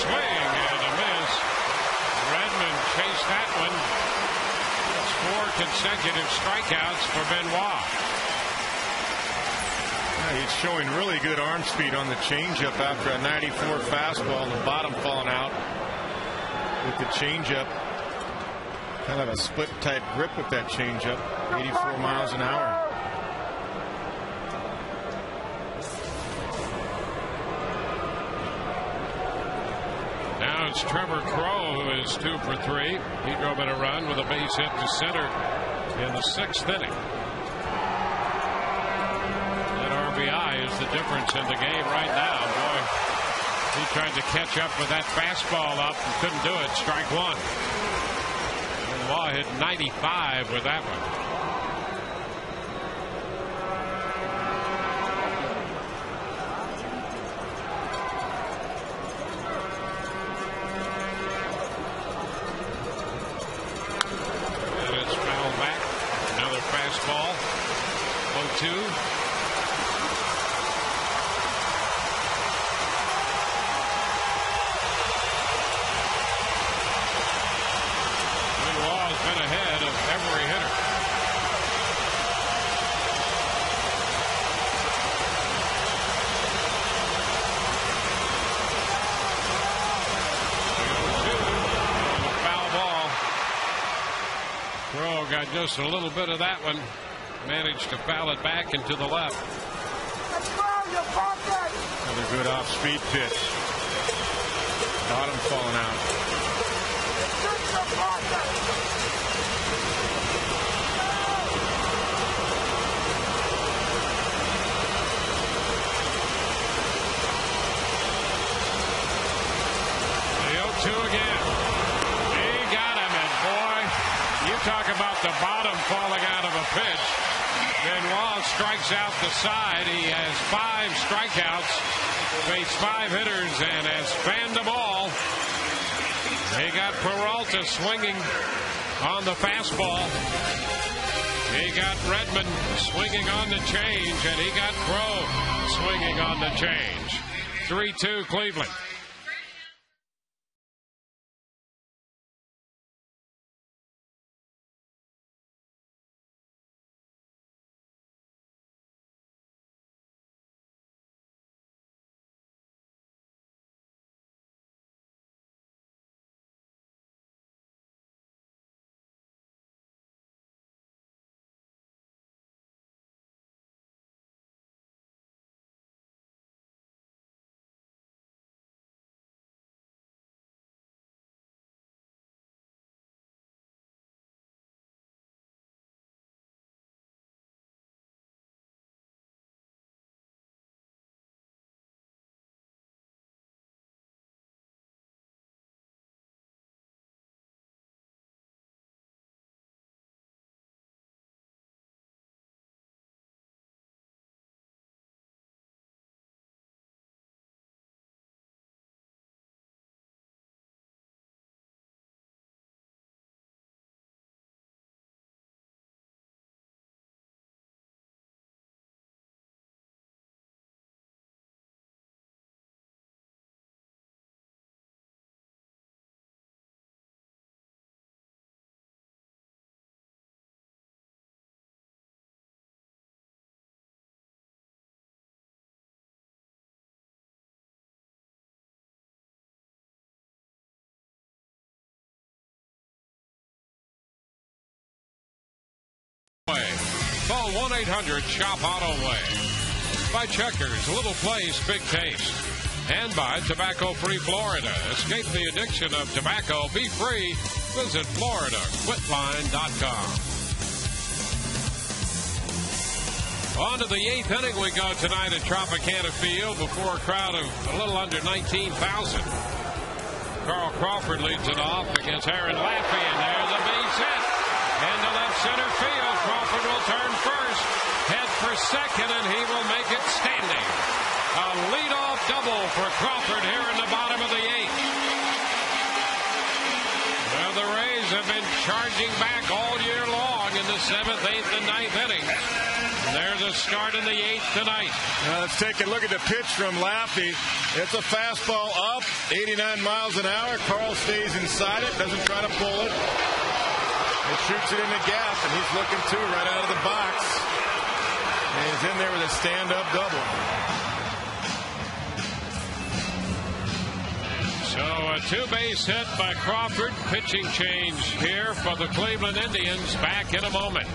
Speaker 1: Swing and a miss. Redmond chased that one. That's 4 consecutive strikeouts for Benoit.
Speaker 2: He's showing really good arm speed on the changeup after a 94 fastball, the bottom falling out with the changeup. Kind of a split type grip with that changeup. 84 miles an hour.
Speaker 1: Now it's Trevor Crowe, who is 2 for 3. He drove in a run with a base hit to center in the 6th inning. RBI is the difference in the game right now. Boy, he tried to catch up with that fastball up and couldn't do it. Strike 1. Benoit hit 95 with that one. And it's fouled back. Another fastball. 0-2. Ahead of every hitter. Foul ball. Crowe got just a little bit of that one. Managed to foul it back into the left.
Speaker 2: Another good off-speed pitch. Bottom falling out.
Speaker 1: Two again. He got him, and boy, you talk about the bottom falling out of a pitch. Benoit strikes out the side. He has 5 strikeouts, faced 5 hitters, and has fanned them all. He got Peralta swinging on the fastball. He got Redmond swinging on the change, and he got Crowe swinging on the change. 3-2 Cleveland. Call 1-800-SHOP-AUTO-WAY. By Checkers, little place, big taste. And by Tobacco-Free Florida. Escape the addiction of tobacco. Be free. Visit FloridaQuitline.com. On to the 8th inning we go tonight at Tropicana Field before a crowd of a little under 19,000. Carl Crawford leads it off against Aaron Laffey, and there's a base hit. Into left center field. Crawford will turn first, head for second, and he will make it standing. A leadoff double for Crawford here in the bottom of the 8th. Well, the Rays have been charging back all year long in the 7th, 8th, and 9th innings. There's a start in the 8th tonight.
Speaker 2: Let's take a look at the pitch from Laffey. It's a fastball up, 89 miles an hour. Carl stays inside it, doesn't try to pull it. He shoots it in the gap, and he's looking too right out of the box. And he's in there with a stand-up double.
Speaker 1: So a two-base hit by Crawford. Pitching change here for the Cleveland Indians. Back in a moment.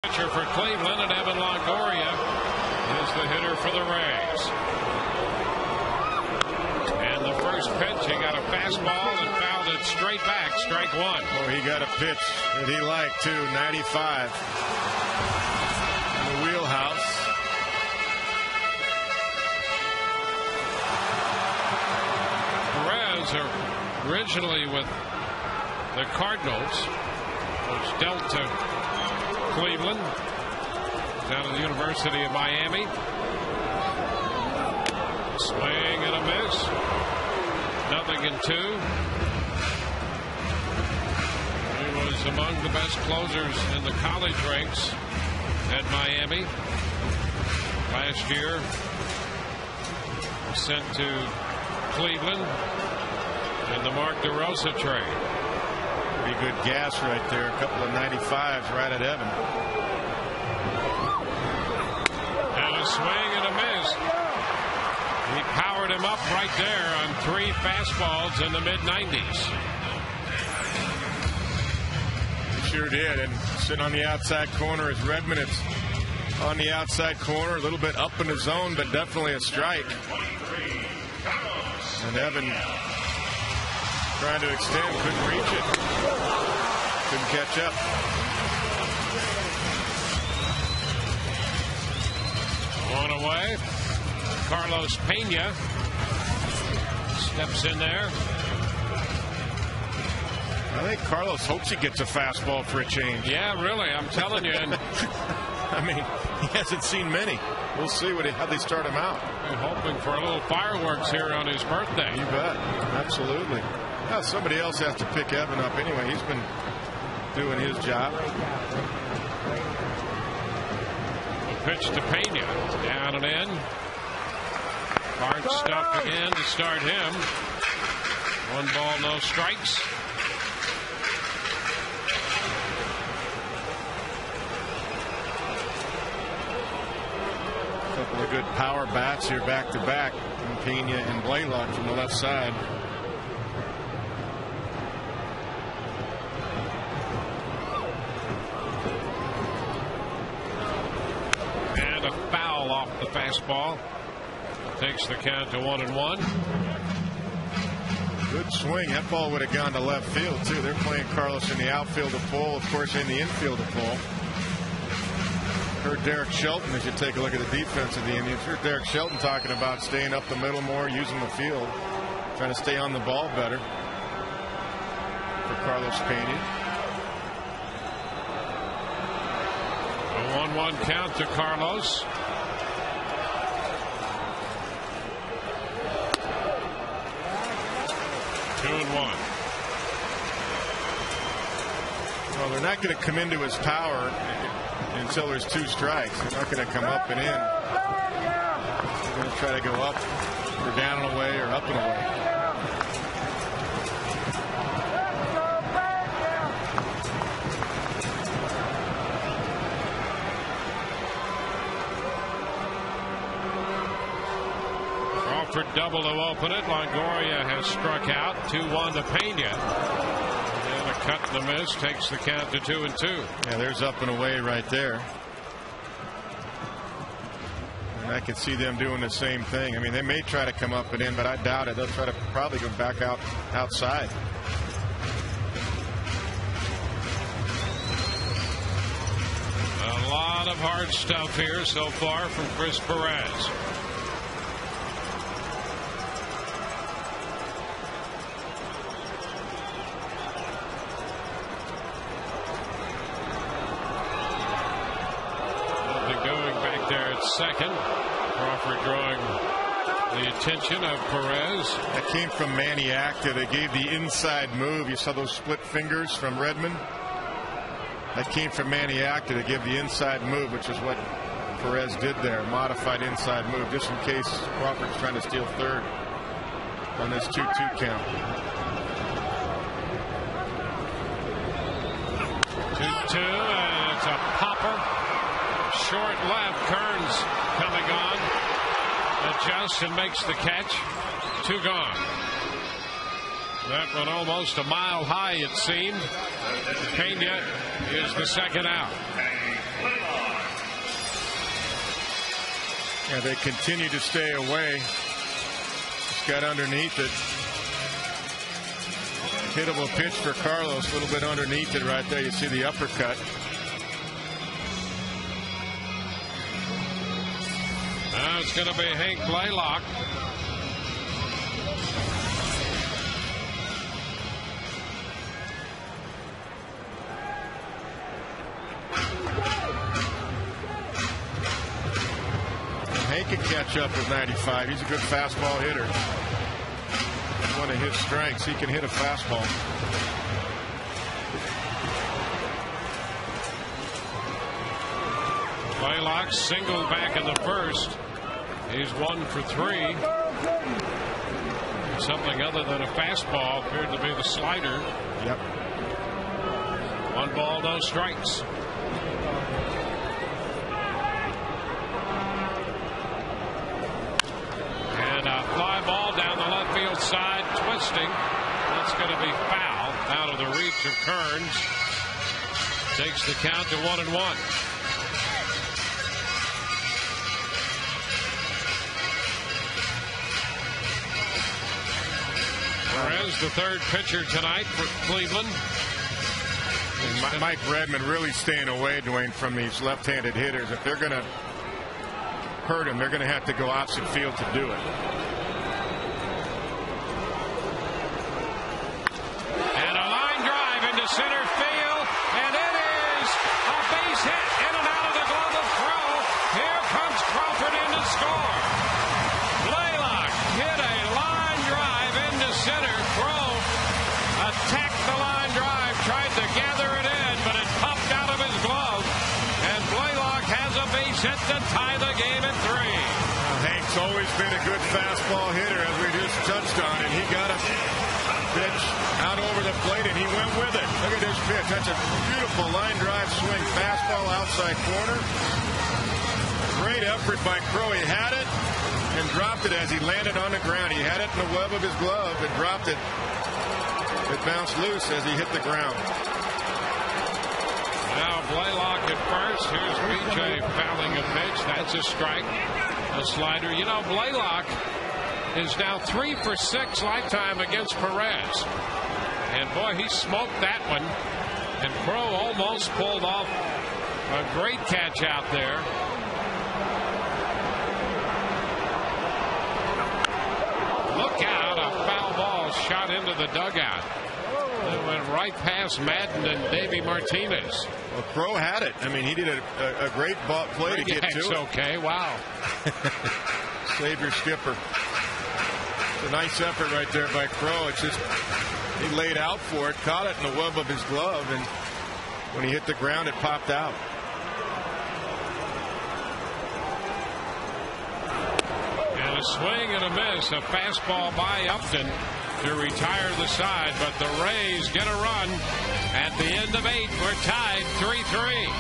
Speaker 1: Pitcher for Cleveland, and Evan Longoria is the hitter for the Rays. And the first pitch, he got a fastball and fouled it straight back, strike one.
Speaker 2: Oh, he got a pitch that he liked too, 95 in the wheelhouse.
Speaker 1: Perez originally with the Cardinals, which dealt to Cleveland down at the University of Miami. Swing and a miss. 0-2. He was among the best closers in the college ranks at Miami last year. Sent to Cleveland in the Mark DeRosa trade.
Speaker 2: Pretty good gas right there. A couple of 95s right at Evan.
Speaker 1: And a swing and a miss. He powered him up right there on 3 fastballs in the mid-90s.
Speaker 2: He sure did. And sitting on the outside corner is Redmond. It's on the outside corner, a little bit up in the zone, but definitely a strike. And Evan trying to extend, couldn't reach it. Couldn't catch up.
Speaker 1: On away. Carlos Pena steps in there.
Speaker 2: I think Carlos hopes he gets a fastball for a change.
Speaker 1: Yeah, really, I'm telling you. And
Speaker 2: I mean, he hasn't seen many. We'll see how they start him out.
Speaker 1: I'm hoping for a little fireworks here on his birthday.
Speaker 2: You bet. Absolutely. Now somebody else has to pick Evan up anyway. He's been doing his job.
Speaker 1: Pitch to Pena. Down and in. Hard stuff again to start him. 1 ball, no strikes.
Speaker 2: Couple of good power bats here back to back from Pena and Blaylock from the left side.
Speaker 1: And a foul off the fastball. Takes the count to 1-1.
Speaker 2: Good swing. That ball would have gone to left field too. They're playing Carlos in the outfield to pull, of course in the infield to pull. Heard Derek Shelton, as you take a look at the defense of the Indians, heard Derek Shelton talking about staying up the middle more, using the field, trying to stay on the ball better for Carlos Pena.
Speaker 1: A 1-1 count to Carlos.
Speaker 2: Well, they're not going to come into his power until there's 2 strikes. They're not going to come up and in. They're going to try to go up or down and away or up and away.
Speaker 1: Crawford double to open it. Longoria has struck out. 2-1 to Pena. And a cut and a miss takes the count to 2-2.
Speaker 2: Yeah, there's up and away right there. And I can see them doing the same thing. I mean, they may try to come up and in, but I doubt it. They'll try to probably go back outside.
Speaker 1: A lot of hard stuff here so far from Chris Perez. Second. Crawford drawing the attention of Perez.
Speaker 2: That came from Manny Acta. They gave the inside move. You saw those split fingers from Redmond. That came from Manny Acta to give the inside move, which is what Perez did there. Modified inside move, just in case Crawford's trying to steal third on this 2-2 count.
Speaker 1: 2-2, and it's a popper. Short left. Kearns coming on. Adjusts and makes the catch. 2 gone. That one almost a mile high, it seemed. Pena is the second out.
Speaker 2: Yeah, they continue to stay away. Just got underneath it. Hittable pitch for Carlos. A little bit underneath it right there. You see the uppercut.
Speaker 1: Now it's going to be Hank Blaylock.
Speaker 2: Hank can catch up with 95. He's a good fastball hitter. One of his strengths. He can hit a fastball.
Speaker 1: Blaylock singled back in the first. He's 1 for 3. Something other than a fastball appeared to be the slider.
Speaker 2: Yep.
Speaker 1: 1 ball, no strikes. And a fly ball down the left field side, twisting. That's going to be foul, out of the reach of Kearns. Takes the count to 1-1. Perez, the third pitcher tonight for Cleveland.
Speaker 2: And Mike Redmond really staying away, Dwayne, from these left-handed hitters. If they're going to hurt him, they're going to have to go opposite field to do it.
Speaker 1: And a line drive into center field, and it is a base hit in and out of the glove of Crow. Here comes Crawford in to score. Blaylock hit a line drive into center. Crow attacked the line drive, tried to gather it in,
Speaker 2: good fastball hitter, as we just touched on, and he got a pitch out over the plate, and he went with it. Look at this pitch. That's a beautiful line drive swing. Fastball outside corner. Great effort by Crowe. He had it and dropped it as he landed on the ground. He had it in the web of his glove and dropped it. It bounced loose as he hit the ground.
Speaker 1: Now Blaylock at first. Here's BJ fouling a pitch. That's a strike. A slider. You know, Blaylock is now 3 for 6 lifetime against Perez. And boy, he smoked that one. And Crowe almost pulled off a great catch out there. Look out, a foul ball shot into the dugout. It went right past Madden and Davey Martinez.
Speaker 2: Well, Crowe had it. I mean, he did a great ball play to get to it.
Speaker 1: Okay, wow.
Speaker 2: Save your skipper. It's a nice effort right there by Crowe. It's just he laid out for it, caught it in the web of his glove, and when he hit the ground, it popped out.
Speaker 1: And a swing and a miss. A fastball by Upton to retire the side, but the Rays get a run. At the end of 8, we're tied 3-3.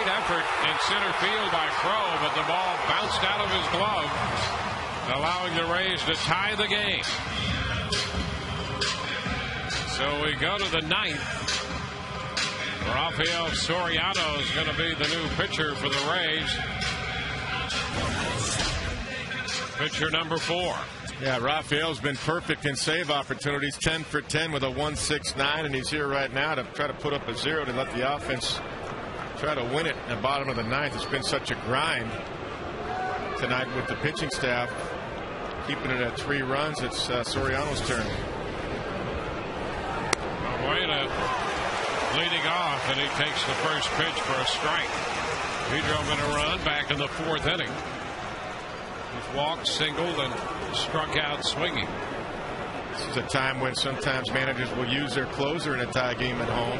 Speaker 1: Effort in center field by Crowe, but the ball bounced out of his glove, allowing the Rays to tie the game. So we go to the 9th. Rafael Soriano is going to be the new pitcher for the Rays. Pitcher number 4.
Speaker 2: Yeah, Rafael's been perfect in save opportunities, 10 for 10 with a 1.69, and he's here right now to try to put up a 0 to let the offense try to win it in the bottom of the 9th. It's been such a grind tonight with the pitching staff. Keeping it at 3 runs. It's Soriano's turn.
Speaker 1: Moeda leading off, and he takes the first pitch for a strike. He drove in a run back in the 4th inning. He's walked, singled, and struck out swinging.
Speaker 2: This is a time when sometimes managers will use their closer in a tie game at home,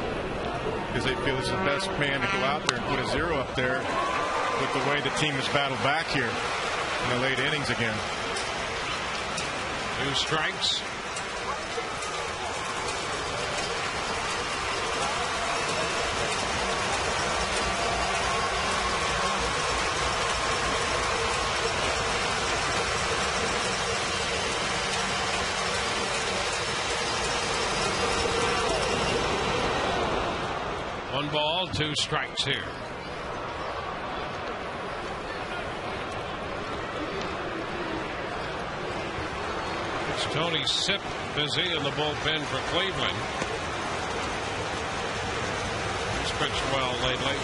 Speaker 2: because they feel it's the best man to go out there and put a 0 up there with the way the team has battled back here in the late innings again.
Speaker 1: 2 strikes. One ball, 2 strikes here. It's Tony Sipp busy in the bullpen for Cleveland. pitched well lately.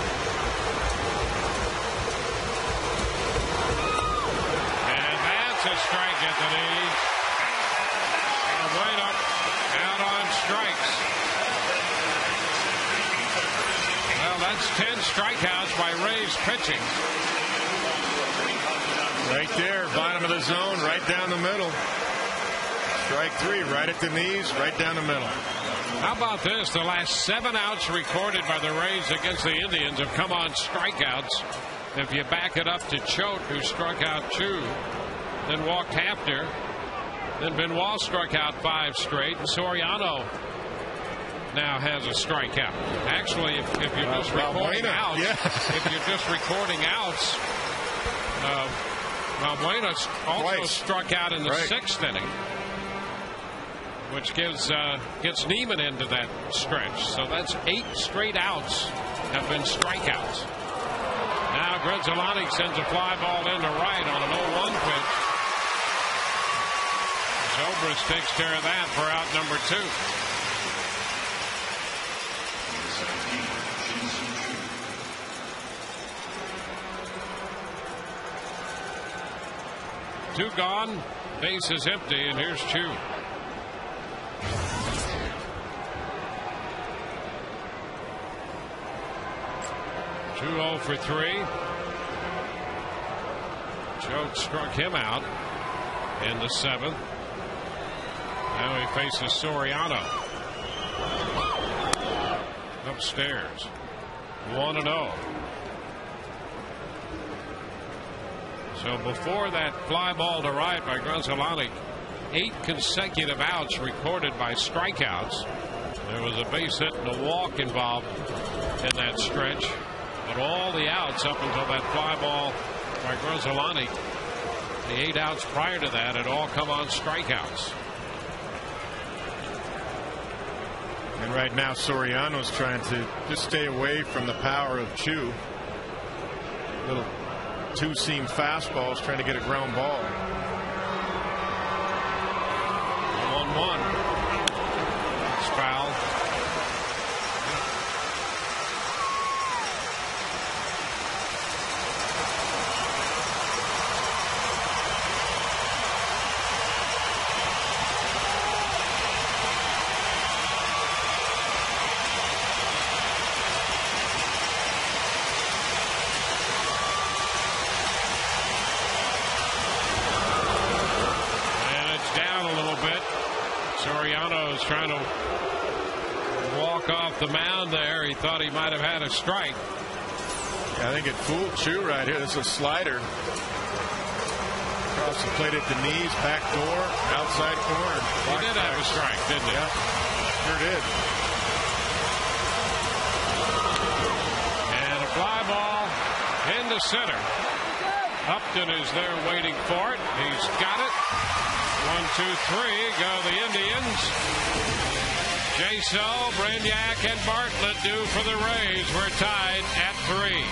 Speaker 1: And that's a strike at the knees. Wait up, out on strikes. Well, that's 10 strikeouts by Rays pitching.
Speaker 2: Right there, bottom of the zone, right down the middle. Strike 3, right at the knees, right down the middle.
Speaker 1: How about this? The last 7 outs recorded by the Rays against the Indians have come on strikeouts. If you back it up to Choate, who struck out 2, then walked Hafner, then Benoit struck out 5 straight, and Soriano now has a strikeout. Actually, if you're just recording outs, if you're just recording outs, Valbuena also struck out in the 6th inning, which gets Neiman into that stretch. So that's 8 straight outs have been strikeouts. Now Grenzolani sends a fly ball into right on an 0-1 pitch. Zobrist takes care of that for out number 2. 2 gone, base is empty, and here's Chu. 2-0 for 3. Choate struck him out in the 7th. Now he faces Soriano. Upstairs. 1-0. So before that fly ball to right by Grenzolani, 8 consecutive outs recorded by strikeouts. There was a base hit and a walk involved in that stretch. But all the outs up until that fly ball by Grenzolani, the 8 outs prior to that had all come on strikeouts.
Speaker 2: And right now Soriano's trying to just stay away from the power of Chu. Little 2-seam fastballs, trying to get a ground ball.
Speaker 1: 1-1. It's foul. Soriano's trying to walk off the mound there. He thought he might have had a strike.
Speaker 2: Yeah, I think it fooled Chu right here. This is a slider. Across the plate at the knees, back door, outside corner.
Speaker 1: He did have a strike, didn't he?
Speaker 2: Yeah, sure did.
Speaker 1: And a fly ball into center. Upton is there waiting for it. He's got it. 1, 2, 3, go the Indians. Jaso, Brainiac, and Bartlett do for the Rays. We're tied at 3.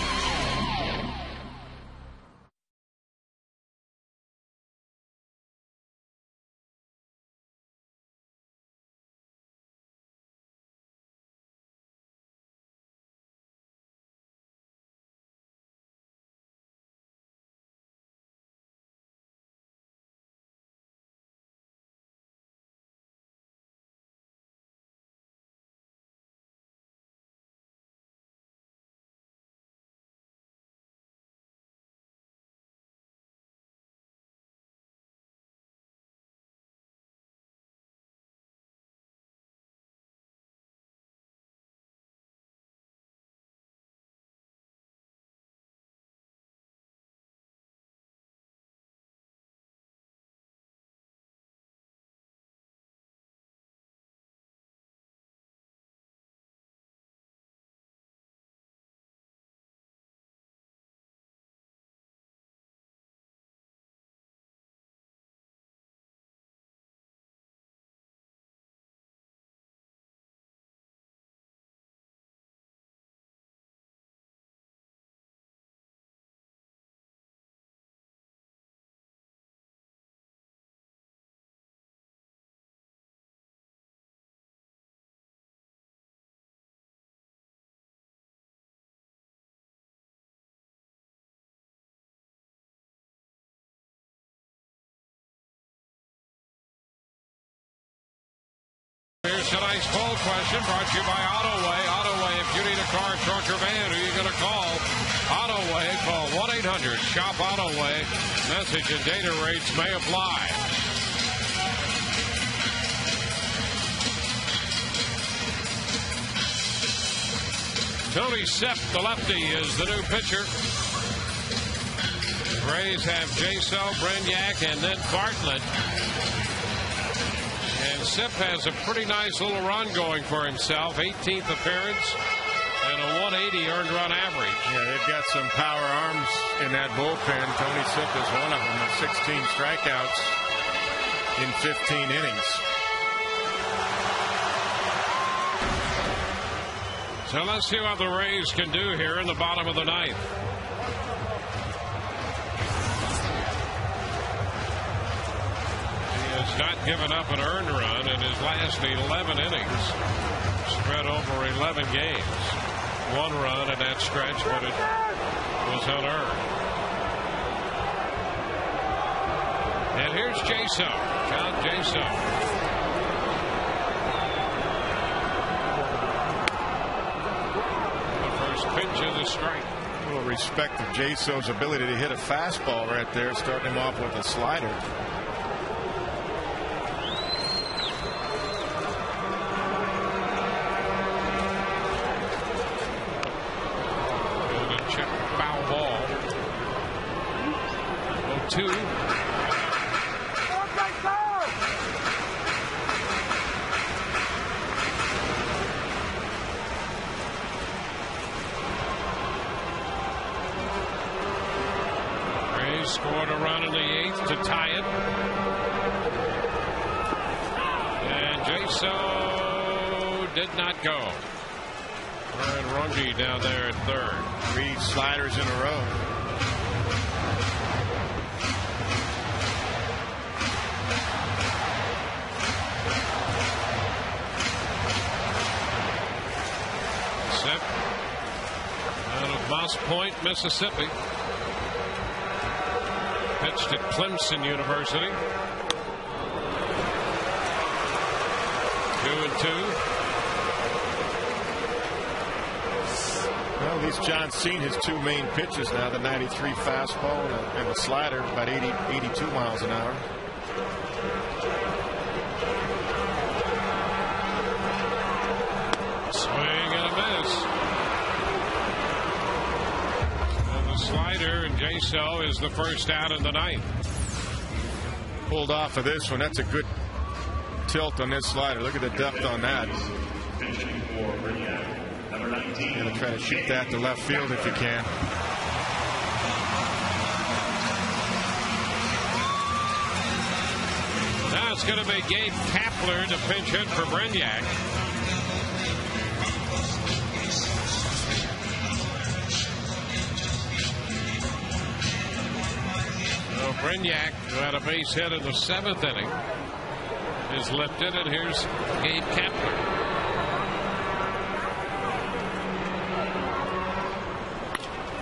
Speaker 1: Here's tonight's poll question brought to you by AutoWay. AutoWay, if you need a car, truck, or van, who are you going to call? AutoWay. Call 1-800-SHOP-AutoWay. Message and data rates may apply. Tony Sepp, the lefty, is the new pitcher. Rays have Jaso, Brignac, and then Bartlett. And Sepp has a pretty nice little run going for himself. 18th appearance and a 180 earned run average.
Speaker 2: Yeah, they've got some power arms in that bullpen. Tony Sepp is one of them with 16 strikeouts in 15 innings.
Speaker 1: So let's see what the Rays can do here in the bottom of the ninth. He has not given up an earned run in his last 11 innings, spread over 11 games. 1 run in that stretch, but it was unearned. And here's Jaso, John Jaso. Pitch of the strike.
Speaker 2: A little respect of Jaso's ability to hit a fastball right there, starting him off with a slider.
Speaker 1: And a check foul ball. 0-2. Scored a run in the 8th to tie it. And Jaso did not go. Ryan Runge down there at third.
Speaker 2: 3 sliders in a row.
Speaker 1: Sepp out of Moss Point, Mississippi. Pitched at Clemson University. 2-2.
Speaker 2: Well, at least John's seen his 2 main pitches now, the 93 fastball and the slider, about 82 miles an hour.
Speaker 1: Swing and a miss. And the slider, and Jaso is the first out in the ninth.
Speaker 2: Pulled off of this one. That's a good tilt on this slider. Look at the depth on that. You're going to try to shoot that to left field if you can.
Speaker 1: Now it's going to be Gabe Kapler to pinch hit for Brignac. So Brignac, who had a base hit in the 7th inning, is lifted, and here's Gabe Kapler.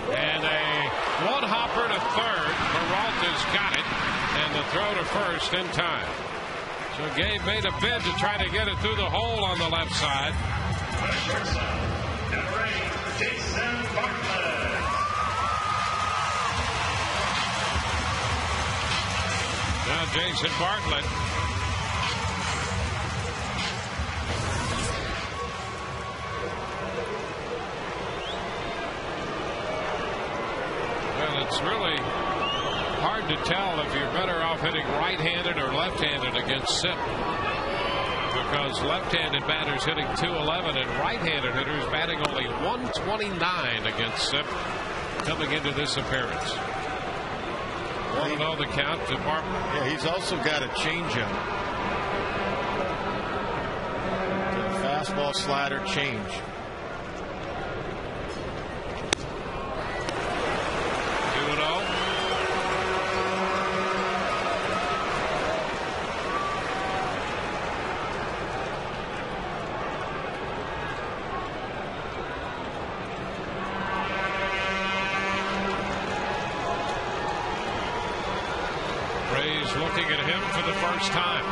Speaker 1: And a one-hopper to third. Peralta's got it, and the throw to first in time. So Gabe made a bid to try to get it through the hole on the left side. Now Jason Bartlett. Well, it's really hard to tell if you're better off hitting right-handed or left-handed against Sepp, because left-handed batters hitting 211 and right-handed hitters batting only 129 against Sepp coming into this appearance. Want to know the count to Bartlett?
Speaker 2: Yeah, he's also got a changeup. Fastball, slider, change.
Speaker 1: Looking at him for the first time.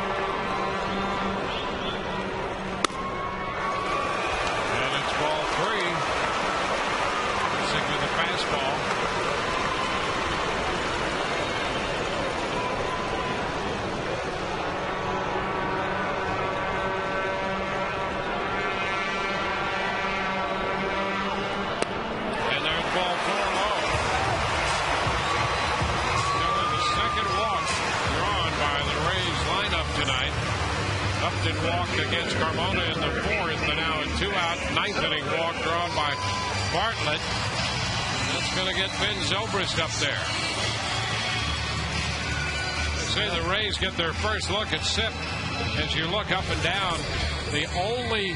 Speaker 1: Upton walked against Carmona in the 4th, and now a 2-out 9th inning walk drawn by Bartlett. That's going to get Ben Zobrist up there. They say the Rays get their first look at Sip. As you look up and down, the only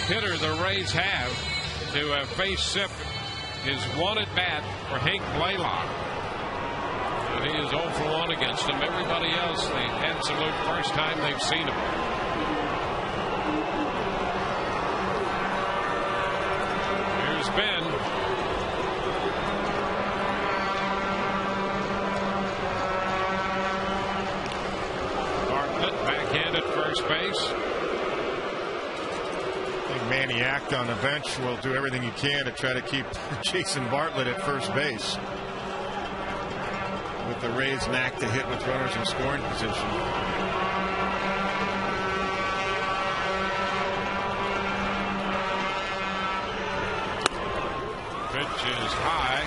Speaker 1: hitter the Rays have to have faced Sip is one at bat for Hank Blaylock. He is 0 for 1 against him. Everybody else, the absolute first time they've seen him. Here's Ben. Bartlett backhand at first base.
Speaker 2: I think Manny Act on the bench will do everything he can to try to keep Jason Bartlett at first base. With the Rays' knack to hit with runners in scoring position.
Speaker 1: Pitch is high.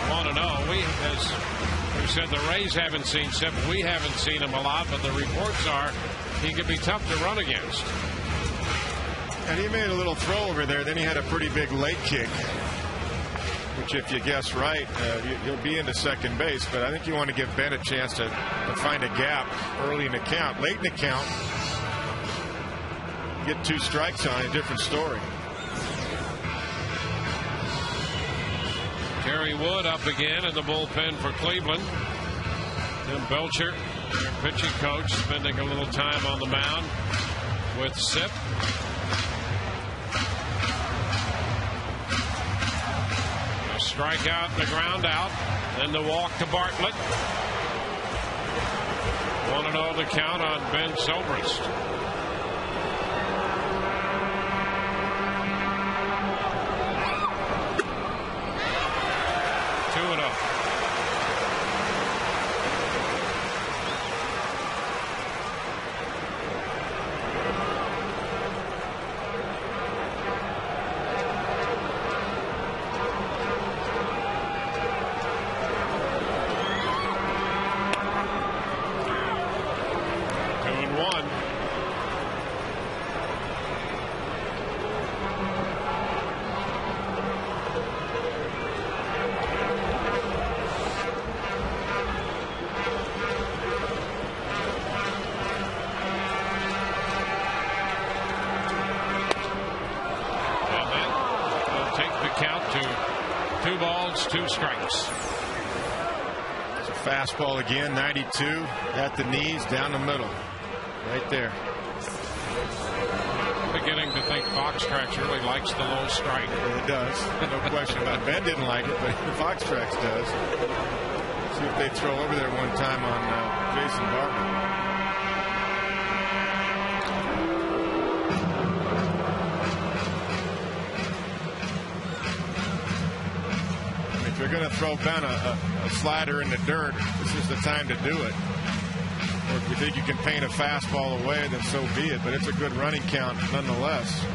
Speaker 1: 1-0. We said the Rays haven't seen Sip. We haven't seen him a lot, but the reports are he could be tough to run against.
Speaker 2: And he made a little throw over there. Then he had a pretty big late kick, which if you guess right, you'll be into second base. But I think you want to give Ben a chance to find a gap early in the count. Late in the count, get 2 strikes on a different story.
Speaker 1: Terry Wood up again in the bullpen for Cleveland. Tim Belcher, their pitching coach, spending a little time on the mound with Sip. Strikeout and the ground out. Then the walk to Bartlett. 1-0 the count on Ben Zobrist. Count to 2 balls, 2 strikes.
Speaker 2: It's a fastball again, 92 at the knees, down the middle, right there.
Speaker 1: Beginning to think Foxtrot's really likes the low strike.
Speaker 2: It does, no question about it. Ben didn't like it, but Foxtrot does. See if they throw over there one time on Jason Bartlett. If you're going to throw Ben a slider in the dirt, this is the time to do it. Or if you think you can paint a fastball away, then so be it. But it's a good running count nonetheless.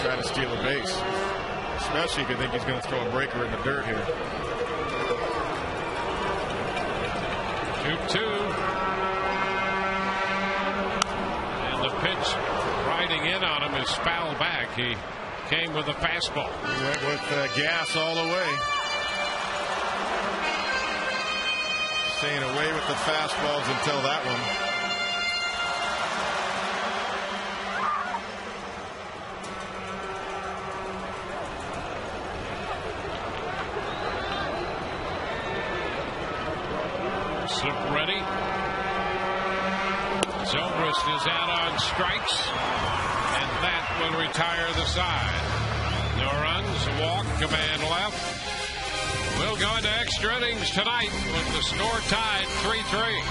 Speaker 2: Try to steal a base, especially if you think he's going to throw a breaker in the dirt here.
Speaker 1: 2-2. And the pitch riding in on him is foul back. He came with a fastball.
Speaker 2: He went with gas all the way. Staying away with the fastballs until that one.
Speaker 1: Sip ready. Zobrist is out on strikes, and that will retire the side. No runs, a walk, command left. We'll go into extra innings tonight with the score tied 3-3.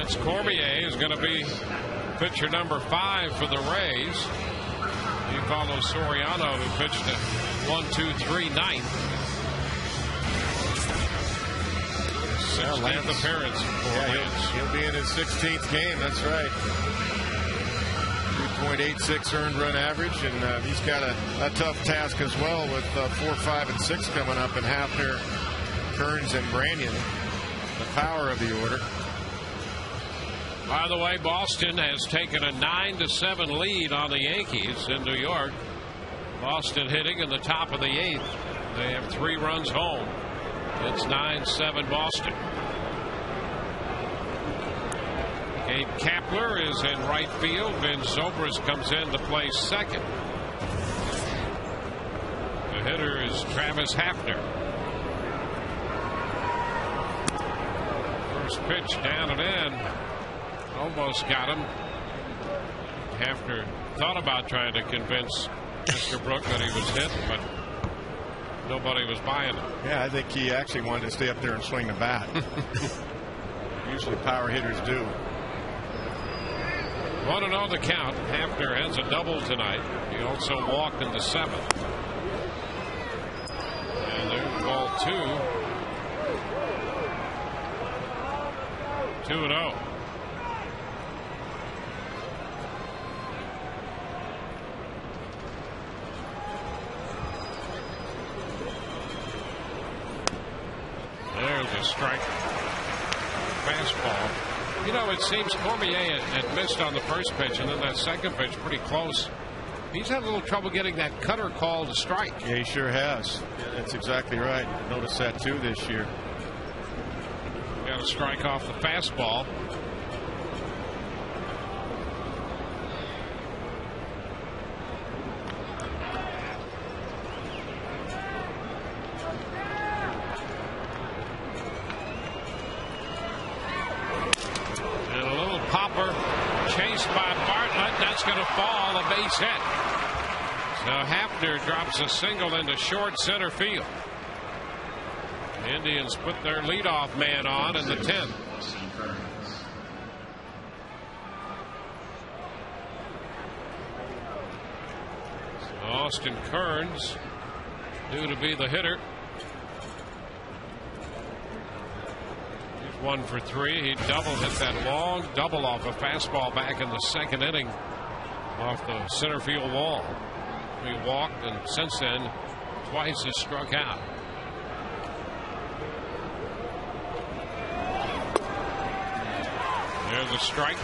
Speaker 1: That's Cormier, who's going to be pitcher number 5 for the Rays. He follows Soriano, who pitched a 1-2-3 ninth. 16th appearance for Lance.
Speaker 2: He'll be in his 16th game. That's right. 3.86 earned run average, and he's got a tough task as well with 4, 5, and 6 coming up, and Hafner, Kearns, and Branyan. The power of the order.
Speaker 1: By the way, Boston has taken a 9-7 lead on the Yankees in New York. Boston hitting in the top of the 8th. They have 3 runs home. It's 9-7 Boston. Gabe Kapler is in right field. Vin Zobrist comes in to play second. The hitter is Travis Hafner. First pitch down and in. Almost got him. Hafner thought about trying to convince Mr. Brook that he was hit, but nobody was buying it.
Speaker 2: Yeah, I think he actually wanted to stay up there and swing the bat. Usually power hitters do.
Speaker 1: 1-0 the count. Hafner has a double tonight. He also walked in the 7th. And there's ball 2. 2-0. There's a strike. Fastball. You know, it seems Cormier had missed on the first pitch, and then that second pitch pretty close. He's had a little trouble getting that cutter called a strike.
Speaker 2: Yeah, he sure has. Yeah, that's exactly right. Noticed that too this year.
Speaker 1: Got a strike off the fastball. Chased by Bartlett. That's going to fall. A base hit. So Hafner drops a single into short center field. The Indians put their leadoff man on in the 10th. So Austin Kearns due to be the hitter. 1 for 3. He hit that long double off a fastball back in the 2nd inning off the center field wall. He walked, and since then twice has struck out. There's a strike.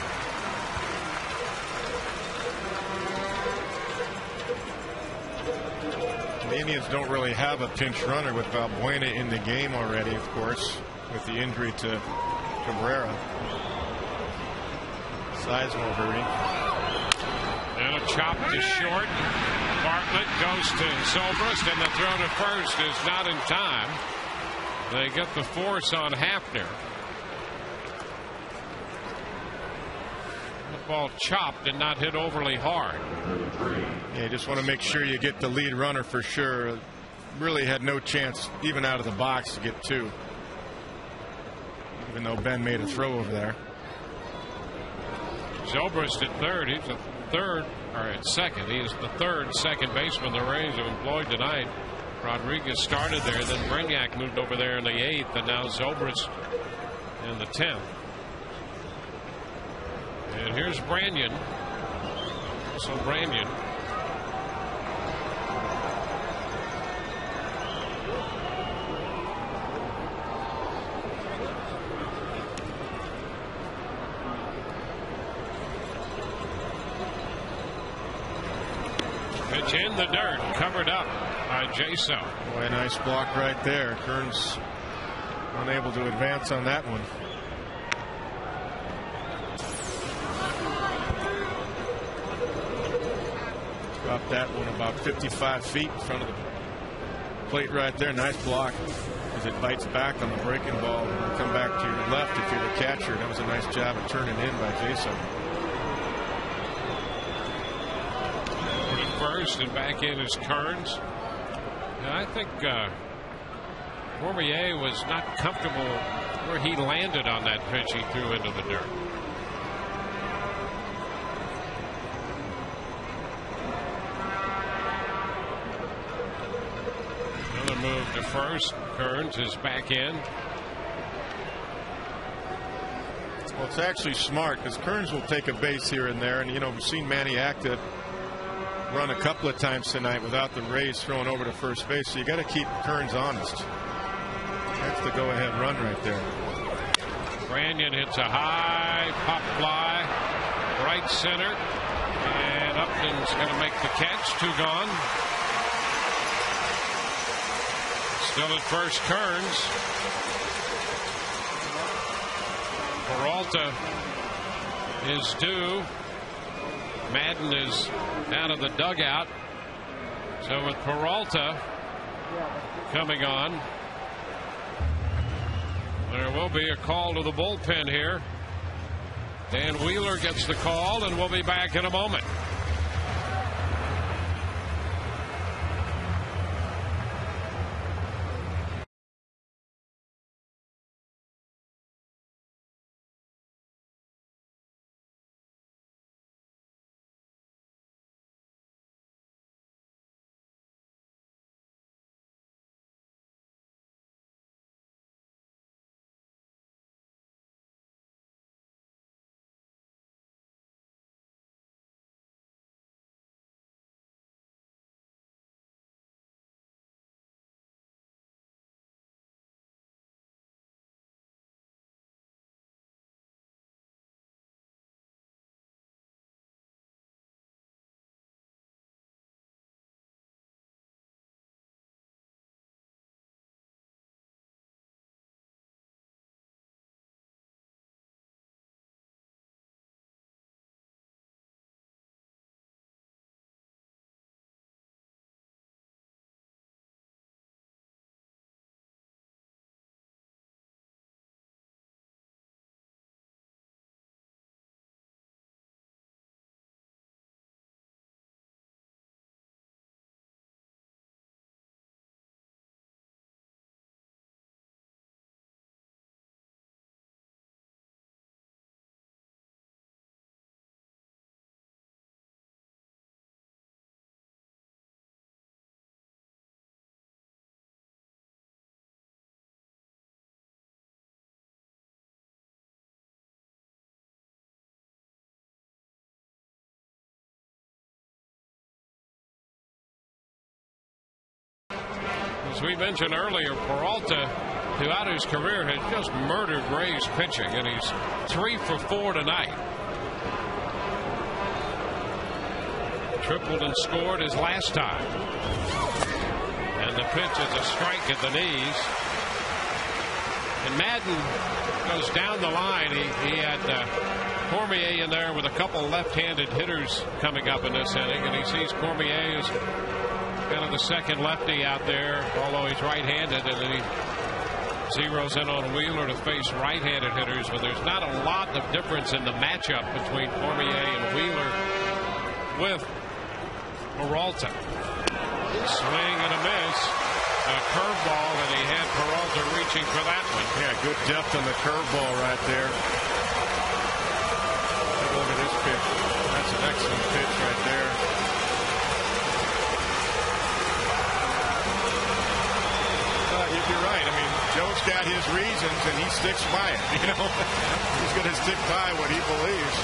Speaker 2: The Indians don't really have a pinch runner with Valbuena in the game already, of course, with the injury to Cabrera. Sizemore hurting.
Speaker 1: And a chop to short. Bartlett goes to Zobrist, and the throw to first is not in time. They get the force on Hafner. The ball chopped and not hit overly hard.
Speaker 2: Yeah, you just want to make sure you get the lead runner for sure. Really had no chance even out of the box to get 2. Even though Ben made a throw over there.
Speaker 1: Zobrist at third. He's a third, or at second. He is the third second baseman the Rays have employed tonight. Rodriguez started there, then Brignac moved over there in the 8th, and now Zobrist in the 10th. And here's Branyan. So Branyan. Pitch in the dirt, covered up by Jaso.
Speaker 2: Boy, a nice block right there. Kearns unable to advance on that one. Dropped that one about 55 feet in front of the plate right there. Nice block as it bites back on the breaking ball. And come back to your left if you're the catcher. That was a nice job of turning in by Jaso.
Speaker 1: First, and back in is Kearns. And I think Cormier was not comfortable where he landed on that pitch he threw into the dirt. Another move to first. Kearns is back in.
Speaker 2: Well, it's actually smart because Kearns will take a base here and there, and we've seen Manny Acta run a couple of times tonight without the Rays throwing over to first base. So you got to keep Kearns honest. That's the go-ahead run right there.
Speaker 1: Branyan hits a high pop fly, right center, and Upton's going to make the catch. 2 gone. Still at first, Kearns. Peralta is due. Madden is out of the dugout. So with Peralta coming on, there will be a call to the bullpen here. Dan Wheeler gets the call, and we'll be back in a moment. As we mentioned earlier, Peralta, throughout his career, has just murdered Rays pitching, and he's 3 for 4 tonight. Tripled and scored his last time. And the pitch is a strike at the knees. And Madden goes down the line. He had Cormier in there with a couple left-handed hitters coming up in this inning, and he sees Cormier is kind of the second lefty out there, although he's right-handed, and then he zeroes in on Wheeler to face right-handed hitters. But there's not a lot of difference in the matchup between Cormier and Wheeler with Peralta. Swing and a miss. A curveball, and he had Peralta reaching for that one.
Speaker 2: Yeah, good depth on the curveball right there. Take a look at this pitch. That's an excellent pitch right there. You're right. I mean, Joe's got his reasons, and he sticks by it. He's going to stick by what he believes.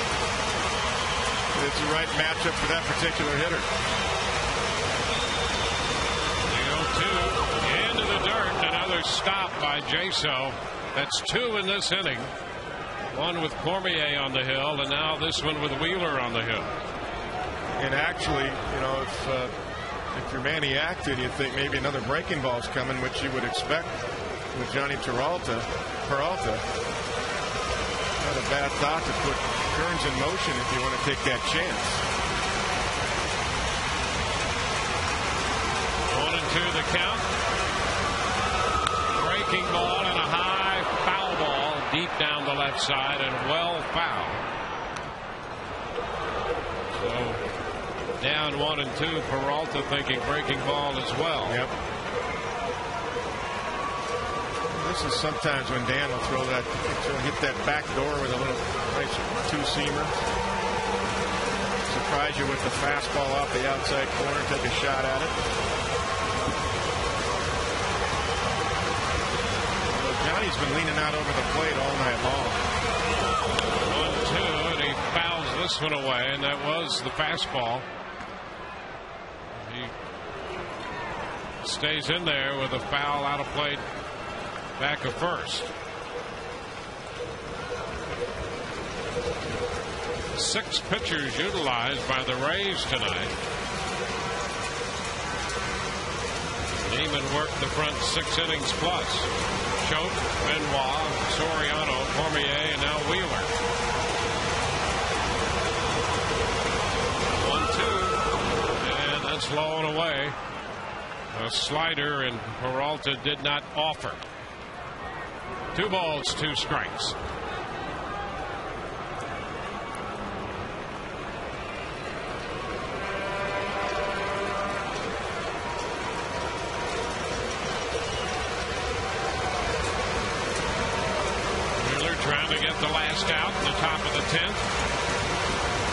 Speaker 2: It's the right matchup for that particular hitter.
Speaker 1: The 0-2 into the dirt. Another stop by Jaso. That's 2 in this inning. One with Cormier on the hill, and now this one with Wheeler on the hill.
Speaker 2: And actually, if you're Manny Acta, you think maybe another breaking ball's coming, which you would expect with Johnny Peralta. Not a bad thought to put Kearns in motion if you want to take that chance.
Speaker 1: 1-2 the count. Breaking ball and a high foul ball deep down the left side, and well foul. So down 1-2. Peralta thinking breaking ball as well.
Speaker 2: Yep. This This is sometimes when Dan will throw that, hit that back door with a little nice two-seamer. Surprise you with the fastball off the outside corner. Take a shot at it. Well, Johnny's been leaning out over the plate all night long.
Speaker 1: 1-2, and he fouls this one away, and that was the fastball. He stays in there with a foul out of play back of first. 6 pitchers utilized by the Rays tonight. Neiman worked the front 6 innings plus. Choate, Benoit, Soriano, Cormier, and now Wheeler. 1-2, and that's low and away. A slider, and Peralta did not offer. 2 balls, 2 strikes. Wheeler trying to get the last out in the top of the 10th.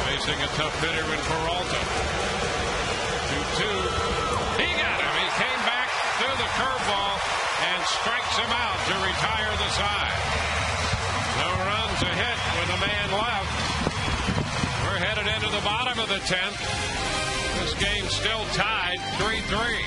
Speaker 1: Facing a tough hitter in Peralta. 2-2. He got him. He came back through the curveball and strikes him out to retire the side. No runs, a hit with a man left. We're headed into the bottom of the 10th. This game still tied 3-3.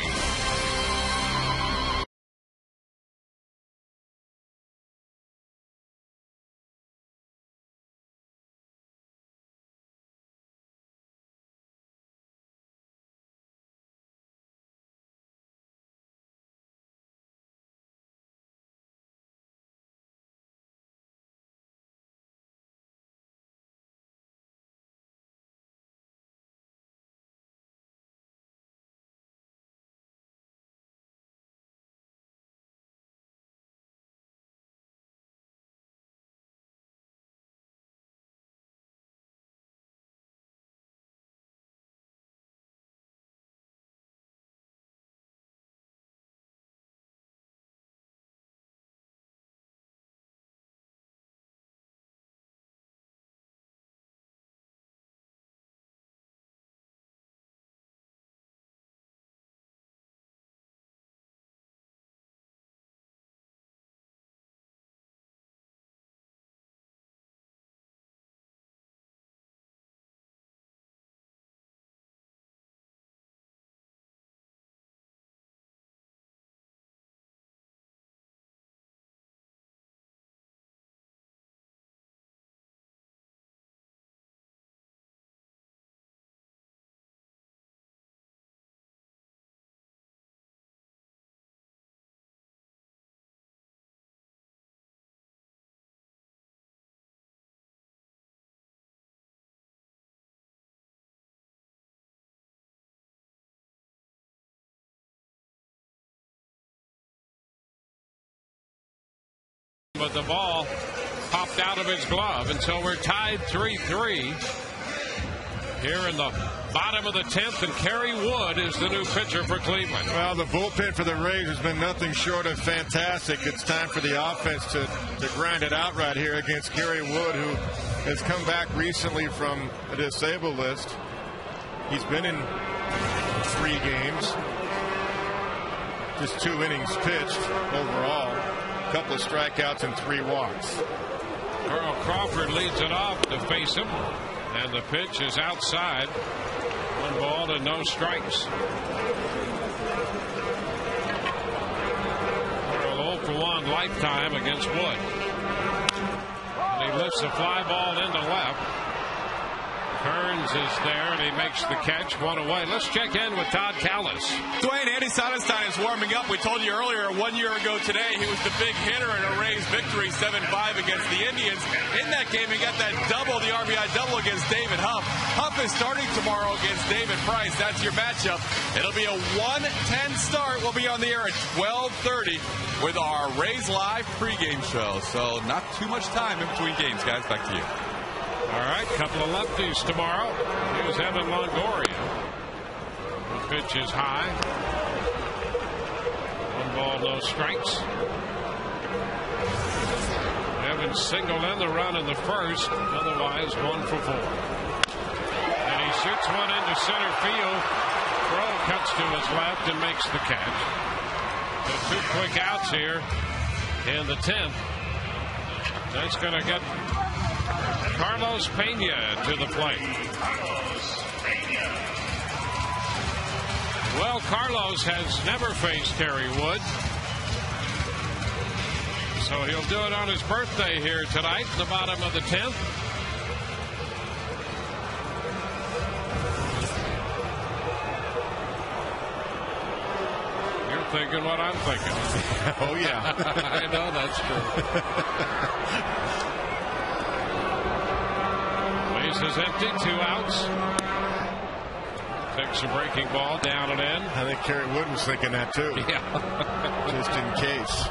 Speaker 1: But the ball popped out of his glove, and so we're tied 3-3 here in the bottom of the 10th, and Kerry Wood is the new pitcher for Cleveland.
Speaker 2: Well, the bullpen for the Rays has been nothing short of fantastic. It's time for the offense to grind it out right here against Kerry Wood, who has come back recently from a disabled list. He's been in 3 games, just 2 innings pitched overall. A couple of strikeouts and 3 walks.
Speaker 1: Earl Crawford leads it off to face him, and the pitch is outside. 1 ball and no strikes. Earl 0 for 1 lifetime against Wood. And he lifts a fly ball into left. Kearns is there, and he makes the catch. 1 away. Let's check in with Todd Callis.
Speaker 3: Dwayne, Andy Sonnenstein is warming up. We told you earlier, 1 year ago today, he was the big hitter in a Rays victory, 7-5 against the Indians. In that game, he got that double, the RBI double against David Huff. Huff is starting tomorrow against David Price. That's your matchup. It'll be a 1:10 start. We'll be on the air at 12:30 with our Rays Live pregame show. So not too much time in between games, guys. Back to you.
Speaker 1: All right, couple of lefties tomorrow. Here's Evan Longoria. The pitch is high. 1 ball, no strikes. Evans singled in the run in the first, otherwise 1 for 4. And he shoots one into center field. Crow cuts to his left and makes the catch. So 2 quick outs here in the 10th. That's going to get Carlos Pena to the plate. Well, Carlos has never faced Kerry Wood, so he'll do it on his birthday here tonight, the bottom of the 10th. You're thinking what I'm thinking.
Speaker 2: Oh, yeah.
Speaker 1: I know that's true. Base is empty, 2 outs. Takes a breaking ball down and in.
Speaker 2: I think Kerry Wood was thinking that too.
Speaker 1: Yeah.
Speaker 2: Just in case.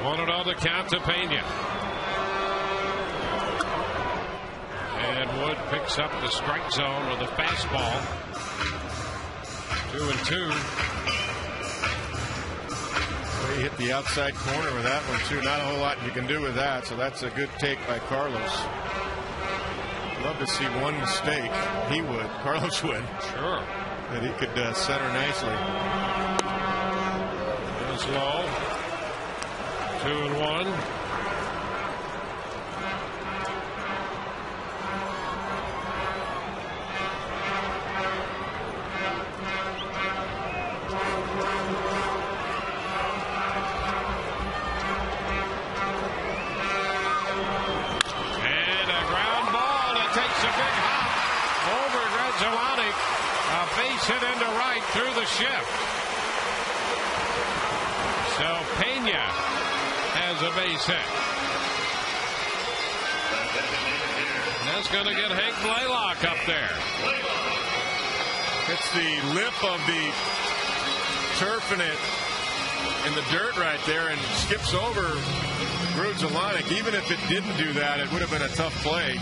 Speaker 1: 1-0 the count to Pena. And Wood picks up the strike zone with a fastball. 2-2.
Speaker 2: He hit the outside corner with that one too. Not a whole lot you can do with that, so that's a good take by Carlos. Love to see one mistake. He would. Carlos would.
Speaker 1: Sure.
Speaker 2: That he could center nicely.
Speaker 1: It's low. 2-1. Hit into right through the shift. So Pena has a base hit. That's going to get Hank Blaylock up there.
Speaker 2: It's the lip of the turf in the dirt right there and skips over Grudzelanic. Even if it didn't do that, it would have been a tough play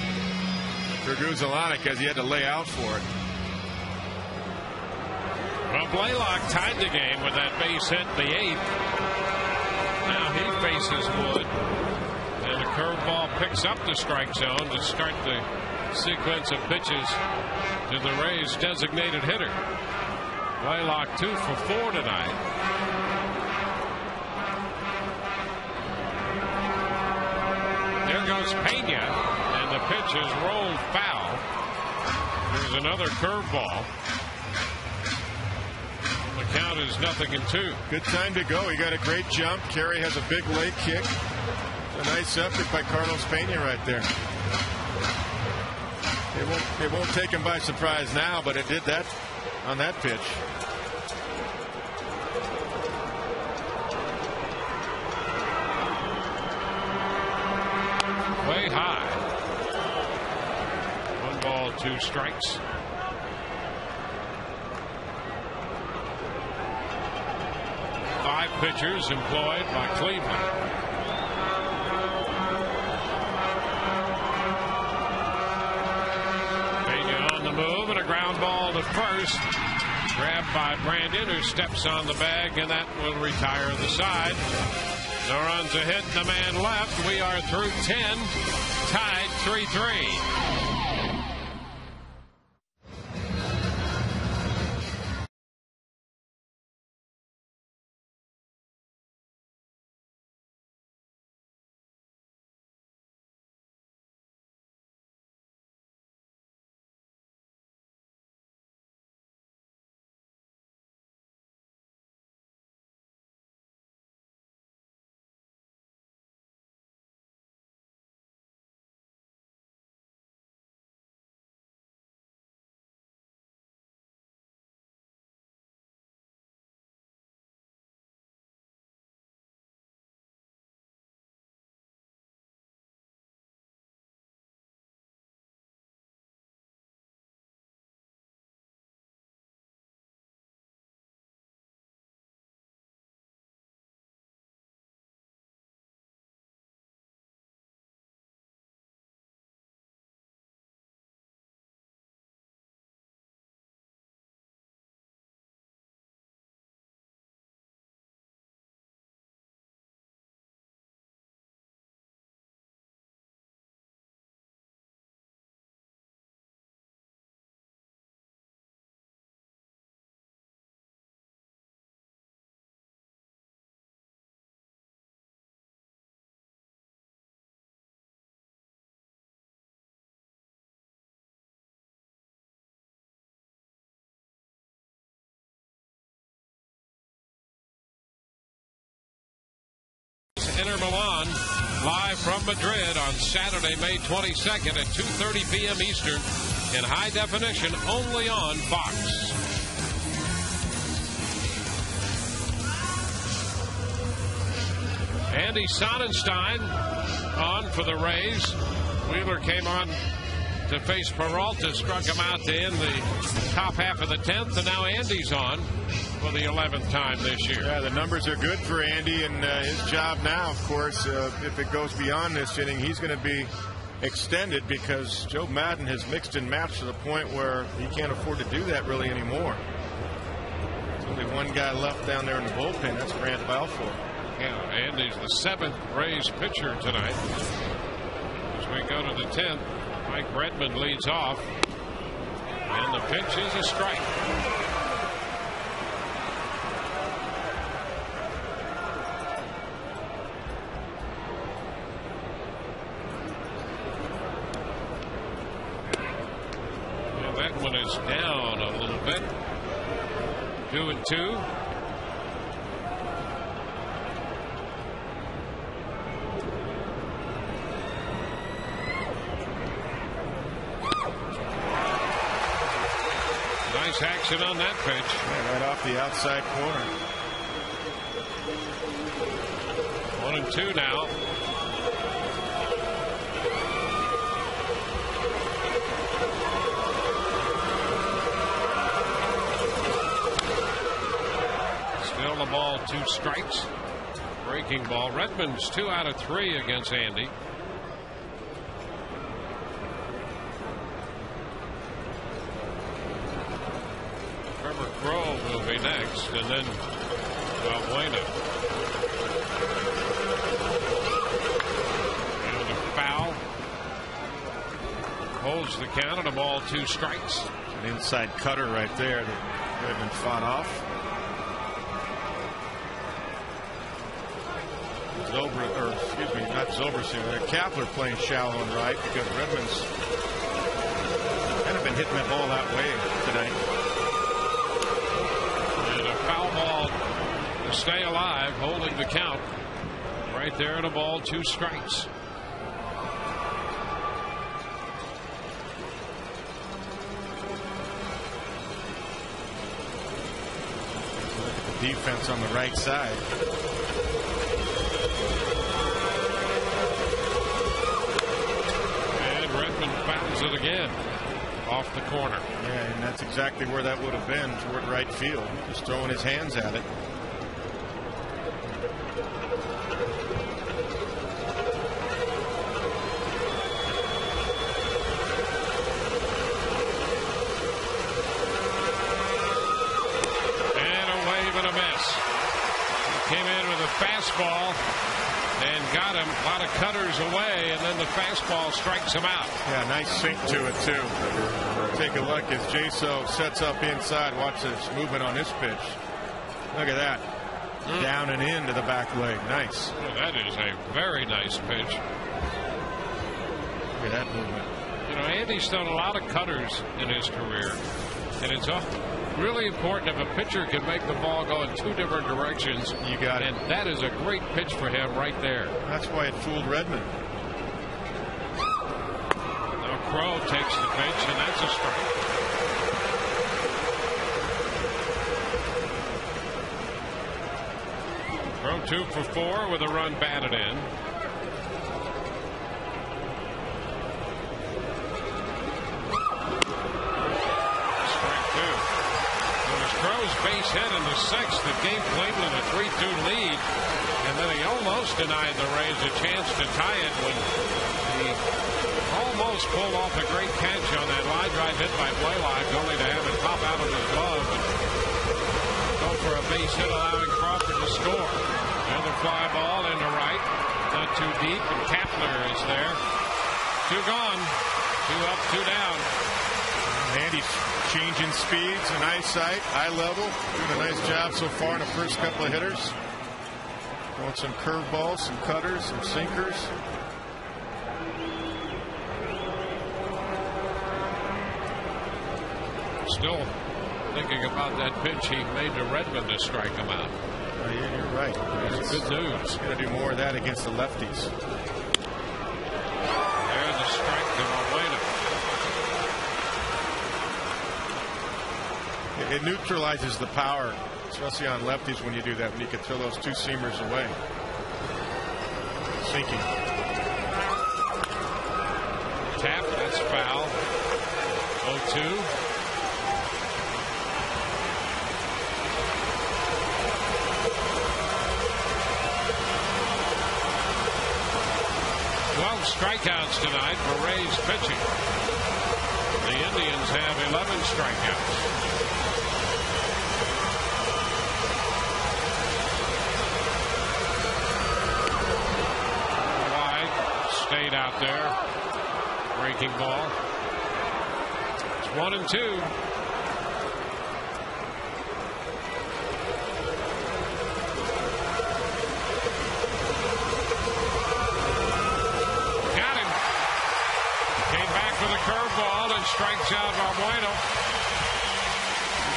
Speaker 2: for Grudzelanic as he had to lay out for it.
Speaker 1: Well, Blaylock tied the game with that base hit in the 8th. Now he faces Wood. And a curveball picks up the strike zone to start the sequence of pitches to the Rays' designated hitter. Blaylock 2 for 4 tonight. There goes Pena, and the pitch is rolled foul. There's another curveball. The count is 0-2.
Speaker 2: Good time to go. He got a great jump. Kerry has a big leg kick. A nice effort by Carlos Pena right there. It won't take him by surprise now, but it did that on that pitch.
Speaker 1: Way high. 1 ball, 2 strikes. Five pitchers employed by Cleveland. Pena on the move and a ground ball to first. Grabbed by Brandon, who steps on the bag, and that will retire the side. No runs a hit, the man left. We are through 10, tied 3-3. Inter Milan, live from Madrid on Saturday, May 22nd at 2:30 p.m. Eastern in high definition, only on Fox. Andy Sonnenstein on for the Rays. Wheeler came on to face Peralta, struck him out to end the top half of the 10th, and now Andy's on for the 11th time this year.
Speaker 2: Yeah, the numbers are good for Andy, and his job now, of course, if it goes beyond this inning, he's going to be extended because Joe Madden has mixed and matched to the point where he can't afford to do that really anymore. There's only one guy left down there in the bullpen. That's Grant Balfour.
Speaker 1: Yeah, Andy's the 7th Rays pitcher tonight. As we go to the 10th, Mike Redmond leads off, and the pitch is a strike. And that one is down a little bit. 2-2. Nice action on that pitch.
Speaker 2: Yeah, right off the outside corner.
Speaker 1: 1-2 now. Still the ball, 2 strikes. Breaking ball. Redmond's 2 out of 3 against Andy. Grove will be next, and then Valbuena. And a foul. Holds the count and a ball, 2 strikes.
Speaker 2: An inside cutter right there that Redmond fought off. Not Zobrist. Kapler playing shallow and right because Redmond's kind of been hitting that ball that way tonight.
Speaker 1: Foul ball to stay alive, holding the count. Right there in a ball, 2 strikes.
Speaker 2: The defense on the right side.
Speaker 1: And Redmond fouls it again. Off the corner.
Speaker 2: Yeah, and that's exactly where that would have been, toward right field. Just throwing his hands at it.
Speaker 1: And a wave and a miss. He came in with a fastball and got him. A lot of cutters away, and then the fastball strikes him out.
Speaker 2: Yeah, nice sink to it, too. Take a look as Jaso sets up inside. Watch this movement on this pitch. Look at that. Down and into the back leg. Nice.
Speaker 1: Well, that is a very nice pitch.
Speaker 2: Look at that movement.
Speaker 1: You know, Andy's done a lot of cutters in his career, and it's really important if a pitcher can make the ball go in 2 different directions.
Speaker 2: You got it.
Speaker 1: And that is a great pitch for him right there.
Speaker 2: That's why it fooled Redmond.
Speaker 1: Now Crow takes the pitch, and that's a strike. Crow 2 for 4 with a run batted in. Crow's base hit in the 6th that gave Cleveland a 3-2 lead, and then he almost denied the Rays a chance to tie it when he almost pulled off a great catch on that line drive hit by Blaylock, only to have it pop out of his glove and go for a base hit, allowing Crawford to score. Another fly ball into right, not too deep, and Kapler is there. 2 gone, 2 up, 2 down.
Speaker 2: Andy's changing speeds and eyesight, eye level. Doing a nice job so far in the first couple of hitters. Throwing some curveballs, some cutters, some sinkers.
Speaker 1: Still thinking about that pitch he made to Redmond to strike him out.
Speaker 2: Yeah, you're right.
Speaker 1: That's good news.
Speaker 2: Going to do more of that against the lefties.
Speaker 1: There's a strike to Molina.
Speaker 2: It neutralizes the power, especially on lefties when you do that, when you can throw those two seamers away. Sinking.
Speaker 1: Tap, that's foul. 0-2. Strikeouts tonight for Rays pitching. The Indians have 11 strikeouts. Wide, stayed out there. Breaking ball. It's 1-2. Curveball and strikes out Valbuena.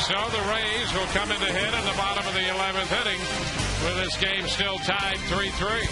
Speaker 1: So the Rays will come in to hit in the bottom of the 11th inning with this game still tied 3-3.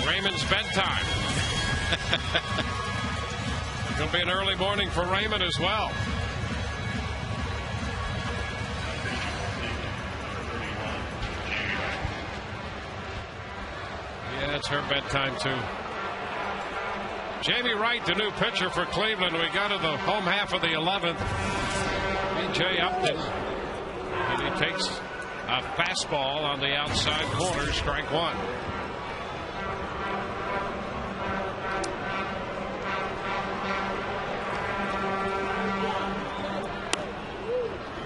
Speaker 1: Raymond's bedtime. It'll be an early morning for Raymond as well. Yeah, it's her bedtime too. Jamie Wright, the new pitcher for Cleveland. We go to the home half of the 11th. B.J. Upton. And he takes a fastball on the outside corner, strike one.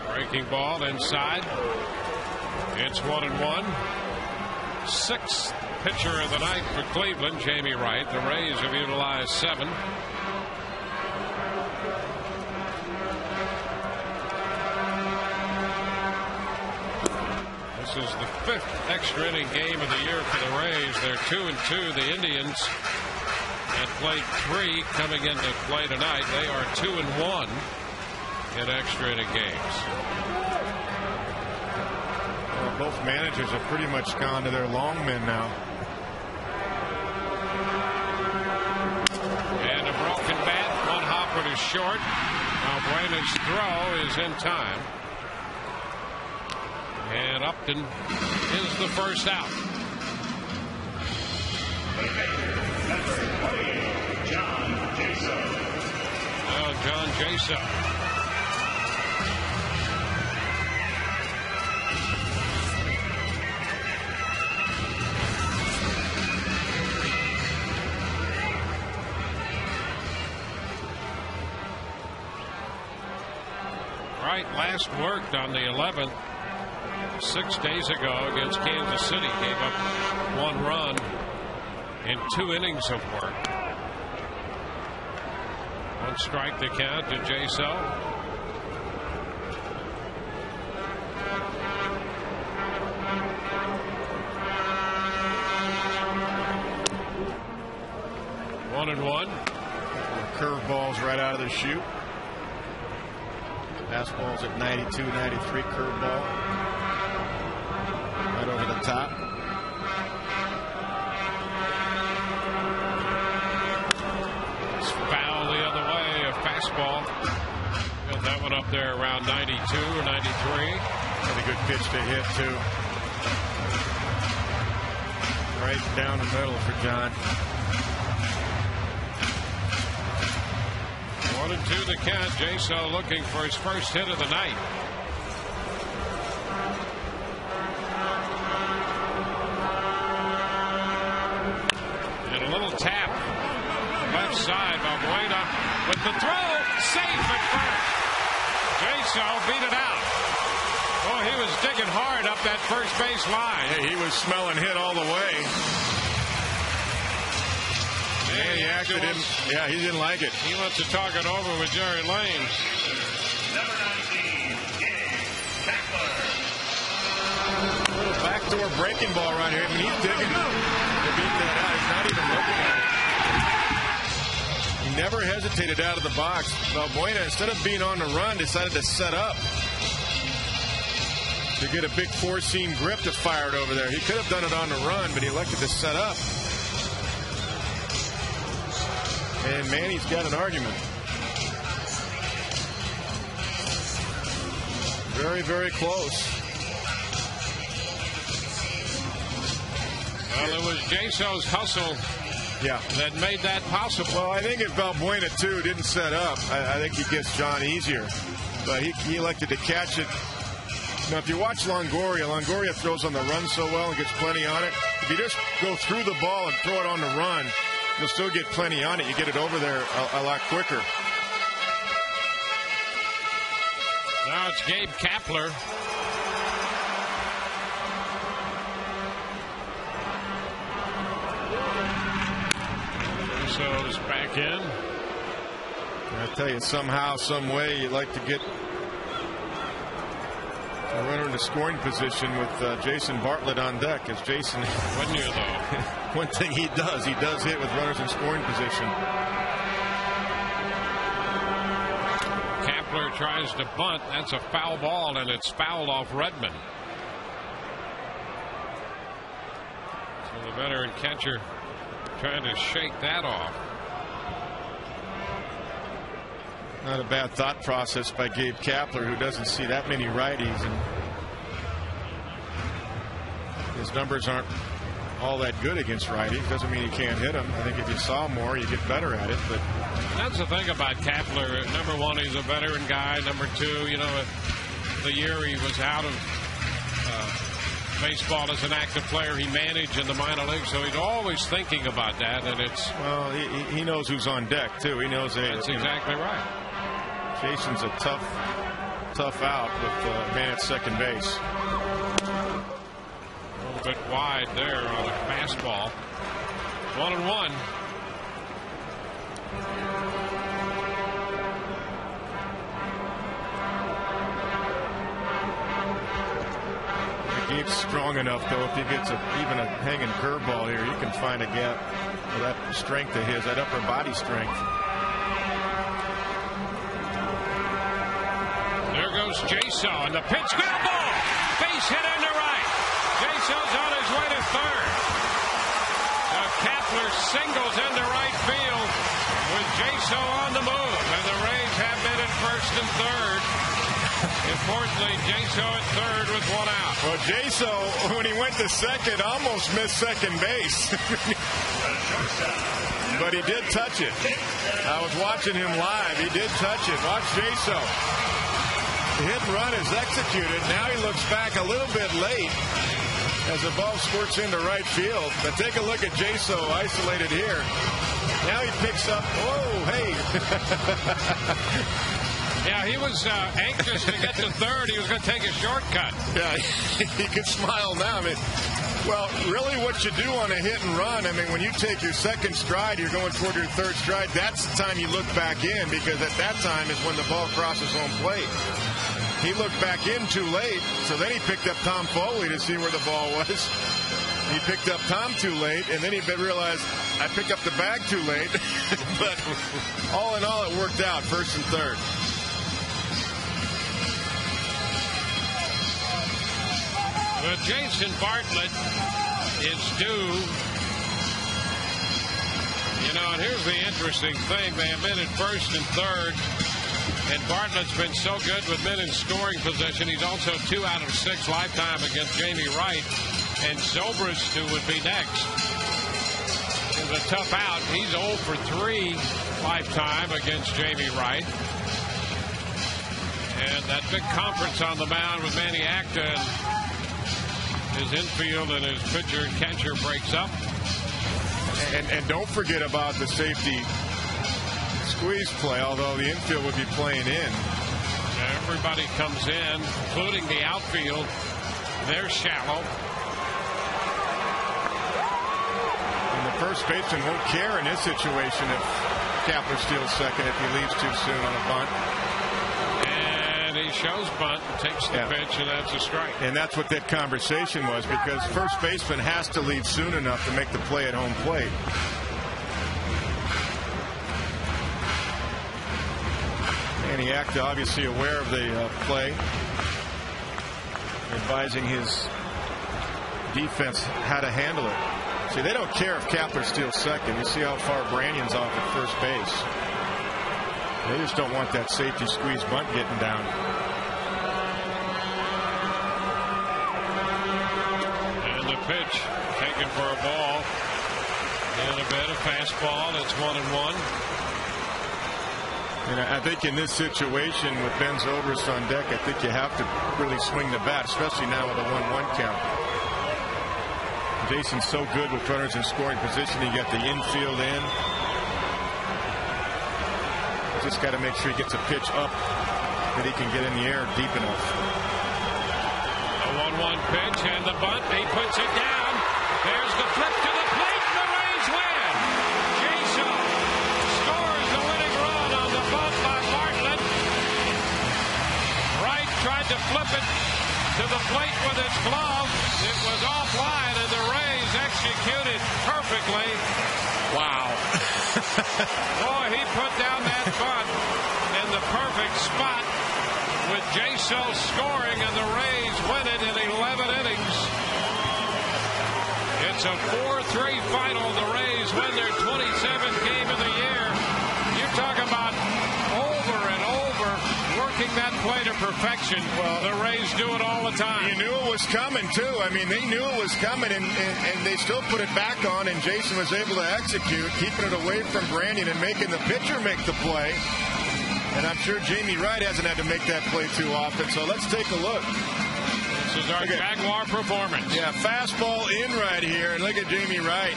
Speaker 1: Breaking ball inside. It's 1-1. Sixth pitcher of the night for Cleveland, Jamie Wright. The Rays have utilized 7. This is the 5th extra inning game of the year for the Rays. They're 2-2. The Indians had played 3 coming into play tonight. They are 2-1 in extra inning games.
Speaker 2: Well, both managers have pretty much gone to their long men now.
Speaker 1: And a broken bat. One hopper to short. Valbuena's throw is in time. And Upton is the first out. John Jaso. Wright last worked on the 11th 6 days ago against Kansas City. Gave up 1 run in 2 innings of work. 1 strike to count to J-So. One and one.
Speaker 2: Curveballs right out of the chute. Fastballs at 92, 93. Curveball right over the top.
Speaker 1: It's foul the other way. A fastball. Got that one up there around 92 or 93.
Speaker 2: Had a good pitch to hit too. Right down the middle for John.
Speaker 1: 1-2 the count. J-So looking for his first hit of the night. And a little tap left side by Buena with the throw. Safe at first. J-So beat it out. Oh, he was digging hard up that first base line.
Speaker 2: Hey, he was smelling hit all the way. And he acted him. Yeah, he didn't like it.
Speaker 1: He wants to talk it over with Jerry Lane.
Speaker 5: Number 19, Gabe Kapler.
Speaker 2: A little backdoor breaking ball right here. I mean, he's digging to beat that out. He's not even looking at it. He never hesitated out of the box. Valbuena, instead of being on the run, decided to set up to get a big 4-seam grip to fire it over there. He could have done it on the run, but he elected to set up. And Manny's got an argument. Very, very close.
Speaker 1: Well, it was J-So's hustle that made that possible.
Speaker 2: Well, I think if Valbuena, too, didn't set up, I think he gets John easier. But he elected to catch it. Now, if you watch Longoria throws on the run so well and gets plenty on it. If you just go through the ball and throw it on the run, you'll still get plenty on it. You get it over there a lot quicker.
Speaker 1: Now it's Gabe Kapler. So's back in.
Speaker 2: I tell you, somehow, some way, you'd like to get a runner in the scoring position with Jason Bartlett on deck. As Jason,
Speaker 1: wouldn't you though?
Speaker 2: One thing he does hit with runners in scoring position.
Speaker 1: Kapler tries to bunt. That's a foul ball, and it's fouled off Redmond. So the veteran catcher trying to shake that off.
Speaker 2: Not a bad thought process by Gabe Kapler, who doesn't see that many righties, and his numbers aren't all that good against righties. Doesn't mean you can't hit them. I think if you saw more, you get better at it. But
Speaker 1: that's the thing about Kapler. Number one, he's a veteran guy. Number two, you know, the year he was out of baseball as an active player, he managed in the minor leagues, so he's always thinking about that. And it's
Speaker 2: he knows who's on deck too. He knows
Speaker 1: that's exactly right.
Speaker 2: Jason's a tough out with man at second base.
Speaker 1: A little bit wide there on a fastball. 1-1.
Speaker 2: Gabe's strong enough, though, if he gets even a hanging curveball here, you can find a gap with that strength of his, that upper body strength.
Speaker 1: There goes J-So, and the pitch, good ball. Base hit into right. J-So's on his way to third. Now Kapler singles into right field with J-So on the move, and the Rays have been at first and third. Importantly, J-So at third with 1 out.
Speaker 2: Well, J-So, when he went to second, almost missed second base. But he did touch it. I was watching him live. He did touch it. Watch J-So. The hit and run is executed. Now he looks back a little bit late as the ball squirts into right field. But take a look at J-So isolated here. Now he picks up. Whoa, hey.
Speaker 1: Yeah, he was anxious to get to third. He was going to take a shortcut.
Speaker 2: Yeah, he could smile now. I mean, well, really what you do on a hit and run, I mean, when you take your second stride, you're going toward your third stride, that's the time you look back in, because at that time is when the ball crosses home plate. He looked back in too late, so then he picked up Tom Foley to see where the ball was. He picked up Tom too late, and then he realized, I picked up the bag too late. But all in all, it worked out, first and third.
Speaker 1: But Jason Bartlett is due. You know, and here's the interesting thing. They have been at first and third, and Bartlett's been so good with men in scoring position. He's also 2 out of 6 lifetime against Jamie Wright. And Zobrist, who would be next, is a tough out. He's 0 for 3 lifetime against Jamie Wright. And that big conference on the mound with Manny Acta, his infield and his pitcher and catcher breaks up.
Speaker 2: And don't forget about the safety squeeze play, although the infield would be playing in.
Speaker 1: Everybody comes in, including the outfield. They're shallow.
Speaker 2: And the first baseman won't care in this situation if Kapler steals second if he leaves too soon on a bunt.
Speaker 1: And he shows bunt, takes the pitch, and that's a strike.
Speaker 2: And that's what that conversation was, because first baseman has to leave soon enough to make the play at home plate. Manny Acta obviously aware of the play, advising his defense how to handle it. See, they don't care if Kapler steals second. You see how far Brannion's off at first base. They just don't want that safety squeeze bunt getting down.
Speaker 1: And the pitch taken for a ball. And a bit of fastball. It's 1-1.
Speaker 2: And I think in this situation with Ben Zobrist on deck, I think you have to really swing the bat, especially now with a 1-1 count. Jason's so good with runners in scoring position. He got the infield in. Just got to make sure he gets a pitch up that he can get in the air deep enough.
Speaker 1: A 1-1 pitch and the bunt. He puts it down. There's the flip to the plate. The Rays win. Jason scores the winning run on the bunt by Bartlett. Wright tried to flip it to the plate with his glove. It was offline, and the Rays executed perfectly.
Speaker 3: Wow.
Speaker 1: Boy, he put down that bunt in the perfect spot with J-So scoring, and the Rays win it in 11 innings. It's a 4-3 final. The Rays win their 27th game of the year. You talk about over and over working that play to perfection. Well, the Rays do it all the time.
Speaker 2: You knew it was coming, too. I mean, they knew it was coming, and they still put it back on, and Jason was able to execute, keeping it away from Brannion and making the pitcher make the play. And I'm sure Jamie Wright hasn't had to make that play too often, so let's take a look.
Speaker 1: This is our Jaguar performance.
Speaker 2: Yeah, fastball in right here, and look at Jamie Wright.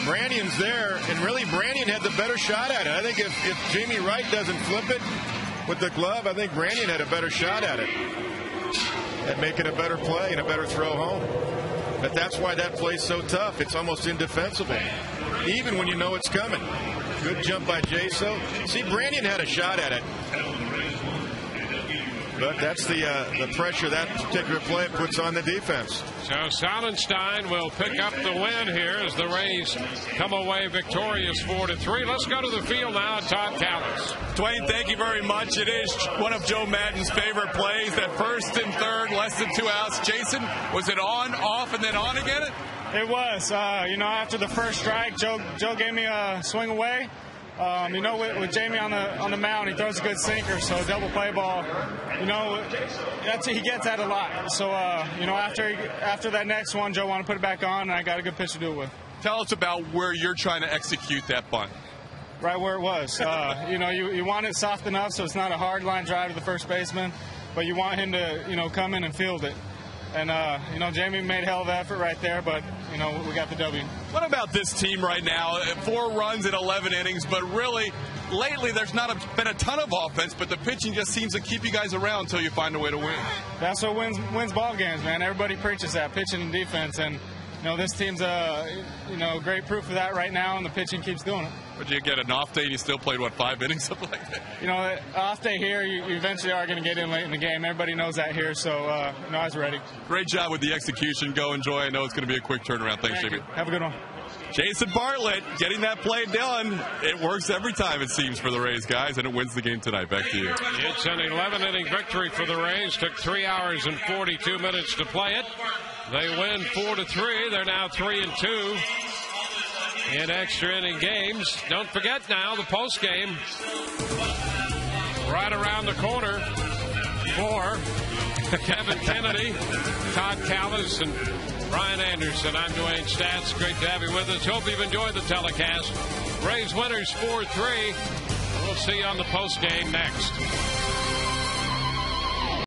Speaker 2: Brannion's there, and really Brannion had the better shot at it. I think if Jamie Wright doesn't flip it with the glove, I think Brannion had a better shot at it. At making a better play and a better throw home. But that's why that play's so tough. It's almost indefensible, even when you know it's coming. Good jump by J-So. See, Brannion had a shot at it. But that's the pressure that particular play puts on the defense.
Speaker 1: So Sonnenstein will pick up the win here as the Rays come away victorious 4-3. Let's go to the field now at Todd Callis.
Speaker 3: Dwayne, thank you very much. It is one of Joe Madden's favorite plays, that first and third, less than 2 outs. Jason, was it on, off, and then on again?
Speaker 9: It was. After the first strike, Joe gave me a swing away. With Jamie on the mound, he throws a good sinker, so double play ball. He gets that a lot. So after that next one, Joe wanted to put it back on, and I got a good pitch to do it with.
Speaker 3: Tell us about where you're trying to execute that bunt.
Speaker 9: Right where it was. You want it soft enough so it's not a hard line drive to the first baseman, but you want him to come in and field it. And Jamie made hell of an effort right there, but we got the W.
Speaker 3: What about this team right now? 4 runs in 11 innings, but really, lately there's not been a ton of offense, but the pitching just seems to keep you guys around until you find a way to win.
Speaker 9: That's what wins ball games, man. Everybody preaches that, pitching and defense, and this team's great proof of that right now, and the pitching keeps doing it.
Speaker 3: But you get an off day, and you still played 5 innings, something like that.
Speaker 9: Off day here, you eventually are going to get in late in the game. Everybody knows that here, so I was ready.
Speaker 3: Great job with the execution. Go enjoy. I know it's going to be a quick turnaround. Thanks, Jamie.
Speaker 9: Have a good one.
Speaker 3: Jason Bartlett getting that play done. It works every time, it seems, for the Rays, guys, and it wins the game tonight. Back to you.
Speaker 1: It's an 11-inning victory for the Rays. Took 3 hours and 42 minutes to play it. They win 4-3. They're now 3-2 in extra inning games. Don't forget now the post game right around the corner for Kevin Kennedy, Todd Callis, and Brian Anderson. I'm Dwayne Stats. Great to have you with us. Hope you've enjoyed the telecast. Rays winners 4-3. We'll see you on the post game next.